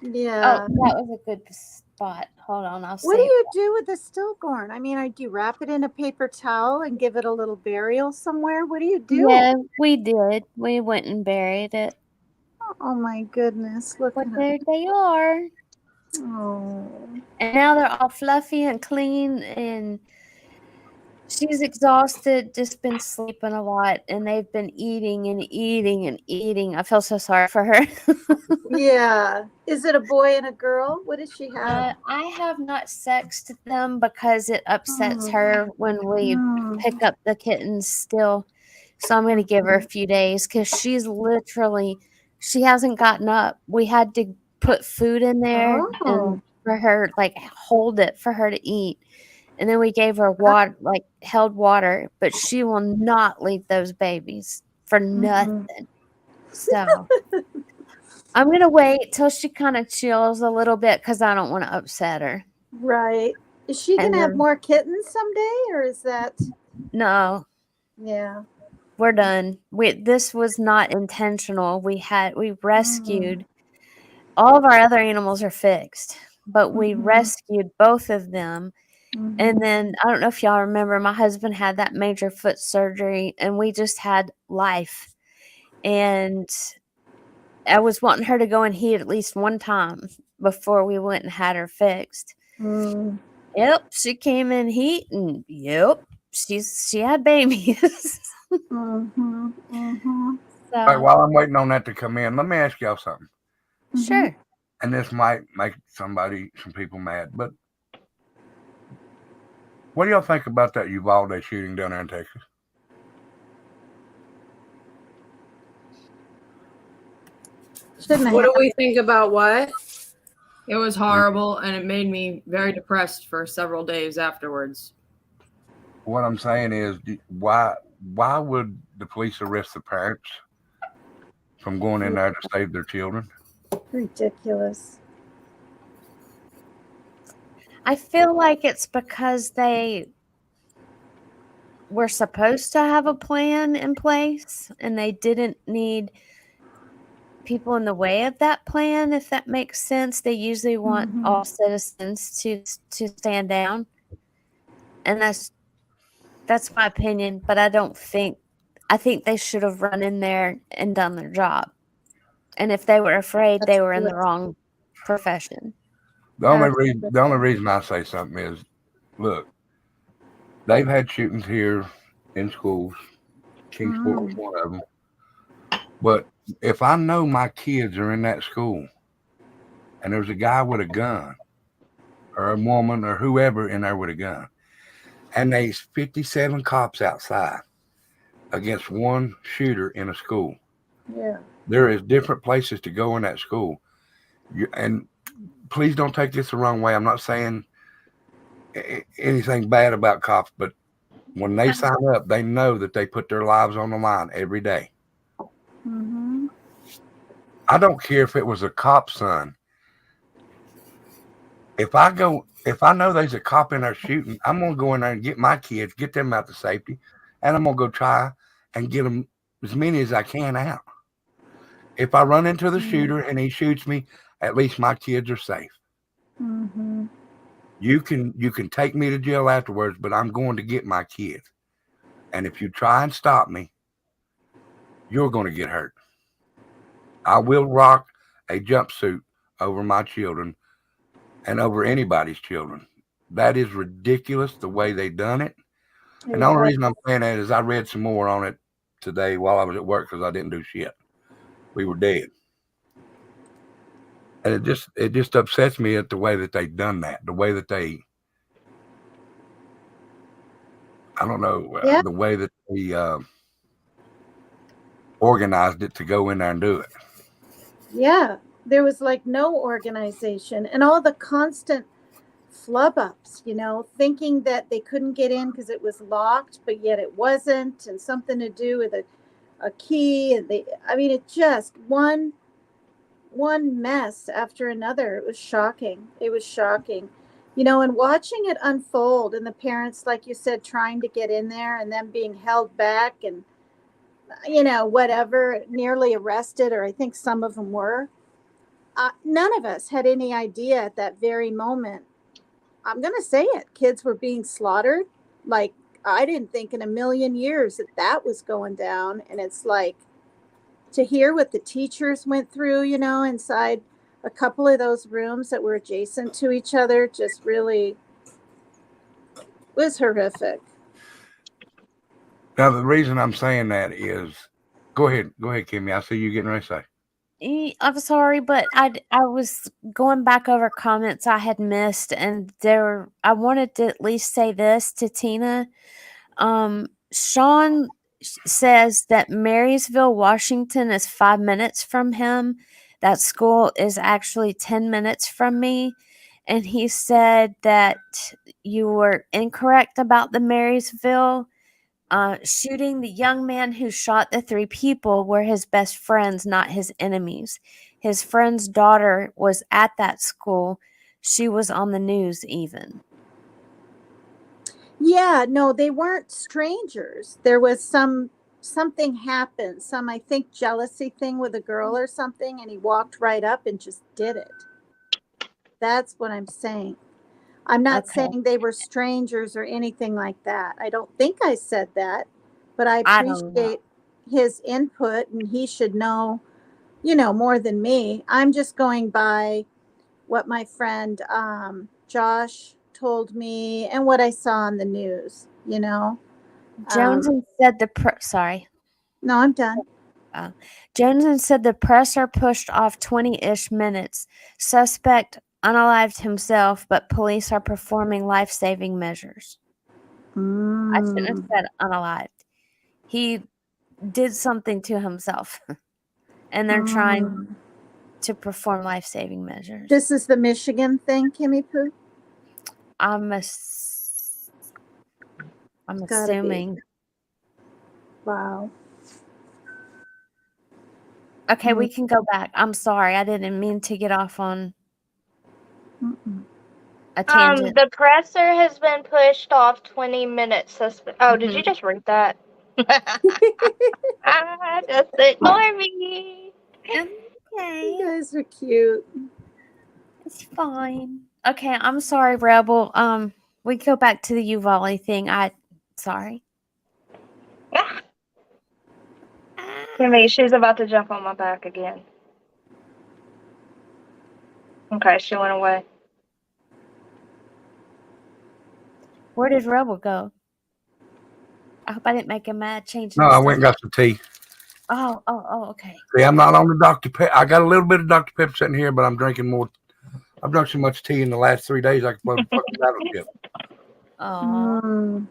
Yeah. Oh, that was a good spot. Hold on, I'll What do save you do with the stillborn? I mean, do you wrap it in a paper towel and give it a little burial somewhere? What do you do? Yeah, we did. We went and buried it. Oh my goodness, look at there them. they are. Oh. And now they're all fluffy and clean, and she's exhausted, just been sleeping a lot, and they've been eating and eating and eating. I feel so sorry for her. Yeah. Is it a boy and a girl? What does she have? I have not sexed them because it upsets her when we pick up the kittens still. So I'm going to give her a few days because she hasn't gotten up. We had to put food in there and for her, like hold it for her to eat. And then we gave her water, like held water, but she will not leave those babies for nothing. So I'm going to wait till she kind of chills a little bit because I don't want to upset her. Right. Is she going to have more kittens someday, or is that? No. Yeah. We're done. This was not intentional. We rescued all of our other animals are fixed, but we rescued both of them. And then I don't know if y'all remember, my husband had that major foot surgery, and we just had life. And I was wanting her to go and heat at least one time before we went and had her fixed. Yep, she came in heat, and yep, she had babies. So, All right, while I'm waiting on that to come in, let me ask y'all something. Sure. and this might make some people mad, but what do y'all think about that Uvalde shooting down there in Texas? What do we think about what? It was horrible, and it made me very depressed for several days afterwards. What I'm saying is, why would the police arrest the parents from going in there to save their children? Ridiculous. I feel like it's because they were supposed to have a plan in place and they didn't need people in the way of that plan, if that makes sense. They usually want all citizens to stand down. And that's my opinion, but I think they should have run in there and done their job. And if they were afraid, they were in the wrong profession. The only reason I say something is, look, they've had shootings here in schools. Kingsport was one of them. But if I know my kids are in that school and there's a guy with a gun or a woman or whoever in there with a gun, and there's 57 cops outside against one shooter in a school, there is different places to go in that school. And please don't take this the wrong way. I'm not saying anything bad about cops, but when they sign up, they know that they put their lives on the line every day. I don't care if it was a cop's son. If I know there's a cop in there shooting, I'm going to go in there and get my kids, get them out to safety, and I'm going to go try and get them as many as I can out. If I run into the shooter and he shoots me, at least my kids are safe. You can take me to jail afterwards, but I'm going to get my kids. And if you try and stop me, you're going to get hurt. I will rock a jumpsuit over my children and over anybody's children. That is ridiculous the way they done it. And the only reason I'm saying that is I read some more on it today while I was at work because I didn't do shit. We were dead. And it just upsets me at the way that they done that, the way that they, I don't know, the way that they organized it to go in there and do it. Yeah, there was like no organization and all the constant flub ups, thinking that they couldn't get in because it was locked, but yet it wasn't, and something to do with a key. And it just one mess after another. It was shocking. And watching it unfold and the parents, like you said, trying to get in there and them being held back and whatever, nearly arrested, or I think some of them were. None of us had any idea at that very moment. I'm going to say it. Kids were being slaughtered. Like, I didn't think in a million years that was going down. And it's like, to hear what the teachers went through, inside a couple of those rooms that were adjacent to each other, just really was horrific. Now, the reason I'm saying that is, go ahead, Kimmy. I see you getting ready to say. I'm sorry, but I was going back over comments I had missed, and I wanted to at least say this to Tina. Sean says that Marysville, Washington is 5 minutes from him. That school is actually 10 minutes from me. And he said that you were incorrect about the Marysville shooting. The young man who shot the 3 people were his best friends, not his enemies. His friend's daughter was at that school. She was on the news even. Yeah, no, they weren't strangers. There was something happened, I think jealousy thing with a girl or something, and he walked right up and just did it. That's what I'm saying. I'm not saying they were strangers or anything like that. I don't think I said that, but I appreciate his input, and he should know, more than me. I'm just going by what my friend Josh told me and what I saw on the news, Jones said sorry. No, I'm done. Jones said the presser pushed off 20-ish minutes. Suspect unalived himself, but police are performing life-saving measures. I shouldn't have said unalived. He did something to himself, and they're trying to perform life-saving measures. This is the Michigan thing, Kimmy Poo? I'm Gotta assuming. be. Wow. Okay, we can go back. I'm sorry. I didn't mean to get off on a tangent. The presser has been pushed off 20 minutes. Oh, did you just read that? Just ignore me. Okay. You guys are cute. It's fine. Okay, I'm sorry, Rebel. We go back to the Uvalde thing. Sorry. Kimmy, she's about to jump on my back again. Okay, she went away. Where did Rebel go? I hope I didn't make him mad. Changing. No, I went and got some tea. Oh, okay. See, I'm not on the Dr. Pepper. I got a little bit of Dr. Pepper sitting here, but I'm drinking more. I've drunk so much tea in the last 3 days I could play a fucking battleship. Oh.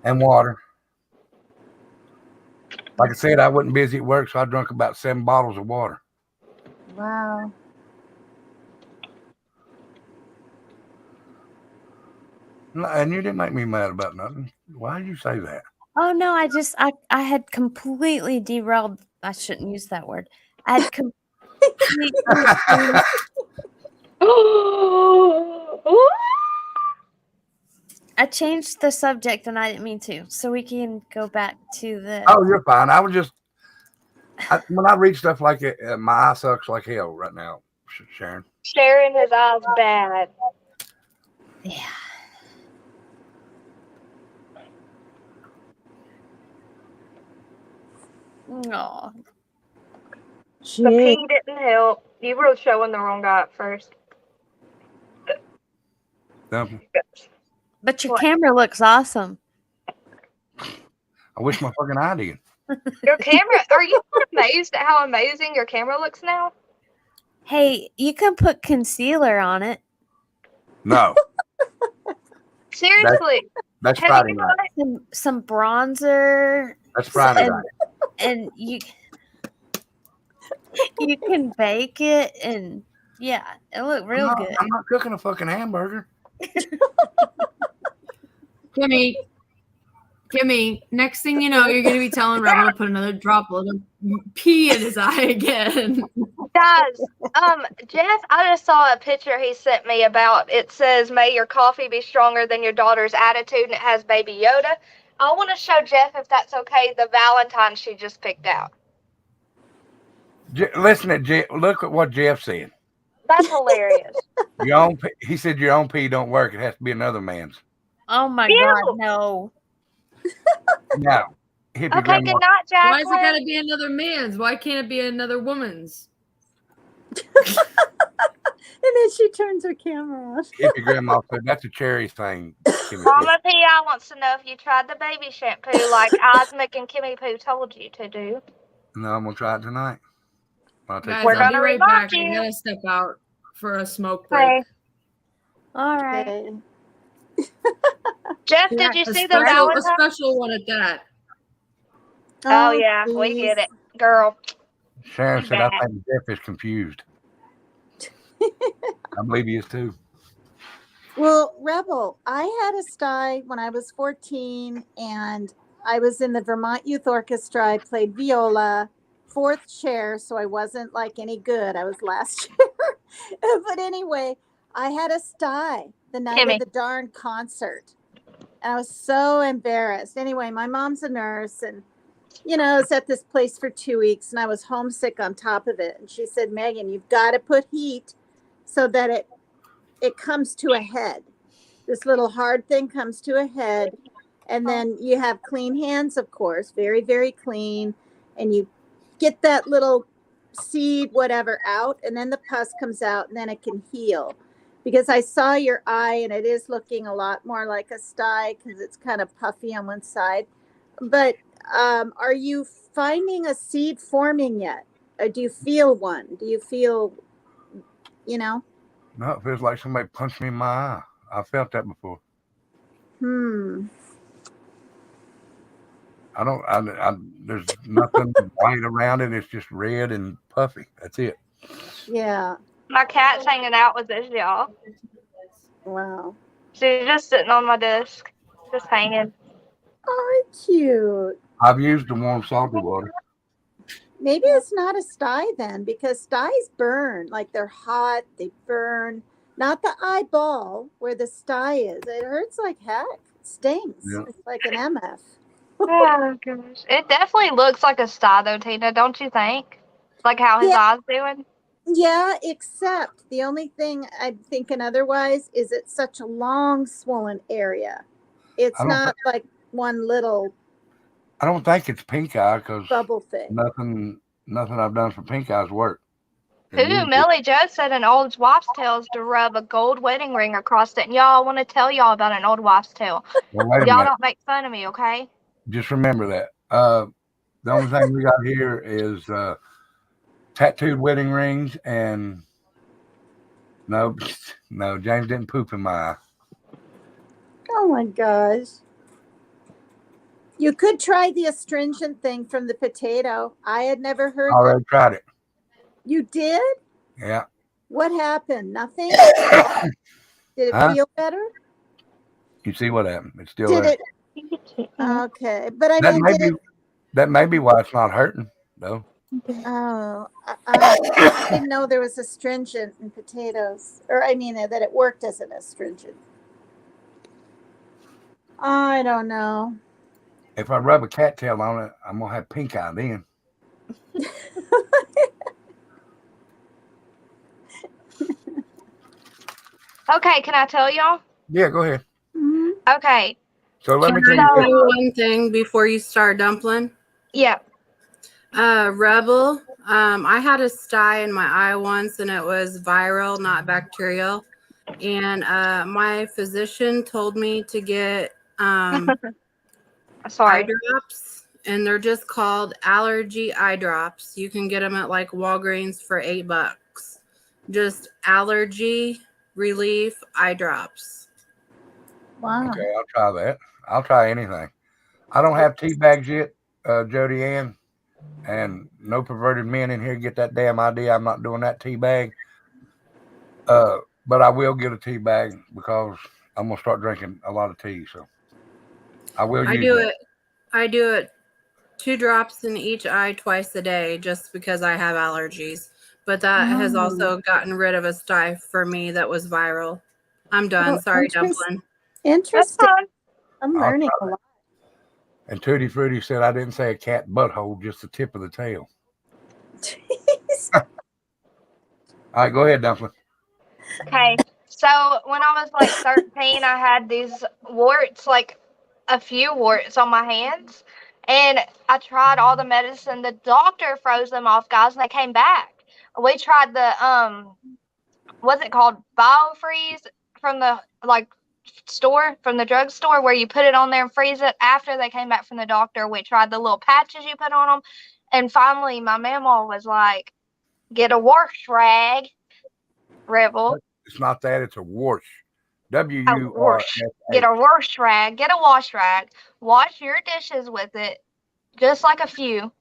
And water. Like I said, I wasn't busy at work, so I drank about 7 bottles of water. Wow. And you didn't make me mad about nothing. Why did you say that? Oh no, I had completely derailed. I shouldn't use that word. I had completely. I changed the subject and I didn't mean to, so we can go back to the. Oh, you're fine. I was just when I read stuff like it, my eye sucks like hell right now, Sharon. Sharon, his eyes bad. Yeah. No. The pee didn't help. You were showing the wrong guy at first. But your camera looks awesome. I wish my fucking eye did. Your camera, are you not amazed at how amazing your camera looks now? Hey, you can put concealer on it. No. Seriously. That's Friday night. Some bronzer. That's Friday night. And you can bake it, and yeah, it looked real good. I'm not cooking a fucking hamburger. Kimmy, next thing you know, you're going to be telling Rebel to put another droplet of pee in his eye again. Guys, Jeff, I just saw a picture he sent me about, it says, may your coffee be stronger than your daughter's attitude, and it has Baby Yoda. I want to show Jeff, if that's okay, the Valentine she just picked out. Listen to Jeff. Look at what Jeff said. That's hilarious. He said your own pee don't work. It has to be another man's. Oh my God, no. No. Okay, good night, Jacqueline. Why is it got to be another man's? Why can't it be another woman's? And then she turns her camera off. If your grandma said that's a cherry thing. Mama P.I. wants to know if you tried the baby shampoo like Osmic and Kimmy Poo told you to do. No, I'm going to try it tonight. Guys, I'll be right back. I got to step out for a smoke break. All right. Jeff, did you see the Valentine? A special one at that. Oh, yeah, we get it. Girl. Sharon said, I think Jeff is confused. I believe he is too. Well, Rebel, I had a sty when I was 14, and I was in the Vermont Youth Orchestra. I played viola, 4th chair, so I wasn't like any good. I was last chair. But anyway, I had a sty the night of the darn concert. And I was so embarrassed. Anyway, my mom's a nurse, and I was at this place for 2 weeks, and I was homesick on top of it. And she said, Megan, you've got to put heat so that it comes to a head. This little hard thing comes to a head. And then you have clean hands, of course, very, very clean. And you get that little seed, whatever, out. And then the pus comes out, and then it can heal. Because I saw your eye, and it is looking a lot more like a sty because it's kind of puffy on one side. But Are you finding a seed forming yet? Or do you feel one? Do you feel, you know? No, it feels like somebody punched me in my eye. I felt that before. I don't. There's nothing white around it. It's just red and puffy. That's it. Yeah. My cat's hanging out with us, y'all. Wow. She's just sitting on my desk, just hanging. Oh, cute. I've used the warm salty water. Maybe it's not a sty then, because sties burn. Like they're hot, they burn. Not the eyeball where the sty is. It hurts like heck. It stings. Yeah. It's like an MF. Oh gosh, it definitely looks like a sty though, Tina. Don't you think? Like how his eyes doing? Yeah, except the only thing I'm thinking otherwise is it's such a long swollen area. It's not like one little I don't think it's pink eye because bubble thing. nothing I've done for pink eyes work. Who? Millie Joe said an old wife's tale is to rub a gold wedding ring across it. And y'all, I want to tell y'all about an old wife's tale. Well, wait a Y'all minute. don't make fun of me, okay? Just remember that. The only thing we got here is tattooed wedding rings and no, James didn't poop in my eye. Oh my gosh. You could try the astringent thing from the potato. I had never heard I already tried it. You did? Yeah. What happened? Nothing? Did it feel better? You see what happened? It's still Did there. it? Okay. But I mean, did it? That may be why it's not hurting, though. Oh, I didn't know there was astringent in potatoes. Or I mean, that it worked as an astringent. I don't know. If I rub a cattail on it, I'm going to have pink eye then. Okay, can I tell y'all? Yeah, go ahead. Okay. So let me Can tell I you say one thing before you start, Dumpling? Yeah. Rebel, I had a sty in my eye once, and it was viral, not bacterial. And my physician told me to get eye drops, and they're just called allergy eye drops. You can get them at like Walgreens for $8. Just allergy relief eye drops. Wow. Okay, I'll try that. I'll try anything. I don't have tea bags yet, Jody Ann, and no perverted men in here get that damn idea. I'm not doing that tea bag. But I will get a tea bag because I'm gonna start drinking a lot of tea. So I will use it. I do it 2 drops in each eye twice a day just because I have allergies. But that has also gotten rid of a sty for me that was viral. I'm done. Oh, Sorry, Dumpling. Interesting. I'm learning a lot. And Tutti Frutti said I didn't say a cat butthole, just the tip of the tail. All right, go ahead, Dumpling. Okay. So when I was like 13, I had these warts, like a few warts on my hands. And I tried all the medicine. The doctor froze them off, guys, and they came back. We tried the what's it called? BioFreeze from the from the drugstore where you put it on there and freeze it. After they came back from the doctor, we tried the little patches you put on them. And finally my mama was like, get a wash rag, Rebel. It's not that, it's a wash. Wash. Get a wash rag. Get a wash rag. Wash your dishes with it, just like a few,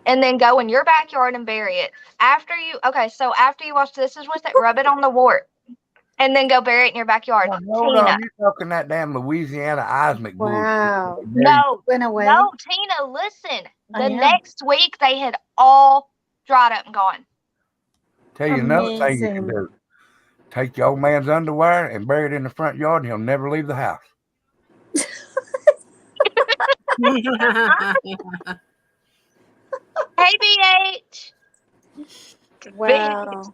and then go in your backyard and bury it. After you wash dishes with it, rub it on the wart, and then go bury it in your backyard. Hold on, you're talking that damn Louisiana Osmic bullshit. Wow. No, went away. No, Tina, listen. The next week they had all dried up and gone. Tell you another thing you can do. Take your old man's underwear and bury it in the front yard, and he'll never leave the house. Hey, BH. Wow.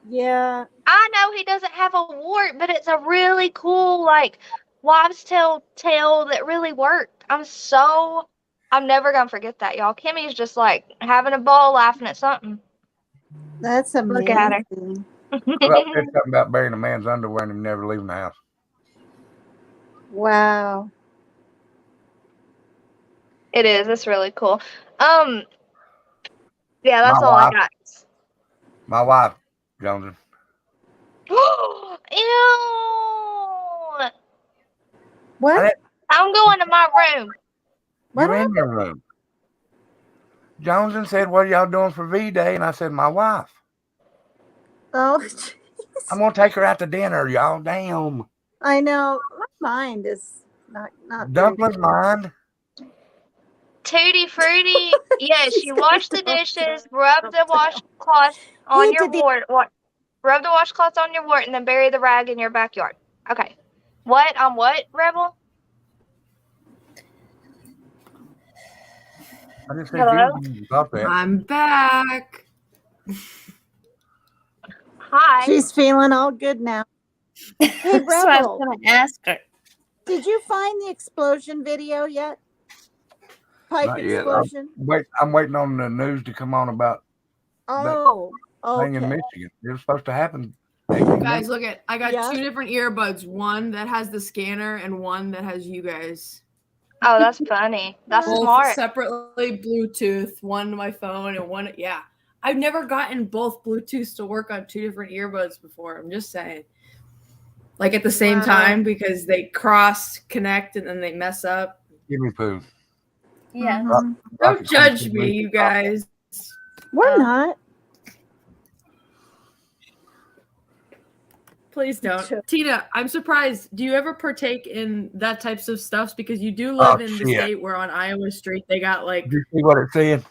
Yeah. I know he doesn't have a wart, but it's a really cool, like, wives' tale that really worked. I'm never going to forget that, y'all. Kimmy's just, like, having a ball laughing at something. That's amazing. Look at her. Well, I said something about burying a man's underwear and him never leaving the house. Wow. It is. It's really cool. Yeah, that's My all I wife. got. My wife, Johnson. Ew! What? I'm going to my room. You're in your room. Johnson said, "What are y'all doing for V-Day?" And I said, "My wife. Oh, I'm gonna take her out to dinner, y'all. Damn. I know. My mind is not very Dumpling's good. mind. Tutti Frutti. Yes, you wash the dishes, rub the washcloth on your wart. Rub the washcloth on your wart, and then bury the rag in your backyard. Okay. What? What, Rebel? I just said Hello? you thought that. I'm back. Hi. She's feeling all good now. Hey, That's what I was Rebel, going to ask her. did you find the explosion video yet? Pipe Not yet. explosion? I'm waiting on the news to come on about Oh, that thing in okay. Michigan. It was supposed to happen. Guys, look at I got Yeah. 2 different earbuds. One that has the scanner and one that has you guys. Oh, that's funny. That's Both smart. separately Bluetooth. One to my phone and one. Yeah, I've never gotten both Bluetooths to work on 2 different earbuds before. I'm just saying. Like at the same time because they cross connect and then they mess up. Give me poo. Yeah. Don't judge me, you guys. We're not. Please don't. Tina, I'm surprised. Do you ever partake in that types of stuff? Because you do live in the shit. state where on Iowa Street they got like Did you see what it's saying?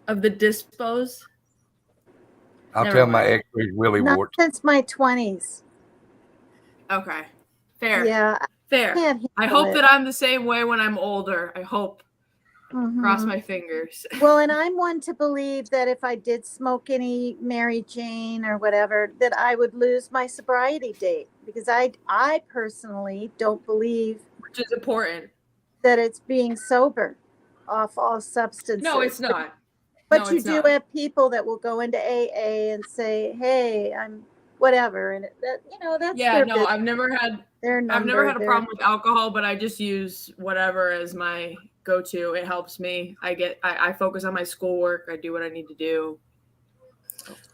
of the dispos. I'll Never tell my mind. ex he's Willie Not Wart. since my 20s. Okay. Fair. Yeah. Fair. Can't I handle hope it. that I'm the same way when I'm older. I hope. Cross Mhm. my fingers. Well, and I'm one to believe that if I did smoke any Mary Jane or whatever, that I would lose my sobriety date because I personally don't believe Which is important. that it's being sober off all substances. No, it's not. But No, you it's do not. have people that will go into AA and say, "Hey, I'm whatever," and that's Yeah, their no, business. I've never had Their I've never number, had a problem with alcohol, but I just use whatever as my go-to. It helps me. I focus on my schoolwork. I do what I need to do.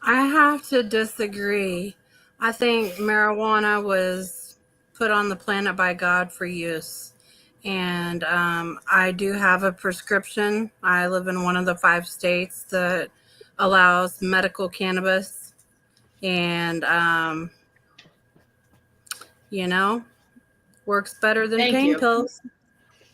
I have to disagree. I think marijuana was put on the planet by God for use. And I do have a prescription. I live in one of the 5 states that allows medical cannabis. And, works better than Thank pain you. pills.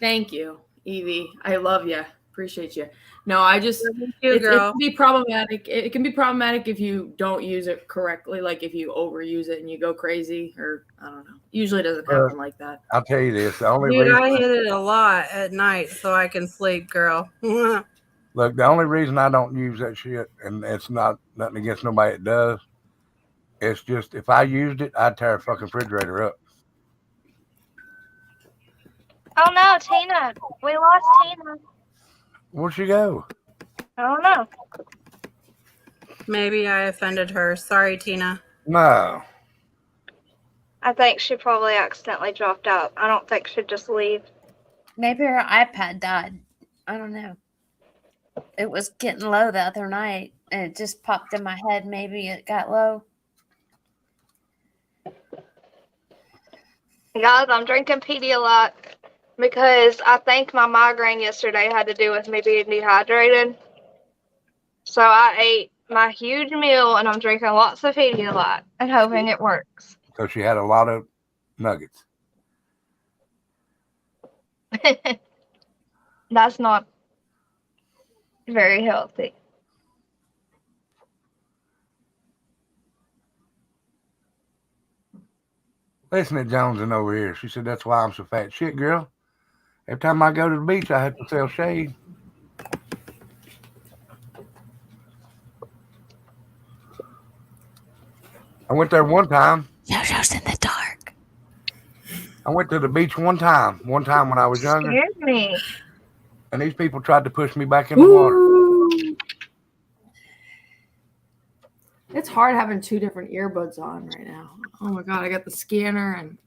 Thank you, Evie. I love you. Appreciate you. No, I just you, it girl. can be problematic. It can be problematic if you don't use it correctly, like if you overuse it and you go crazy, or I don't know. Usually it doesn't happen like that. I'll tell you this. The only Dude, reason I hit it a lot at night so I can sleep, girl. Look, the only reason I don't use that shit, and it's not nothing against nobody that does, it's just if I used it, I'd tear a fucking refrigerator up. Oh no, Tina. We lost Tina. Where'd she go? I don't know. Maybe I offended her. Sorry, Tina. No. I think she probably accidentally dropped out. I don't think she'd just leave. Maybe her iPad died. I don't know. It was getting low the other night and it just popped in my head. Maybe it got low. Guys, I'm drinking Pedialyte because I think my migraine yesterday had to do with me being dehydrated. So I ate my huge meal and I'm drinking lots of Pedialyte and hoping it works. So she had a lot of nuggets. That's not very healthy. Listen to Joneson over here. She said, "That's why I'm so fat." Shit, girl. Every time I go to the beach, I have to sell shade. I went there one time. JoJo's in the dark. I went to the beach one time when I was younger. Excuse me. And these people tried to push me back in the water. It's hard having 2 different earbuds on right now. Oh my god, I got the scanner and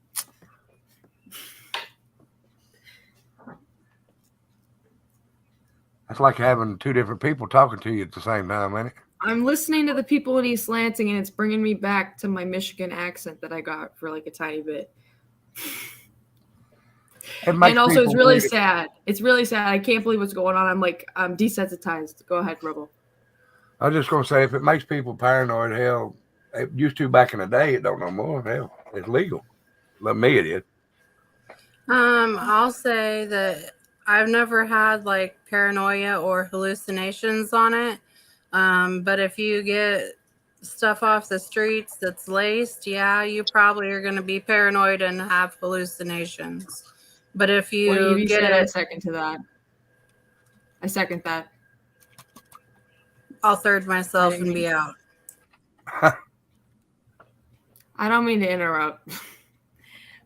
That's like having two different people talking to you at the same time, ain't it? I'm listening to the people in East Lansing, and it's bringing me back to my Michigan accent that I got for like a tiny bit. And also, it's really sad. It's really sad. I can't believe what's going on. I'm desensitized. Go ahead, Rebel. I was just gonna say, if it makes people paranoid, hell, it used to back in the day. It don't no more. Hell, it's legal. Let me, it is. I'll say that I've never had like paranoia or hallucinations on it. But if you get stuff off the streets that's laced, yeah, you probably are going to be paranoid and have hallucinations. But if you what Evie get said, it, I second to that. I second that. I'll third myself and be out. I don't mean to interrupt,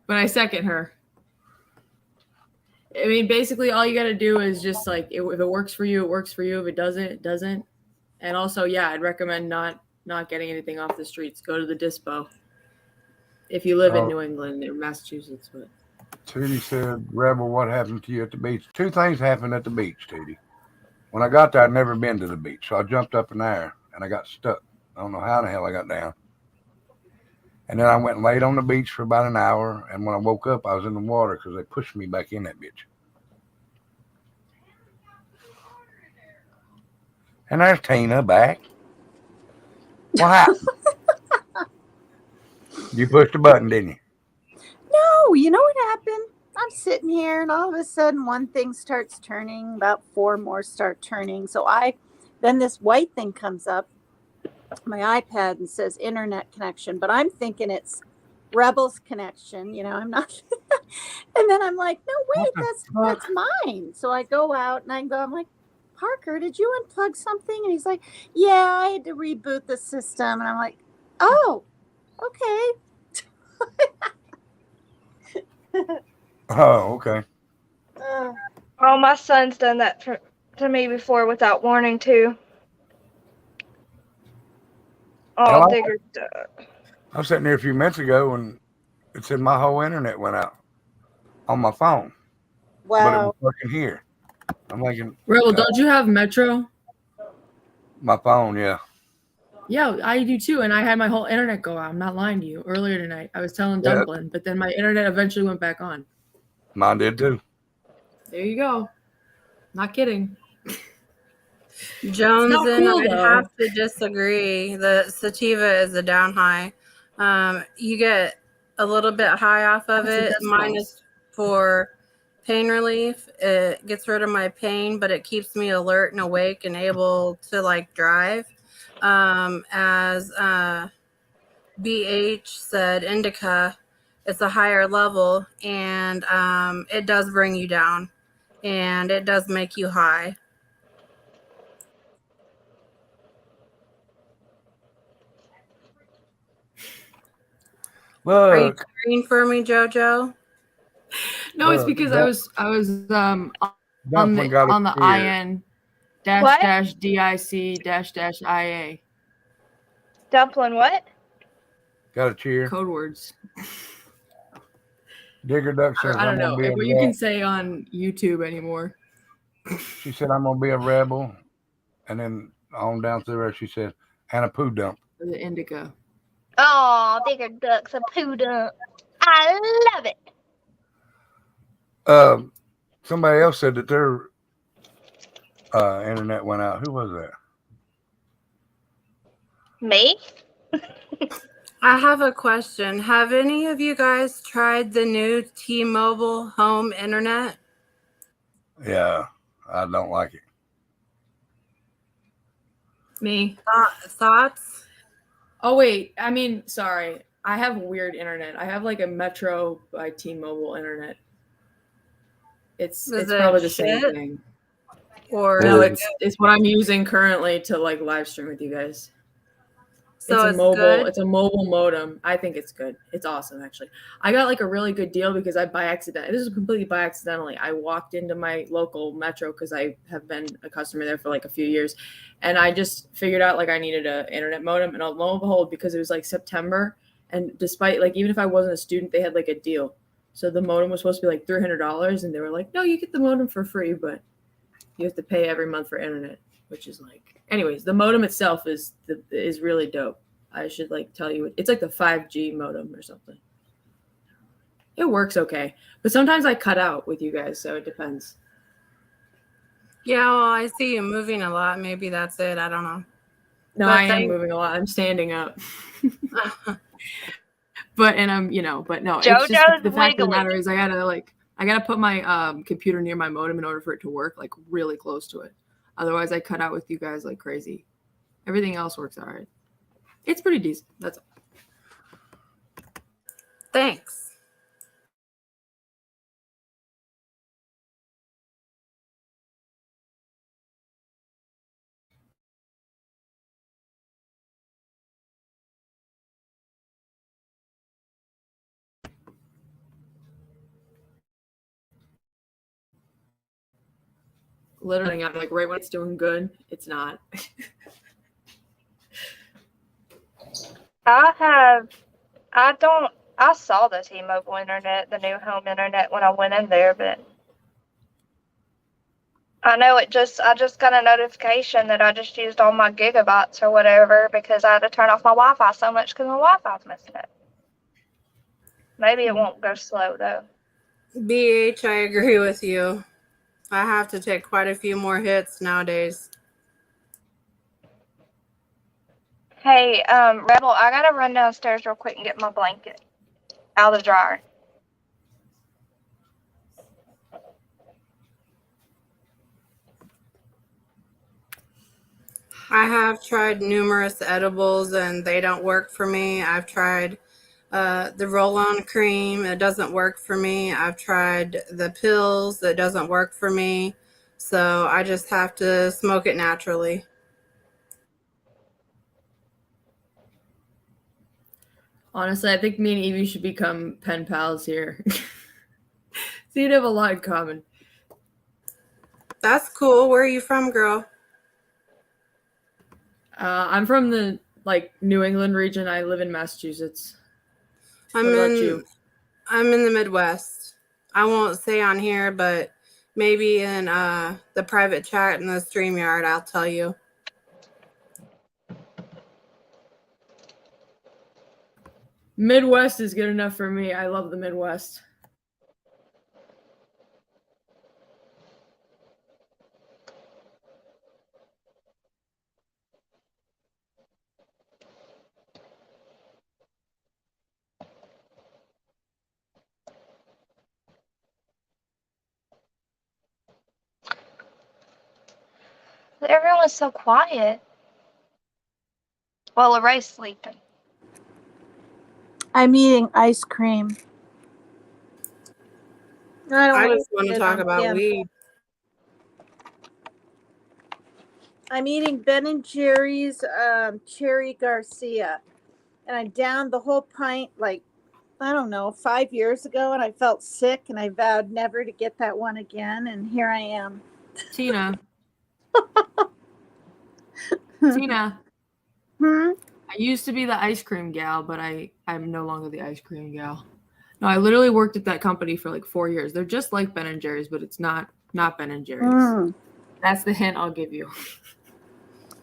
but I second her. I mean, basically, all you got to do is just like, if it works for you, it works for you. If it doesn't, it doesn't. And also, yeah, I'd recommend not getting anything off the streets. Go to the dispo if you live in New England or Massachusetts. But Tootie said, Rebel, what happened to you at the beach? Two things happened at the beach, Tootie. When I got there, I'd never been to the beach, so I jumped up in there and I got stuck. I don't know how the hell I got down. And then I went and laid on the beach for about an hour, and when I woke up, I was in the water because they pushed me back in that bitch. And there's Tina back. What happened? You pushed the button, didn't you? No, you know what happened? I'm sitting here and all of a sudden one thing starts turning, about 4 more start turning. So then this white thing comes up, my iPad, and says internet connection, but I'm thinking it's Rebel's connection. I'm not. And then I'm like, no, wait, that's mine. So I go out and I'm like, Parker, did you unplug something? And he's like, yeah, I had to reboot the system. And I'm like, oh, okay. Oh, okay. Oh, my son's done that to me before without warning too. Oh, digger duck. I was sitting there a few minutes ago and it said my whole internet went out on my phone. Wow. But it was working here. I'm thinking, Rebel, don't you have Metro? My phone, yeah. Yeah, I do too. And I had my whole internet go out. I'm not lying to you. Earlier tonight, I was telling Dumpling, but then my internet eventually went back on. Mine did too. There you go. Not kidding. Jones Not and cool, I though. have to disagree. The sativa is a down high. You get a little bit high off of it. Mine is for pain relief. It gets rid of my pain, but it keeps me alert and awake and able to like drive. As BH said, indica, it's a higher level, and it does bring you down, and it does make you high. Are you cheering for me, JoJo? No, it's because I was on the IN -DIC -IA. Dumpling what? Got a cheer. Code words. Digger Duck says, I don't know be what you can say on YouTube anymore. She said, I'm going to be a rebel. And then on down through her, she said, and a poo dump. The indica. Oh, digger duck's a poo dump. I love it. Somebody else said that their internet went out. Who was that? Me? I have a question. Have any of you guys tried the new T-Mobile home internet? Yeah, I don't like it. Me. Thoughts? Oh, wait. I mean, sorry. I have weird internet. I have like a Metro by T-Mobile internet. It's probably the same thing. Or no, it's what I'm using currently to like live stream with you guys. So it's a mobile. good? It's a mobile modem. I think it's good. It's awesome, actually. I got like a really good deal because this is completely by accidentally. I walked into my local Metro because I have been a customer there for like a few years, and I just figured out like I needed an internet modem, and lo and behold, because it was like September, and despite like even if I wasn't a student, they had like a deal. So the modem was supposed to be like $300, and they were like, "No, you get the modem for free." But You have to pay every month for internet, which is like, anyways, the modem itself is really dope. I should like tell you, it's like the 5G modem or something. It works okay, but sometimes I cut out with you guys, so it depends. Yeah, well, I see you moving a lot. Maybe that's it. I don't know. No, I am moving a lot. I'm standing up. But no, it's just the fact of the matter is I gotta put my computer near my modem in order for it to work, like really close to it. Otherwise I cut out with you guys like crazy. Everything else works all right. It's pretty decent. That's all. Thanks. Literally, I'm like right when it's doing good, it's not. I saw the T-Mobile internet, the new home internet when I went in there, but I know I just got a notification that I just used all my gigabytes or whatever because I had to turn off my Wi-Fi so much because my Wi-Fi's messing up. Maybe it won't go slow though. BH, I agree with you. I have to take quite a few more hits nowadays. Hey, Rebel, I gotta run downstairs real quick and get my blanket out of the dryer. I have tried numerous edibles and they don't work for me. I've tried the roll-on cream. It doesn't work for me. I've tried the pills. It doesn't work for me. So I just have to smoke it naturally. Honestly, I think me and Evie should become pen pals here. So you'd have a lot in common. That's cool. Where are you from, girl? I'm from the New England region. I live in Massachusetts. I'm what about you? I'm in the Midwest. I won't say on here, but maybe in the private chat in the StreamYard, I'll tell you. Midwest is good enough for me. I love the Midwest. Everyone's so quiet. Well, Array's sleeping. I'm eating ice cream. I just want to talk about weed. I'm eating Ben & Jerry's Cherry Garcia. And I downed the whole pint, like, I don't know, 5 years ago. And I felt sick and I vowed never to get that one again. And here I am. Tina. Tina. I used to be the ice cream gal, but I'm no longer the ice cream gal. No, I literally worked at that company for like 4 years. They're just like Ben & Jerry's, but it's not Ben & Jerry's. That's the hint I'll give you.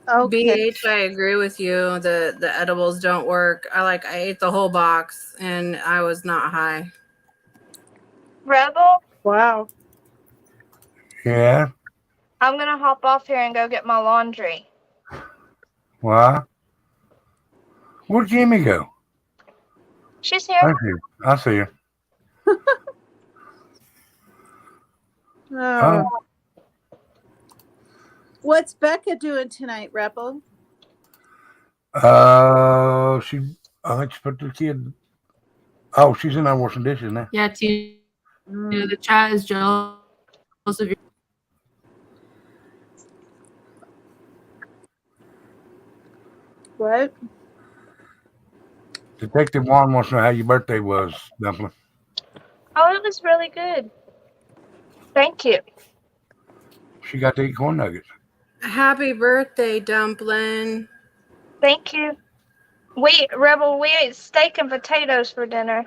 Okay. BH, I agree with you. The edibles don't work. I ate the whole box and I was not high. Rebel? Wow. Yeah. I'm going to hop off here and go get my laundry. Why? Where'd Jimmy go? She's here. Thank you. I see her. What's Becca doing tonight, Rebel? I think she put the kid. Oh, she's in there washing dishes now. Yeah, Tina, the chat is jealous of you. What? Detective Juan wants to know how your birthday was, Dumpling. Oh, it was really good. Thank you. She got to eat corn nuggets. Happy birthday, Dumpling. Thank you. Rebel, we ate steak and potatoes for dinner.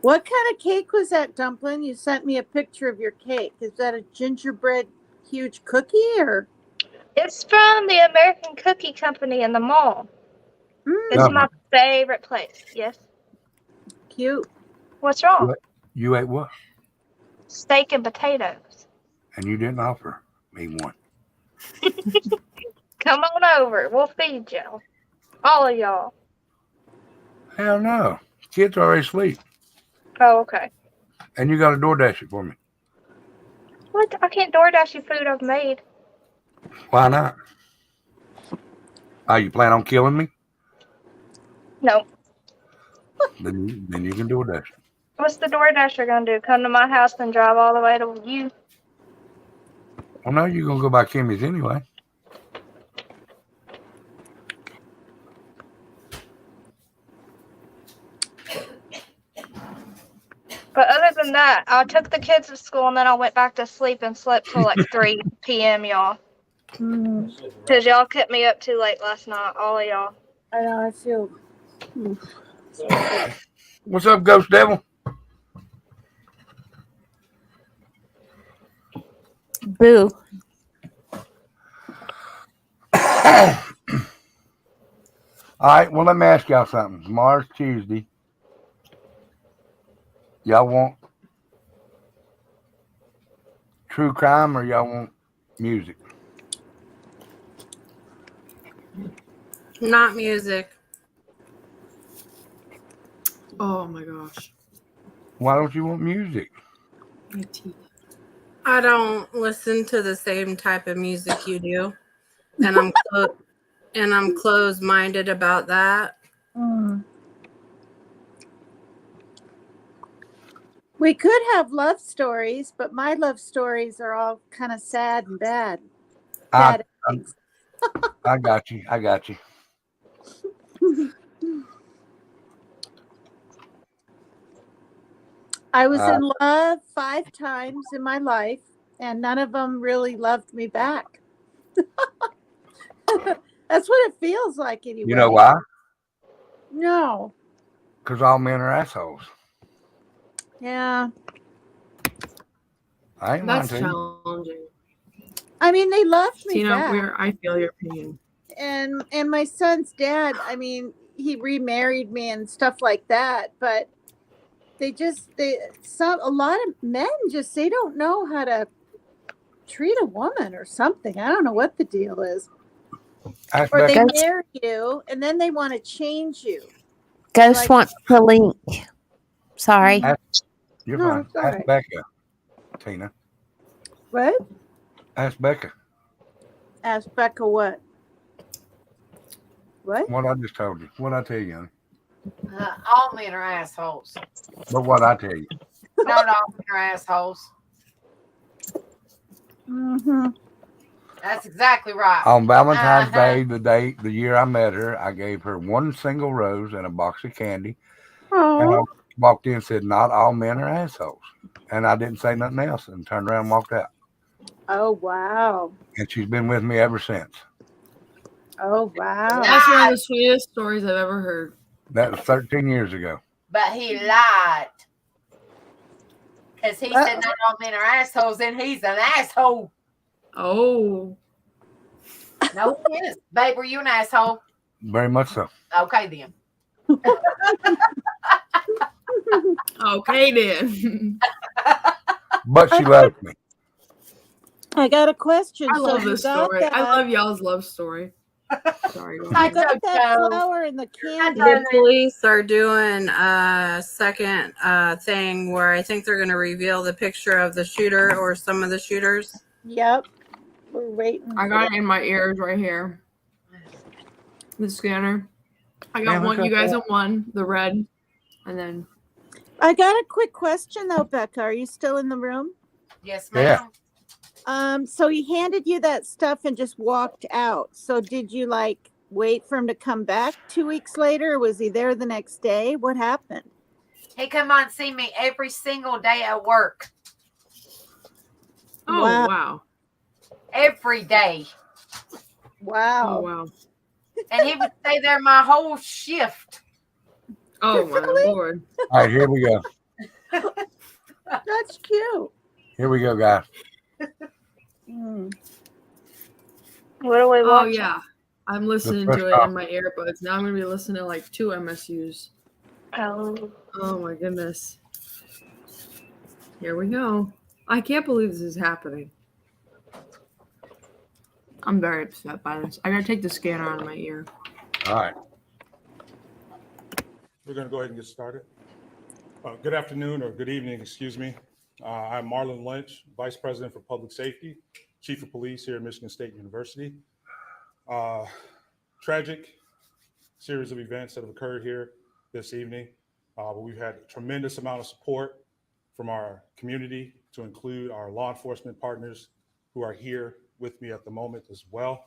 What kind of cake was that, Dumpling? You sent me a picture of your cake. Is that a gingerbread huge cookie or? It's from the American Cookie Company in the mall. It's No. my favorite place. Yes. Cute. What's wrong? You ate what? Steak and potatoes. And you didn't offer me one. Come on over. We'll feed y'all. All of y'all. Hell no. Kids are already asleep. Oh, okay. And you got to DoorDash it for me. What? I can't DoorDash you food I've made. Why not? You plan on killing me? No. Then you can DoorDash it. What's the DoorDasher gonna do? Come to my house and drive all the way to you? Well, no, you're going to go by Kimmy's anyway. But other than that, I took the kids to school and then I went back to sleep and slept till like 3 p.m. y'all. Because y'all kept me up too late last night, all of y'all. I know, I feel. What's up, Ghost Devil? Boo. All right, well, let me ask y'all something. Tomorrow's Tuesday. Y'all want true crime or y'all want music? Not music. Oh my gosh. Why don't you want music? I don't listen to the same type of music you do, and I'm closed-minded about that. We could have love stories, but my love stories are all kind of sad and bad. I got you. I got you. I was in love 5 times in my life, and none of them really loved me back. That's what it feels like anyway. You know why? No. Because all men are assholes. Yeah. I ain't That's lying to you. challenging. I mean, they loved me Tina, back. I feel your pain. And my son's dad, I mean, he remarried me and stuff like that, but a lot of men just, they don't know how to treat a woman or something. I don't know what the deal is. Or they marry you and then they want to change you. Ghost wants the link. Sorry. You're No, fine. it's all Ask right. Becca, Tina. What? Ask Becca. Ask Becca what? What? What I just told you. What I tell you, honey. All men are assholes. But what I tell you. Not all men are assholes. Mm-hmm. That's exactly right. On Valentine's Day, the year I met her, I gave her one single rose and a box of candy. And I walked in and said, not all men are assholes. And I didn't say nothing else and turned around and walked out. Oh, wow. And she's been with me ever since. Oh, wow. That's one of the sweetest stories I've ever heard. That was 13 years ago. But he lied. Because he said not all men are assholes, and he's an asshole. Oh. No offense. Babe, were you an asshole? Very much so. Okay, then. Okay, then. But she loves me. I got a question. I love you this got story. that- I love y'all's love story. Sorry. I got that flower in the candy. The police are doing a second thing where I think they're going to reveal the picture of the shooter or some of the shooters. Yep. We're waiting. I got it in my ears right here. The scanner. I got Man, one. look You at guys that. have one. The red. And then. I got a quick question though, Becca. Are you still in the room? Yes, ma'am. So he handed you that stuff and just walked out. So did you like wait for him to come back 2 weeks later? Or was he there the next day? What happened? He come on and see me every single day at work. Oh, wow. Every day. Wow. Oh, wow. And he would stay there my whole shift. Oh, my Lord. All right, here we go. That's cute. Here we go, guys. What are we Oh watching? yeah, I'm listening press to it in conference. my earbuds. Now I'm gonna be listening to like 2 MSUs. Oh. Oh my goodness. Here we go. I can't believe this is happening. I'm very upset by this. I gotta take the scanner out of my ear. All right. We're going to go ahead and get started. Good afternoon or good evening, excuse me. I'm Marlon Lynch, Vice President for Public Safety, Chief of Police here at Michigan State University. Tragic series of events that have occurred here this evening. But we've had a tremendous amount of support from our community, to include our law enforcement partners who are here with me at the moment as well.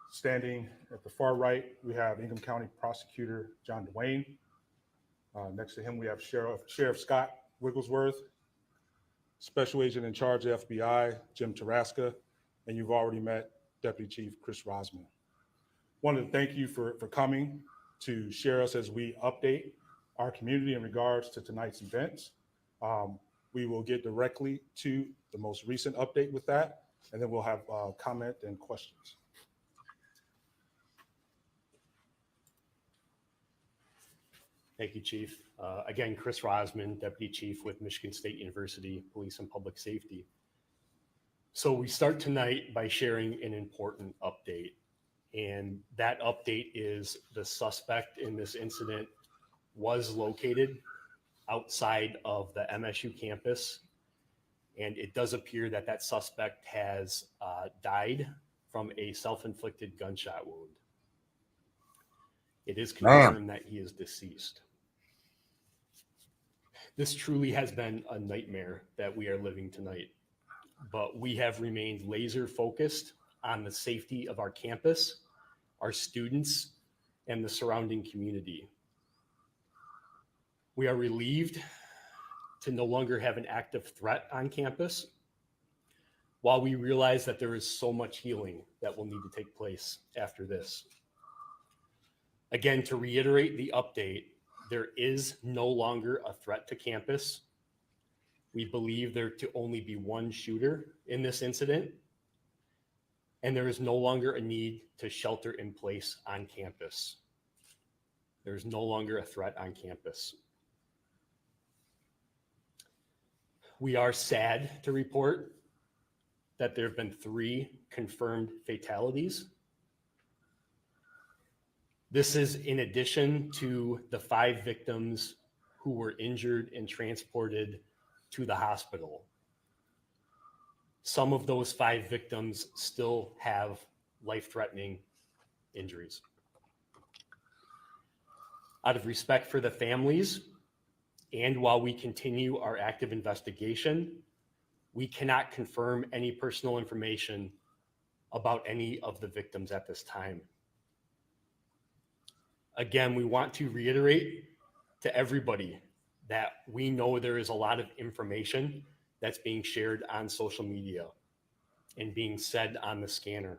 Standing at the far right, we have Ingham County Prosecutor John Duane. Next to him, we have Sheriff Scott Wigglesworth, Special Agent in charge of FBI, Jim Taraska, and you've already met Deputy Chief Chris Rosman. Wanted to thank you for coming to share us as we update our community in regards to tonight's events. We will get directly to the most recent update with that, and then we'll have comment and questions. Thank you, Chief. Again, Chris Rosman, Deputy Chief with Michigan State University Police and Public Safety. So we start tonight by sharing an important update. And that update is the suspect in this incident was located outside of the MSU campus. And it does appear that that suspect has died from a self-inflicted gunshot wound. It is confirmed that he is deceased. This truly has been a nightmare that we are living tonight, but we have remained laser focused on the safety of our campus, our students, and the surrounding community. We are relieved to no longer have an active threat on campus, while we realize that there is so much healing that will need to take place after this. Again, to reiterate the update, there is no longer a threat to campus. We believe there to only be one shooter in this incident, and there is no longer a need to shelter in place on campus. There is no longer a threat on campus. We are sad to report that there have been 3 confirmed fatalities. This is in addition to the 5 victims who were injured and transported to the hospital. Some of those 5 victims still have life-threatening injuries. Out of respect for the families, and while we continue our active investigation, we cannot confirm any personal information about any of the victims at this time. Again, we want to reiterate to everybody that we know there is a lot of information that's being shared on social media and being said on the scanner.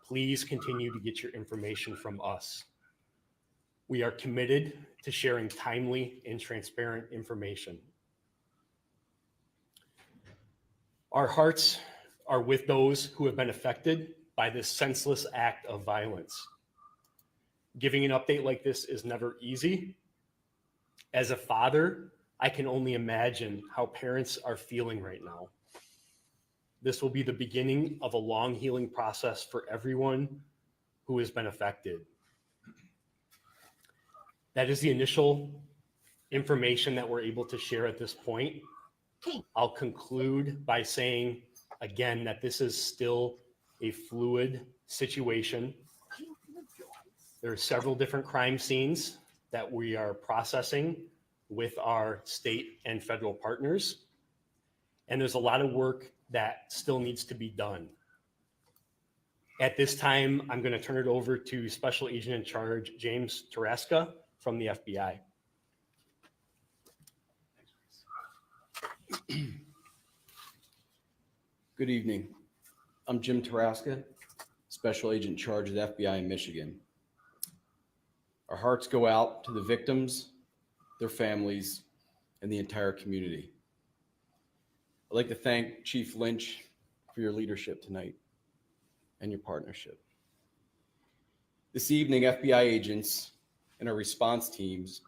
Please continue to get your information from us. We are committed to sharing timely and transparent information. Our hearts are with those who have been affected by this senseless act of violence. Giving an update like this is never easy. As a father, I can only imagine how parents are feeling right now. This will be the beginning of a long healing process for everyone who has been affected. That is the initial information that we're able to share at this point. I'll conclude by saying again that this is still a fluid situation. There are several different crime scenes that we are processing with our state and federal partners. And there's a lot of work that still needs to be done. At this time, I'm going to turn it over to Special Agent in Charge, James Taraska from the FBI. Good evening. I'm Jim Taraska, Special Agent in Charge of the FBI in Michigan. Our hearts go out to the victims, their families, and the entire community. I'd like to thank Chief Lynch for your leadership tonight and your partnership. This evening, FBI agents and our response teams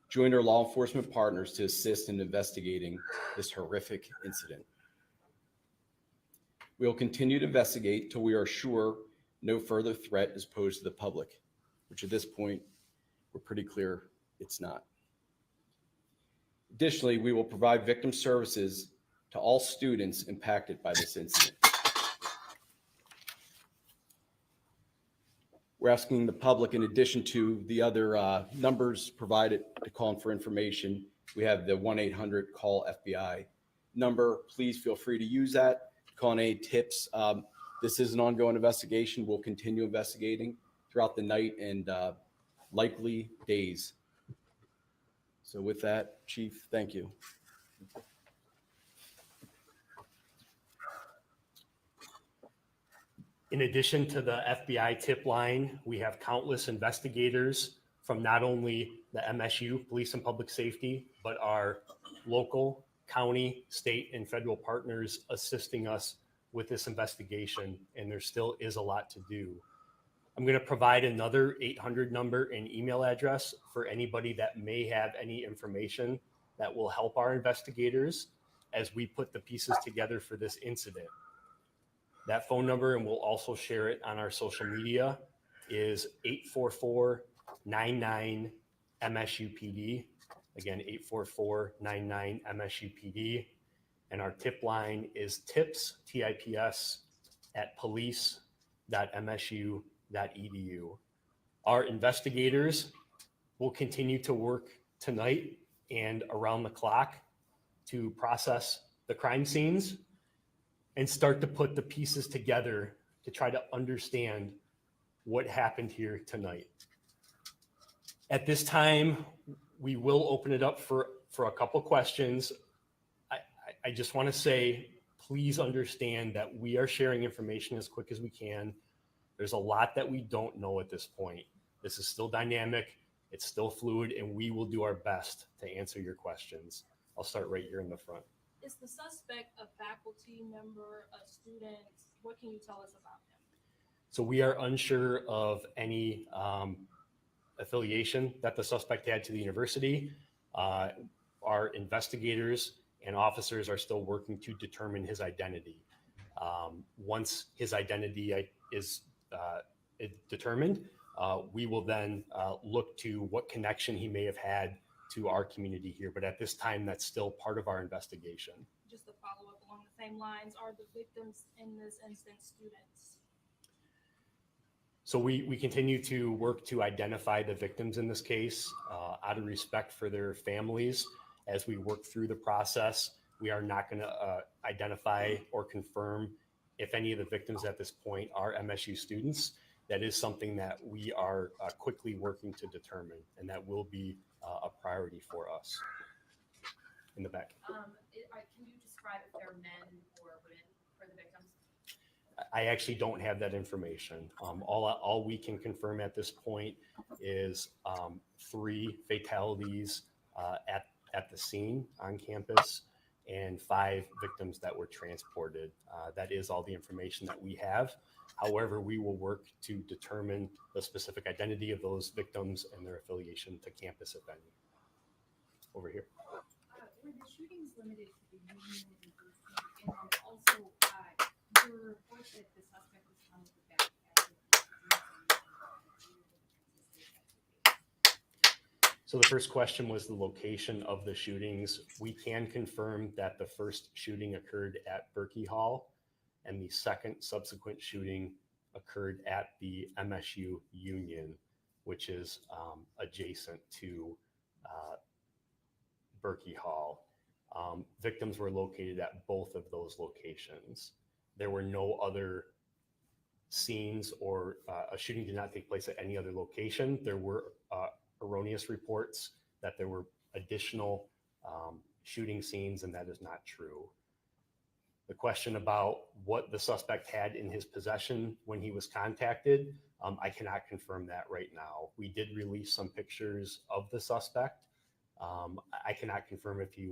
joined our law enforcement partners to assist in investigating this horrific incident. We will continue to investigate till we are sure no further threat is posed to the public, which at this point, we're pretty clear it's not. Additionally, we will provide victim services to all students impacted by this incident. We're asking the public, in addition to the other numbers provided to call in for information, we have the 1-800-CALL-FBI number. Please feel free to use that. Call in any tips. This is an ongoing investigation. We'll continue investigating throughout the night and likely days. So with that, Chief, thank you. In addition to the FBI tip line, we have countless investigators from not only the MSU, Police and Public Safety, but our local, county, state, and federal partners assisting us with this investigation, and there still is a lot to do. I'm going to provide another 800 number and email address for anybody that may have any information that will help our investigators as we put the pieces together for this incident. That phone number, and we'll also share it on our social media, is 844-99-MSUPD. Again, 844-99-MSUPD. And our tip line is tips, TIPS, at police.msu.edu. Our investigators will continue to work tonight and around the clock to process the crime scenes and start to put the pieces together to try to understand what happened here tonight. At this time, we will open it up for a couple questions. I just want to say, please understand that we are sharing information as quick as we can. There's a lot that we don't know at this point. This is still dynamic, it's still fluid, and we will do our best to answer your questions. I'll start right here in the front. Is the suspect a faculty member, a student? What can you tell us about him? So we are unsure of any affiliation that the suspect had to the university. Our investigators and officers are still working to determine his identity. Once his identity is determined, we will then look to what connection he may have had to our community here. But at this time, that's still part of our investigation. Just to follow up along the same lines, are the victims in this instance students? So we continue to work to identify the victims in this case out of respect for their families. As we work through the process, we are not going to identify or confirm if any of the victims at this point are MSU students. That is something that we are quickly working to determine, and that will be a priority for us. In the back. Can you describe if they're men or women for the victims? I actually don't have that information. All we can confirm at this point is 3 fatalities at the scene on campus and 5 victims that were transported. That is all the information that we have. However, we will work to determine the specific identity of those victims and their affiliation to campus, if any. Over here. Were the shootings limited to the union in DC? And then also, your report that the suspect was found with back at So the first question was the location of the shootings. We can confirm that the first shooting occurred at Berkey Hall, and the second subsequent shooting occurred at the MSU Union, which is adjacent to Berkey Hall. Victims were located at both of those locations. There were no other scenes or a shooting did not take place at any other location. There were erroneous reports that there were additional shooting scenes, and that is not true. The question about what the suspect had in his possession when he was contacted, I cannot confirm that right now. We did release some pictures of the suspect I cannot confirm if he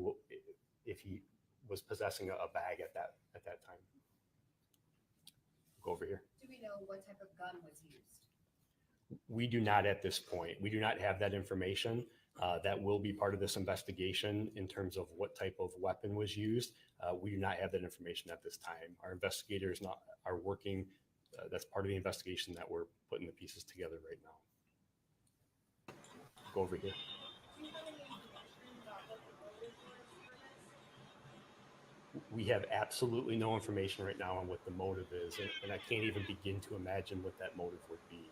was possessing a bag at that time. Go over here. Do we know what type of gun was used? We do not at this point. We do not have that information. That will be part of this investigation in terms of what type of weapon was used. We do not have that information at this time. Our investigators are working. That's part of the investigation that we're putting the pieces together right now. Go over here. Do you have any information about what the motive was for this? We have absolutely no information right now on what the motive is, and I can't even begin to imagine what that motive would be.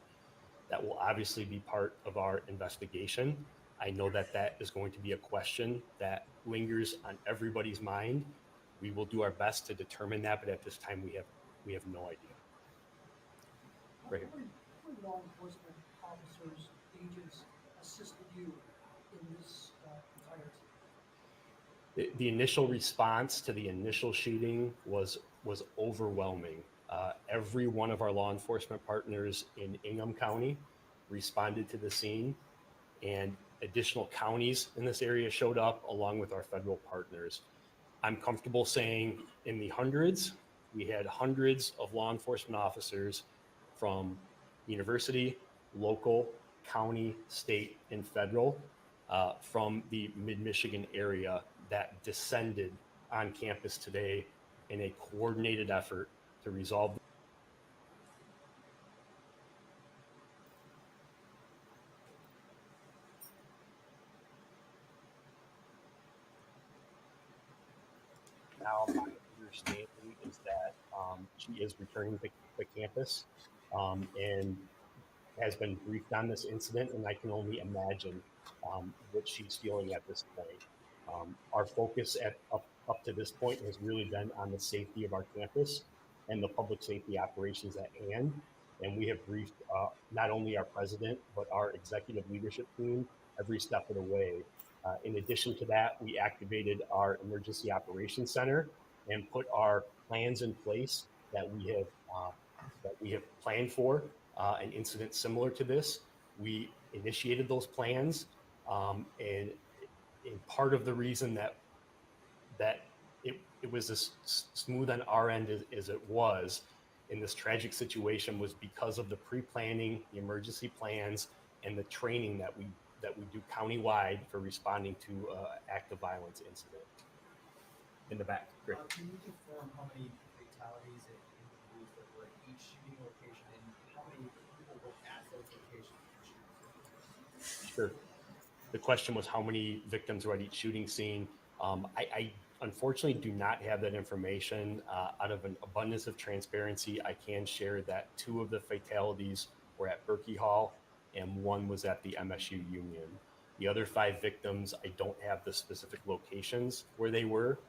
That will obviously be part of our investigation. I know that that is going to be a question that lingers on everybody's mind. We will do our best to determine that, but at this time we have no idea. Right here. How many law enforcement officers, agents assisted you in this entirety? The initial response to the initial shooting was overwhelming. Every one of our law enforcement partners in Ingham County responded to the scene, and additional counties in this area showed up along with our federal partners. I'm comfortable saying in the hundreds. We had hundreds of law enforcement officers from university, local, county, state, and federal from the mid-Michigan area that descended on campus today in a coordinated effort to resolve. Now, my understanding is that she is returning to the campus and has been briefed on this incident, and I can only imagine what she's feeling at this point. Our focus up to this point has really been on the safety of our campus and the public safety operations at hand. And we have briefed not only our president, but our executive leadership team every step of the way. In addition to that, we activated our emergency operations center and put our plans in place that we have planned for an incident similar to this. We initiated those plans, and part of the reason that it was as smooth on our end as it was in this tragic situation was because of the pre-planning, the emergency plans, and the training that we do countywide for responding to active violence incident. In the back, great. Can you confirm how many fatalities it includes that were at each shooting location, and how many people were at those locations? Sure. The question was how many victims were at each shooting scene. I unfortunately do not have that information. Out of an abundance of transparency, I can share that 2 of the fatalities were at Berkey Hall and 1 was at the MSU Union. The other 5 victims, I don't have the specific locations where they were.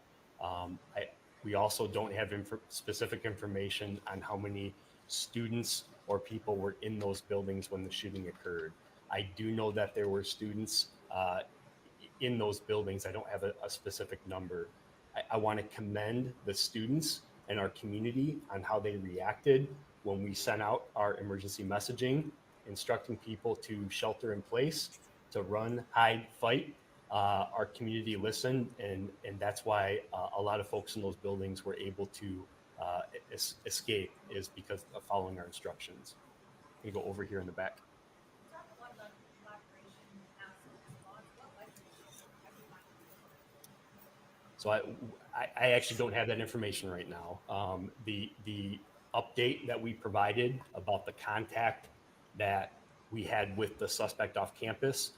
We also don't have specific information on how many students or people were in those buildings when the shooting occurred. I do know that there were students in those buildings. I don't have a specific number. I want to commend the students and our community on how they reacted when we sent out our emergency messaging, instructing people to shelter in place, to run, hide, fight. Our community listened, and that's why a lot of folks in those buildings were able to escape, is because of following our instructions. You go over here in the back. So I actually don't have that information right now. The update that we provided about the contact that we had with the suspect off campus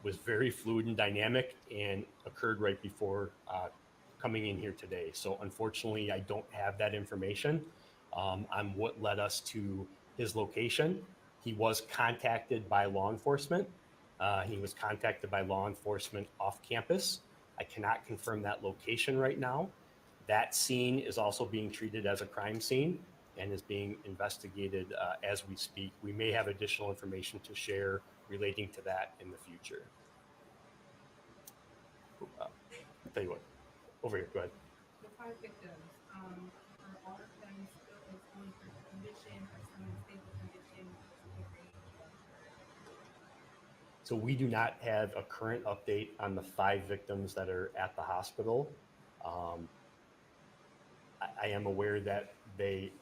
was very fluid and dynamic and occurred right before coming in here today. So unfortunately, I don't have that information on what led us to his location. He was contacted by law enforcement. He was contacted by law enforcement off campus. I cannot confirm that location right now. That scene is also being treated as a crime scene and is being investigated as we speak. We may have additional information to share relating to that in the future. I'll tell you what, over here, go ahead. The 5 victims, are all of them still in someone's critical condition or someone in stable condition? So we do not have a current update on the 5 victims that are at the hospital. I am aware that they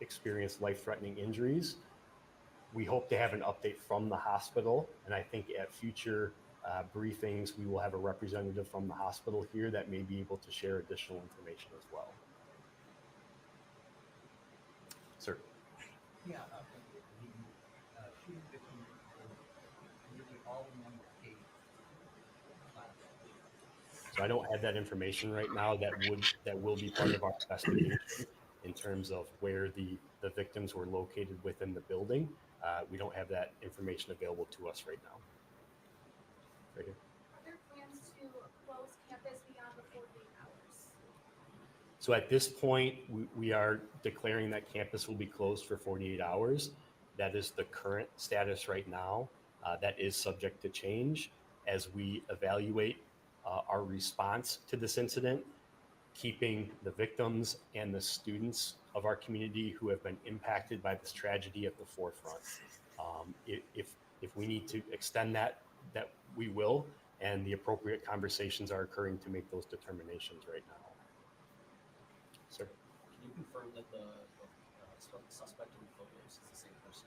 experienced life-threatening injuries. We hope to have an update from the hospital, and I think at future briefings, we will have a representative from the hospital here that may be able to share additional information as well. Sir. Yeah, the shooting victim nearly all in one case. So I don't have that information right now. That will be part of our investigation in terms of where the victims were located within the building. We don't have that information available to us right now. Right here. Are there plans to close campus beyond the 48 hours? So at this point, we are declaring that campus will be closed for 48 hours. That is the current status right now. That is subject to change as we evaluate our response to this incident, keeping the victims and the students of our community who have been impacted by this tragedy at the forefront. If we need to extend that we will, and the appropriate conversations are occurring to make those determinations right now. Sir. Can you confirm that the suspect in the photos is the same person?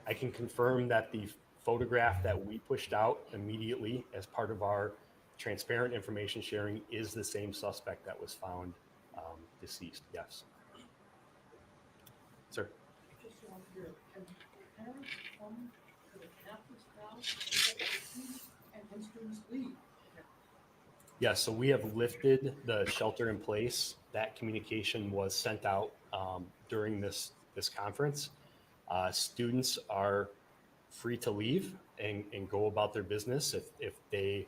I can confirm that the photograph that we pushed out immediately as part of our transparent information sharing is the same suspect that was found deceased. Yes. Sir. Just one here. Can parents come to the campus now and when students leave? Yes, so we have lifted the shelter in place. That communication was sent out during this conference. Students are free to leave and go about their business. If they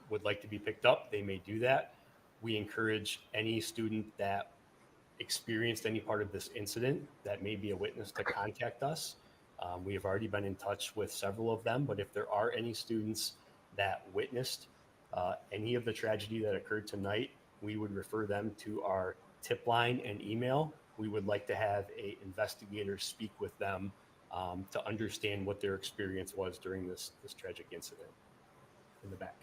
would like to be picked up, they may do that. We encourage any student that experienced any part of this incident that may be a witness to contact us. We have already been in touch with several of them, but if there are any students that witnessed any of the tragedy that occurred tonight, we would refer them to our tip line and email. We would like to have an investigator speak with them to understand what their experience was during this tragic incident. In the back.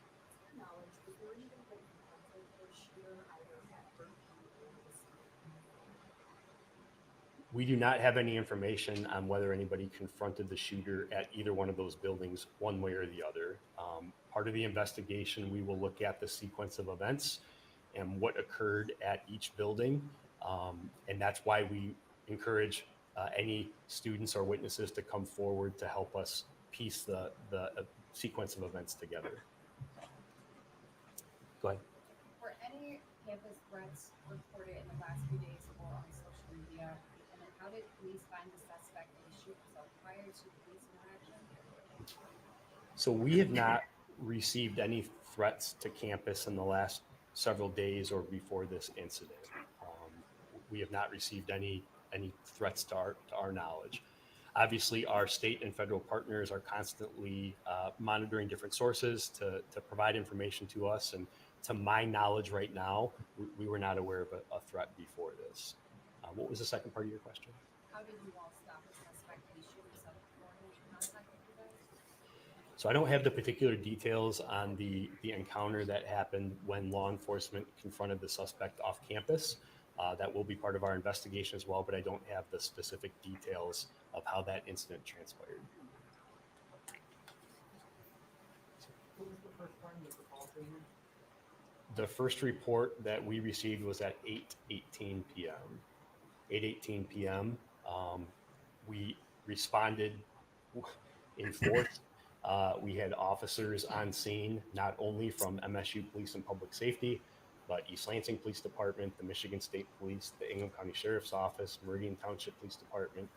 We do not have any information on whether anybody confronted the shooter at either one of those buildings one way or the other. Part of the investigation, we will look at the sequence of events and what occurred at each building. And that's why we encourage any students or witnesses to come forward to help us piece the sequence of events together. Go ahead. Were any campus threats reported in the last few days or on social media? And then how did police find the suspect in the shoot itself prior to police interaction? So we have not received any threats to campus in the last several days or before this incident. We have not received any threats to our knowledge. Obviously, our state and federal partners are constantly monitoring different sources to provide information to us. And to my knowledge right now, we were not aware of a threat before this. What was the second part of your question? How did you all stop the suspect in the shoot himself before he contacted you guys? So I don't have the particular details on the encounter that happened when law enforcement confronted the suspect off campus. That will be part of our investigation as well, but I don't have the specific details of how that incident transpired. What was the first time that the call came in? The first report that we received was at 8:18 p.m. 8:18 p.m. We responded in force. We had officers on scene, not only from MSU Police and Public Safety, but East Lansing Police Department, the Michigan State Police, the Ingham County Sheriff's Office, Meridian Township Police Department,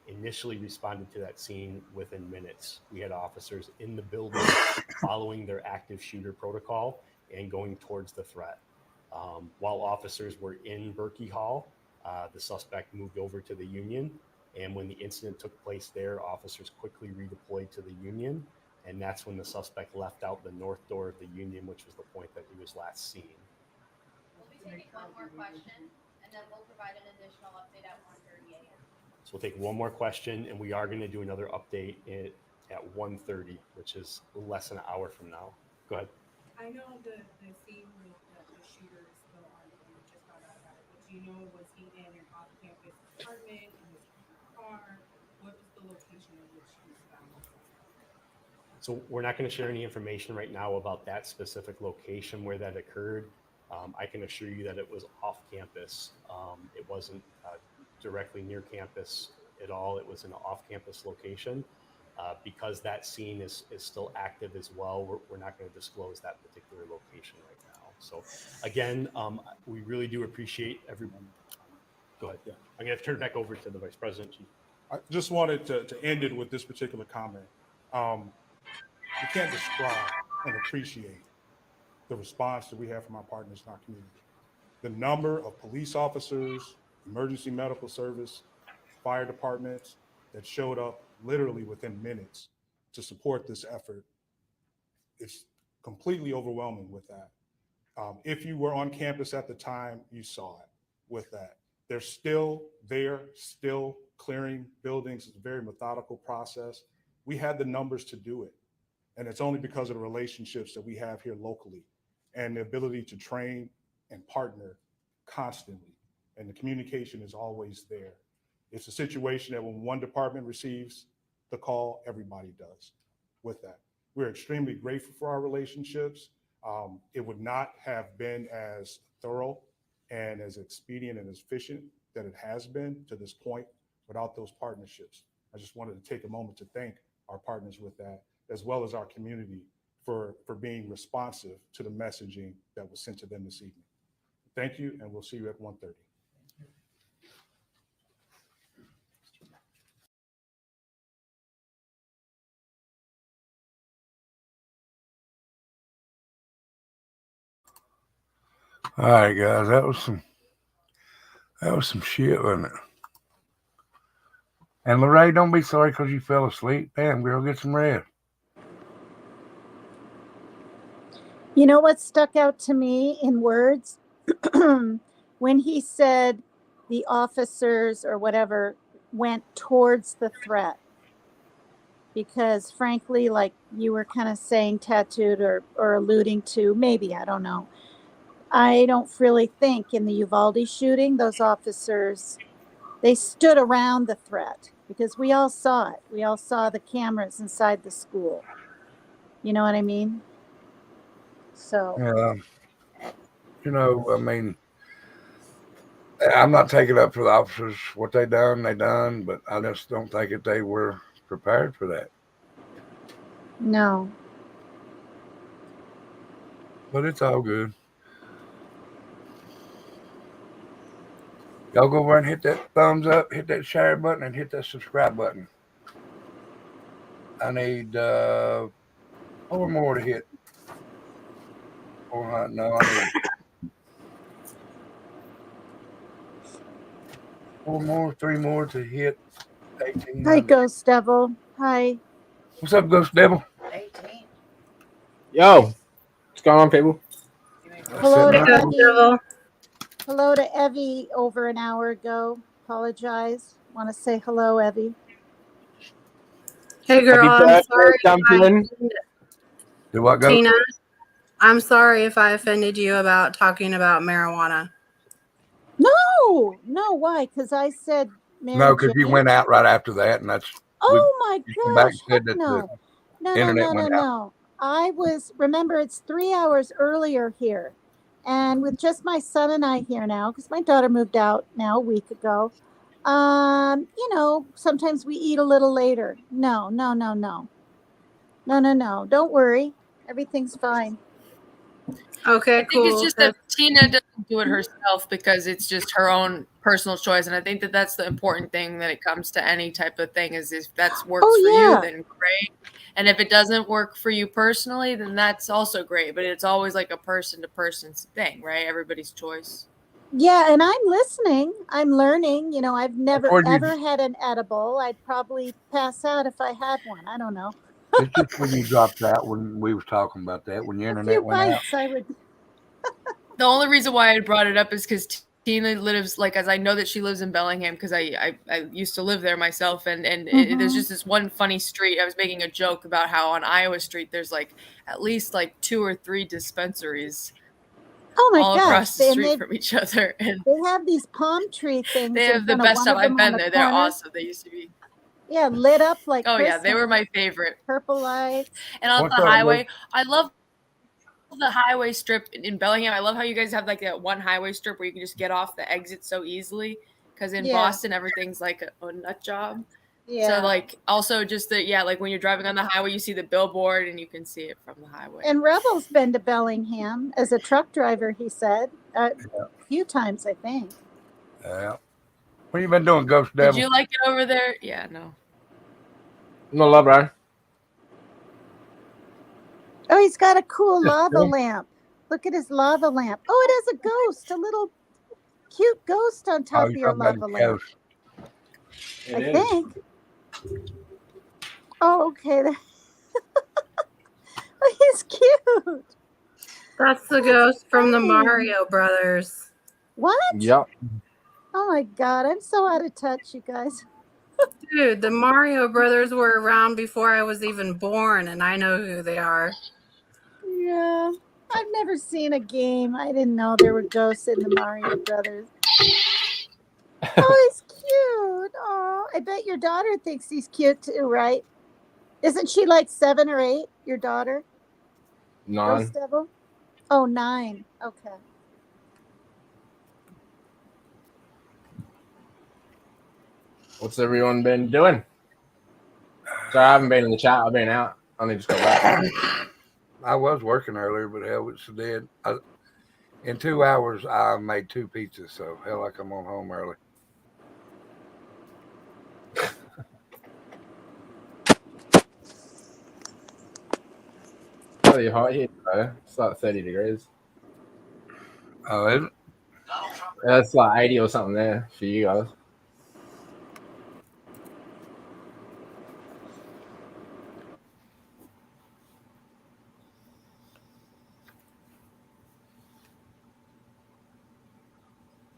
initially responded to that scene within minutes. We had officers in the building following their active shooter protocol and going towards the threat. While officers were in Berkey Hall, the suspect moved over to the Union. And when the incident took place there, officers quickly redeployed to the Union. And that's when the suspect left out the north door of the Union, which was the point that he was last seen. We'll be taking one more question, and then we'll provide an additional update at 1:30 a.m. So we'll take one more question, and we are going to do another update at 1:30, which is less than an hour from now. Go ahead. I know the scene with the shooter is still ongoing. We just found out about it. But do you know, was he in an off-campus apartment? Was he in a car? What was the location in which he was found? So we're not going to share any information right now about that specific location where that occurred. I can assure you that it was off campus. It wasn't directly near campus at all. It was an off-campus location. Because that scene is still active as well, we're not going to disclose that particular location right now. So again, we really do appreciate everyone. Go ahead. Yeah. I'm going to turn it back over to the Vice President, Chief. I just wanted to end it with this particular comment. We can't describe and appreciate the response that we have from our partners in our community. The number of police officers, emergency medical service, fire departments that showed up literally within minutes to support this effort, it's completely overwhelming with that. If you were on campus at the time, you saw it with that. They're still there, still clearing buildings. It's a very methodical process. We had the numbers to do it. And it's only because of the relationships that we have here locally and the ability to train and partner constantly. And the communication is always there. It's a situation that when one department receives the call, everybody does with that. We're extremely grateful for our relationships. It would not have been as thorough and as expedient and as efficient that it has been to this point without those partnerships. I just wanted to take a moment to thank our partners with that, as well as our community for being responsive to the messaging that was sent to them this evening. Thank you, and we'll see you at 1:30. All right, guys, that was some shit, wasn't it? And Lorraine, don't be sorry because you fell asleep. Damn, girl, get some rest. You know what stuck out to me in words? When he said the officers or whatever went towards the threat. Because frankly, like you were kind of saying, tattooed or alluding to, maybe, I don't know. I don't really think in the Uvalde shooting, those officers, they stood around the threat because we all saw it. We all saw the cameras inside the school. You know what I mean? So. Yeah. You know, I mean, I'm not taking up for the officers. What they done, but I just don't think that they were prepared for that. No. But it's all good. Y'all go over and hit that thumbs up, hit that share button, and hit that subscribe button. I need 4 more to hit. 400. No, I need 4 more, 3 more to hit 18. Hi, Ghost Devil. Hi. What's up, Ghost Devil? 18. Yo, what's going on, people? Hello to Evie. Hello to Evie over an hour ago. Apologize. Want to say hello, Evie. Hey, girl, I'm sorry. Do what, go? Tina, I'm sorry if I offended you about talking about marijuana. No, why? Because I said Mary No, because you Jane. went out right after that, and that's. Oh my gosh! Heck No. No. I was. Remember, it's 3 hours earlier here, and with just my son and I here now, because my daughter moved out now a week ago. You know, sometimes we eat a little later. No. Don't worry, everything's fine. Okay, I think it's just that Tina doesn't do it herself because it's just her own personal choice, and I think that that's the important thing when it comes to any type of thing is if that works for you, then great, and if it doesn't work for you personally, then that's also great. But it's always like a person-to-person thing, right? Everybody's choice. Yeah, and I'm listening. I'm learning. You know, I've never ever had an edible. I'd probably pass out if I had one. I don't know. It's just when you dropped out when we was talking about that when your internet went out. I would. The only reason why I brought it up is because Tina lives like as I know that she lives in Bellingham because I used to live there myself, and there's just this one funny street. I was making a joke about how on Iowa Street there's like at least like 2 or 3 dispensaries Oh my all gosh! across the And street from each other, and they have these palm tree things. they in have the front of best one stuff. of them I've on been the there. They're corner. awesome. They used to be. Yeah, lit up like Oh Christmas. yeah, they were my favorite. Purple lights. And on What's the up, highway, Luke? I love the highway strip in Bellingham. I love how you guys have like that one highway strip where you can just get off the exit so easily. Because in Yeah. Boston, everything's like a nut job. Yeah. So like also just like when you're driving on the highway, you see the billboard and you can see it from the highway. And Rebel's been to Bellingham as a truck driver. He said a few times, I think. Yeah. What you been doing, Ghost Did Devil? you like it over there? Yeah, no. No love, bro. Oh, he's got a cool Just lava cool. lamp. Look at his lava lamp. Oh, it has a ghost, a little cute ghost on top of you're your talking about lava the lamp. ghost. I think. Oh, okay. Oh, he's cute. That's the ghost from the Mario Brothers. What? Yep. Oh my God, I'm so out of touch, you guys. Dude, the Mario Brothers were around before I was even born, and I know who they are. Yeah, I've never seen a game. I didn't know there were ghosts in the Mario Brothers. Oh, he's cute. Oh, I bet your daughter thinks he's cute too, right? Isn't she like 7 or 8, your daughter? 9. Ghost Devil? Oh, 9. Okay. What's everyone been doing? Sorry, I haven't been in the chat. I've been out. I only just got back. I was working earlier, but hell, it's dead. In 2 hours, I made 2 pizzas, so hell, I come on home early. It's really hot here, though. It's like 30 degrees. Oh, is it? Yeah, it's like 80 or something there for you guys.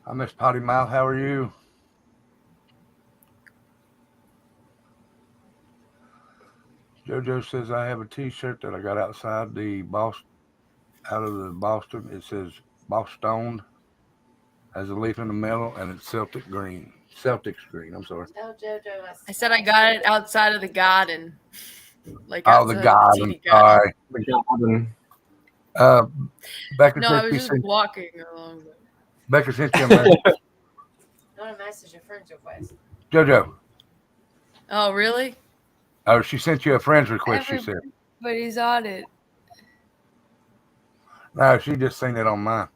I miss Potty Mouth. How are you? JoJo says I have a T-shirt that I got outside the Boston, out of the Boston. It says Boston, has a leaf in the middle, and it's Celtics green. I'm sorry. Oh, JoJo. I said I got it outside of the garden. Like Oh, the outside of garden. TD garden. Sorry. The garden. Becca No, says I was she just sent, walking along. Becca sent you a message. Not a message, a friend's request. JoJo. Oh, really? Oh, she sent you a friend's request, she said. Everybody's on it. No, she just seen it on mine.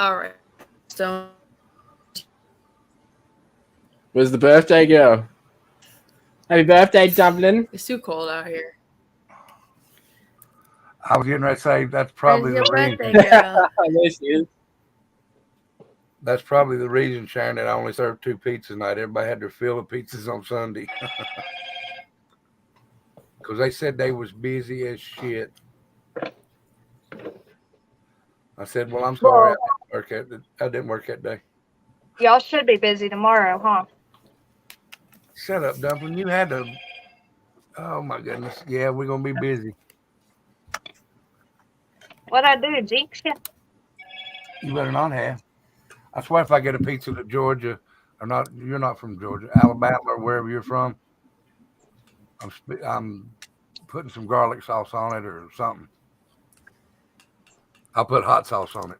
All right. So Where's the birthday girl? Happy birthday, Dublin. it's too cold out here. I was getting ready to say that's probably Where's the your reason. birthday girl? There she is. That's probably the reason, Sharon, that I only served 2 pizzas tonight. Everybody had their fill of pizzas on Sunday. Because they said they was busy as shit. I said, well, I'm sorry. I didn't work that day. Y'all should be busy tomorrow, huh? Shut up, Dumpling. You had to. Oh, my goodness. Yeah, we're going to be busy. What'd I do, jinx you? You better not have. I swear if I get a pizza to Georgia, or not, you're not from Georgia, Alabama or wherever you're from, I'm putting some garlic sauce on it or something. I'll put hot sauce on it.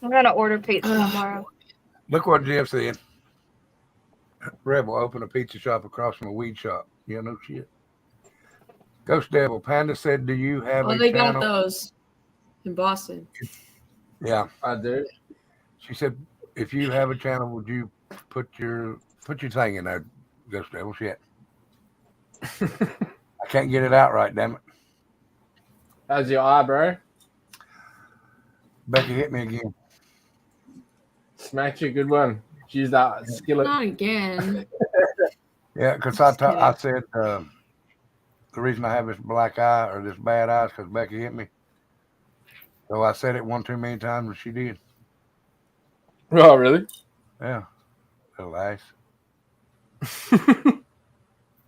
I'm gonna order pizza tomorrow. Look what Jeff said. Rebel opened a pizza shop across from a weed shop. Yeah, no shit. Ghost Devil Panda said, "Do you have Oh, a they channel?" got those in Boston. Yeah, I do. She said, "If you have a channel, would you put your thing in there, Ghost Devil?" Shit. I can't get it out right, damn it. How's your eye, bro? Becky hit me again. Smack you, good one. She's that skillet. Not again. Yeah, because Just I kidding. said the reason I have this black eye or this bad eye is because Becky hit me. So I said it one too many times, and she did. Oh, really? Yeah. Little ass.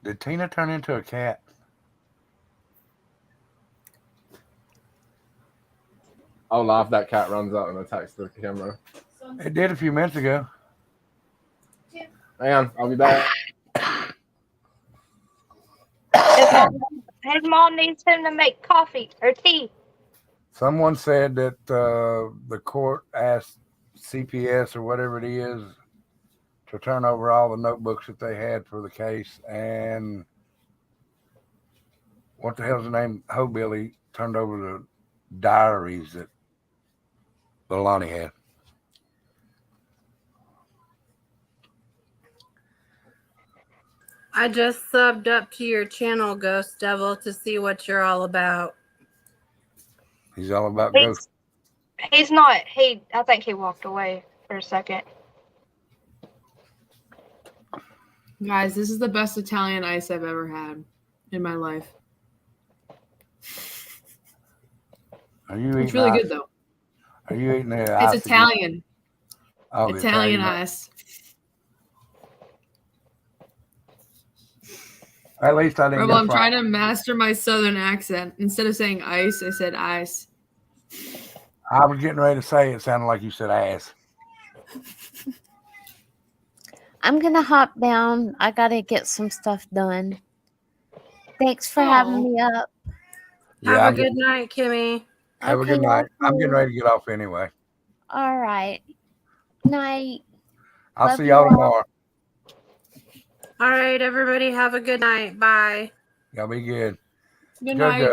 Did Tina turn into a cat? I'll laugh. That cat runs out and attacks the camera. It did a few minutes ago. Hang on, I'll be back. His mom needs him to make coffee or tea. Someone said that the court asked CPS or whatever it is to turn over all the notebooks that they had for the case, and what the hell's the name? Hobilly turned over the diaries that Lonnie had. I just subbed up to your channel, Ghost Devil, to see what you're all about. He's all about ghosts. He's not. I think he walked away for a second. Guys, this is the best Italian ice I've ever had in my life. Are you eating It's really ice? good though. Are you eating the ice? It's Italian. Oh, the Italian ice. At least I didn't Rebel, get I'm fried. trying to master my southern accent. Instead of saying ice, I said ice. I was getting ready to say it sounded like you said ass. I'm gonna hop down. I gotta get some stuff done. Thanks for having me up. Yeah, Have a good night, Kimmy. Have a good Okay, night. I'm getting too. ready to get off anyway. All right. Night. I'll Love see you y'all all. tomorrow. All right, everybody, have a good night. Bye. Y'all be good. Good JoJo, night.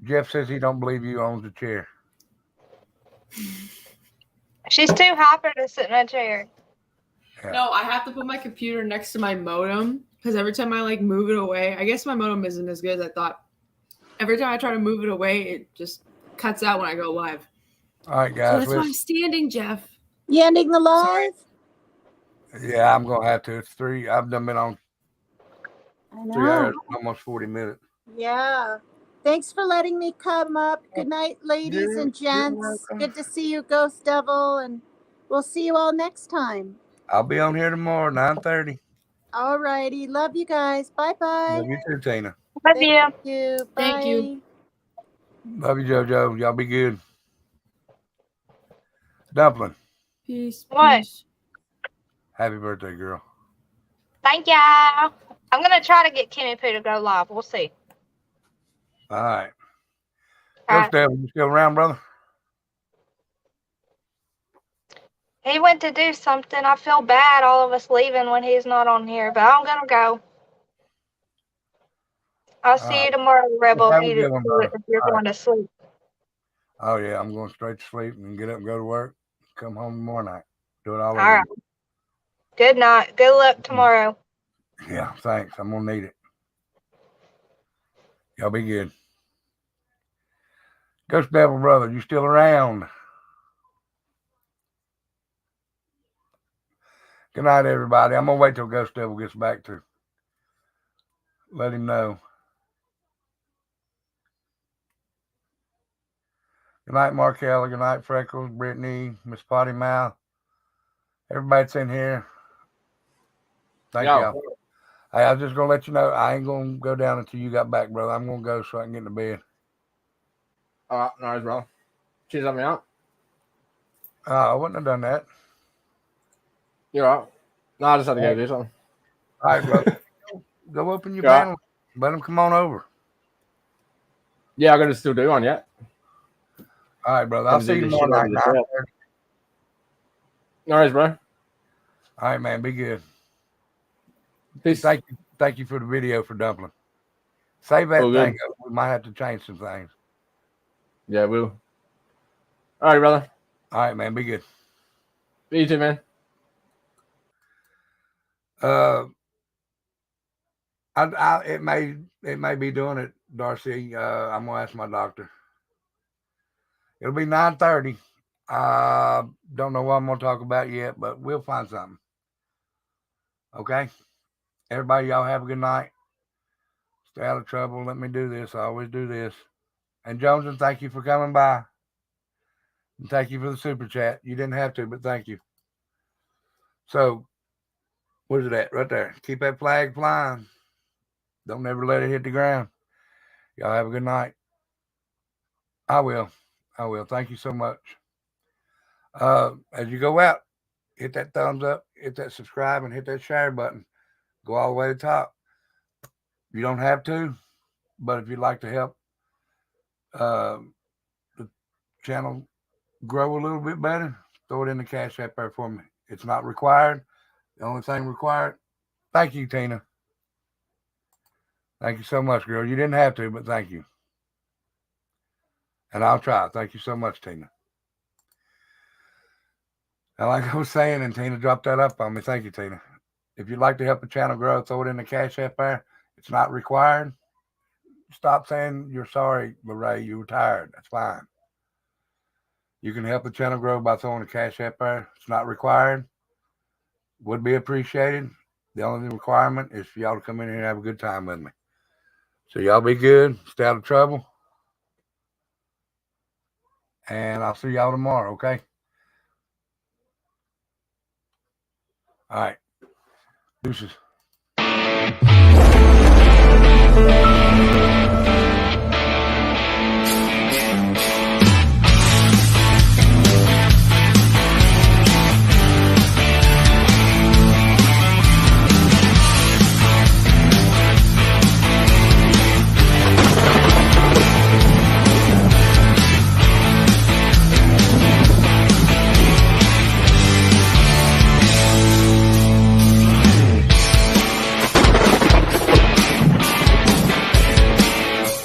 Jeff says he don't believe you owns a chair. She's too hyper to sit in a chair. Yeah. No, I have to put my computer next to my modem because every time I like move it away, I guess my modem isn't as good as I thought. Every time I try to move it away, it just cuts out when I go live. All right, So guys. that's why I'm standing, Jeff. You ending the live? Yeah, I'm gonna have to. It's 3. I've done been on I 3 hours, know. almost 40 minutes. Yeah. Thanks for letting me come up. Good night, ladies and gents. welcome. Good to see you, Ghost Devil, and we'll see you all next time. I'll be on here tomorrow, 9:30. All righty. Love you guys. Bye-bye. Love you too, Tina. Love Thank you. you. Bye. Thank you. Love you, JoJo. Y'all be good. Dumpling, Peace. What? Peace. happy birthday, girl. Thank y'all. I'm gonna try to get Kimmy Poo to go live. We'll see. All right. All Ghost Devil, you still around, brother? He went to do something. I feel bad all of us leaving when he's not on here, but I'm gonna go. I'll see you tomorrow, Rebel, Have if a good one, brother. if you're All going right. to sleep. Oh, yeah, I'm going straight to sleep and get up and go to work. Come home tomorrow night. Do it all All over right. again. Good night. Good luck tomorrow. Yeah, thanks. I'm going to need it. Y'all be good. Ghost Devil, brother, you still around? Good night, everybody. I'm going to wait till Ghost Devil gets back to let him know. Good night, Markella. Good night, Freckles, Brittany, Miss Potty Mouth. Everybody that's in here. Thank Yo. y'all. Hey, I was just going to let you know, I ain't going to go down until you got back, brother. I'm going to go so I can get into bed. Nice, bro. Cheers, let me out. I wouldn't have done that. You're out. No, I just had to go do something. All right, brother. Go open your Yeah. panel. Let them come on over. Yeah, I'm gonna still do one yet. All right, brother. I'll see you tomorrow night. 9:30. No worries, bro. All right, man. Be good. Peace. Thank you for the video for Dumpling. Save that All good. thing up. We might have to change some things. Yeah, we'll. All right, brother. All right, man. Be good. You too, man. It may be doing it, Darcy. I'm gonna ask my doctor. It'll be 9:30, I don't know what I'm going to talk about yet, but we'll find something. Okay? Everybody, y'all have a good night. Stay out of trouble. Let me do this. I always do this. And Jones, thank you for coming by. And thank you for the super chat. You didn't have to, but thank you. So, where's it at? Right there. Keep that flag flying. Don't ever let it hit the ground. Y'all have a good night. I will. Thank you so much. As you go out, hit that thumbs up, hit that subscribe, and hit that share button. Go all the way to the top. You don't have to, but if you'd like to help the channel grow a little bit better, throw it in the Cash App there for me. It's not required. The only thing required. Thank you, Tina. Thank you so much, girl. You didn't have to, but thank you. And I'll try. Thank you so much, Tina. And like I was saying, and Tina dropped that up on me. Thank you, Tina. If you'd like to help the channel grow, throw it in the Cash App there. It's not required. Stop saying you're sorry, Lorraine. You were tired. That's fine. You can help the channel grow by throwing the Cash App there. It's not required. Would be appreciated. The only requirement is for y'all to come in here and have a good time with me. So y'all be good. Stay out of trouble. And I'll see y'all tomorrow, okay? All right. Deuces.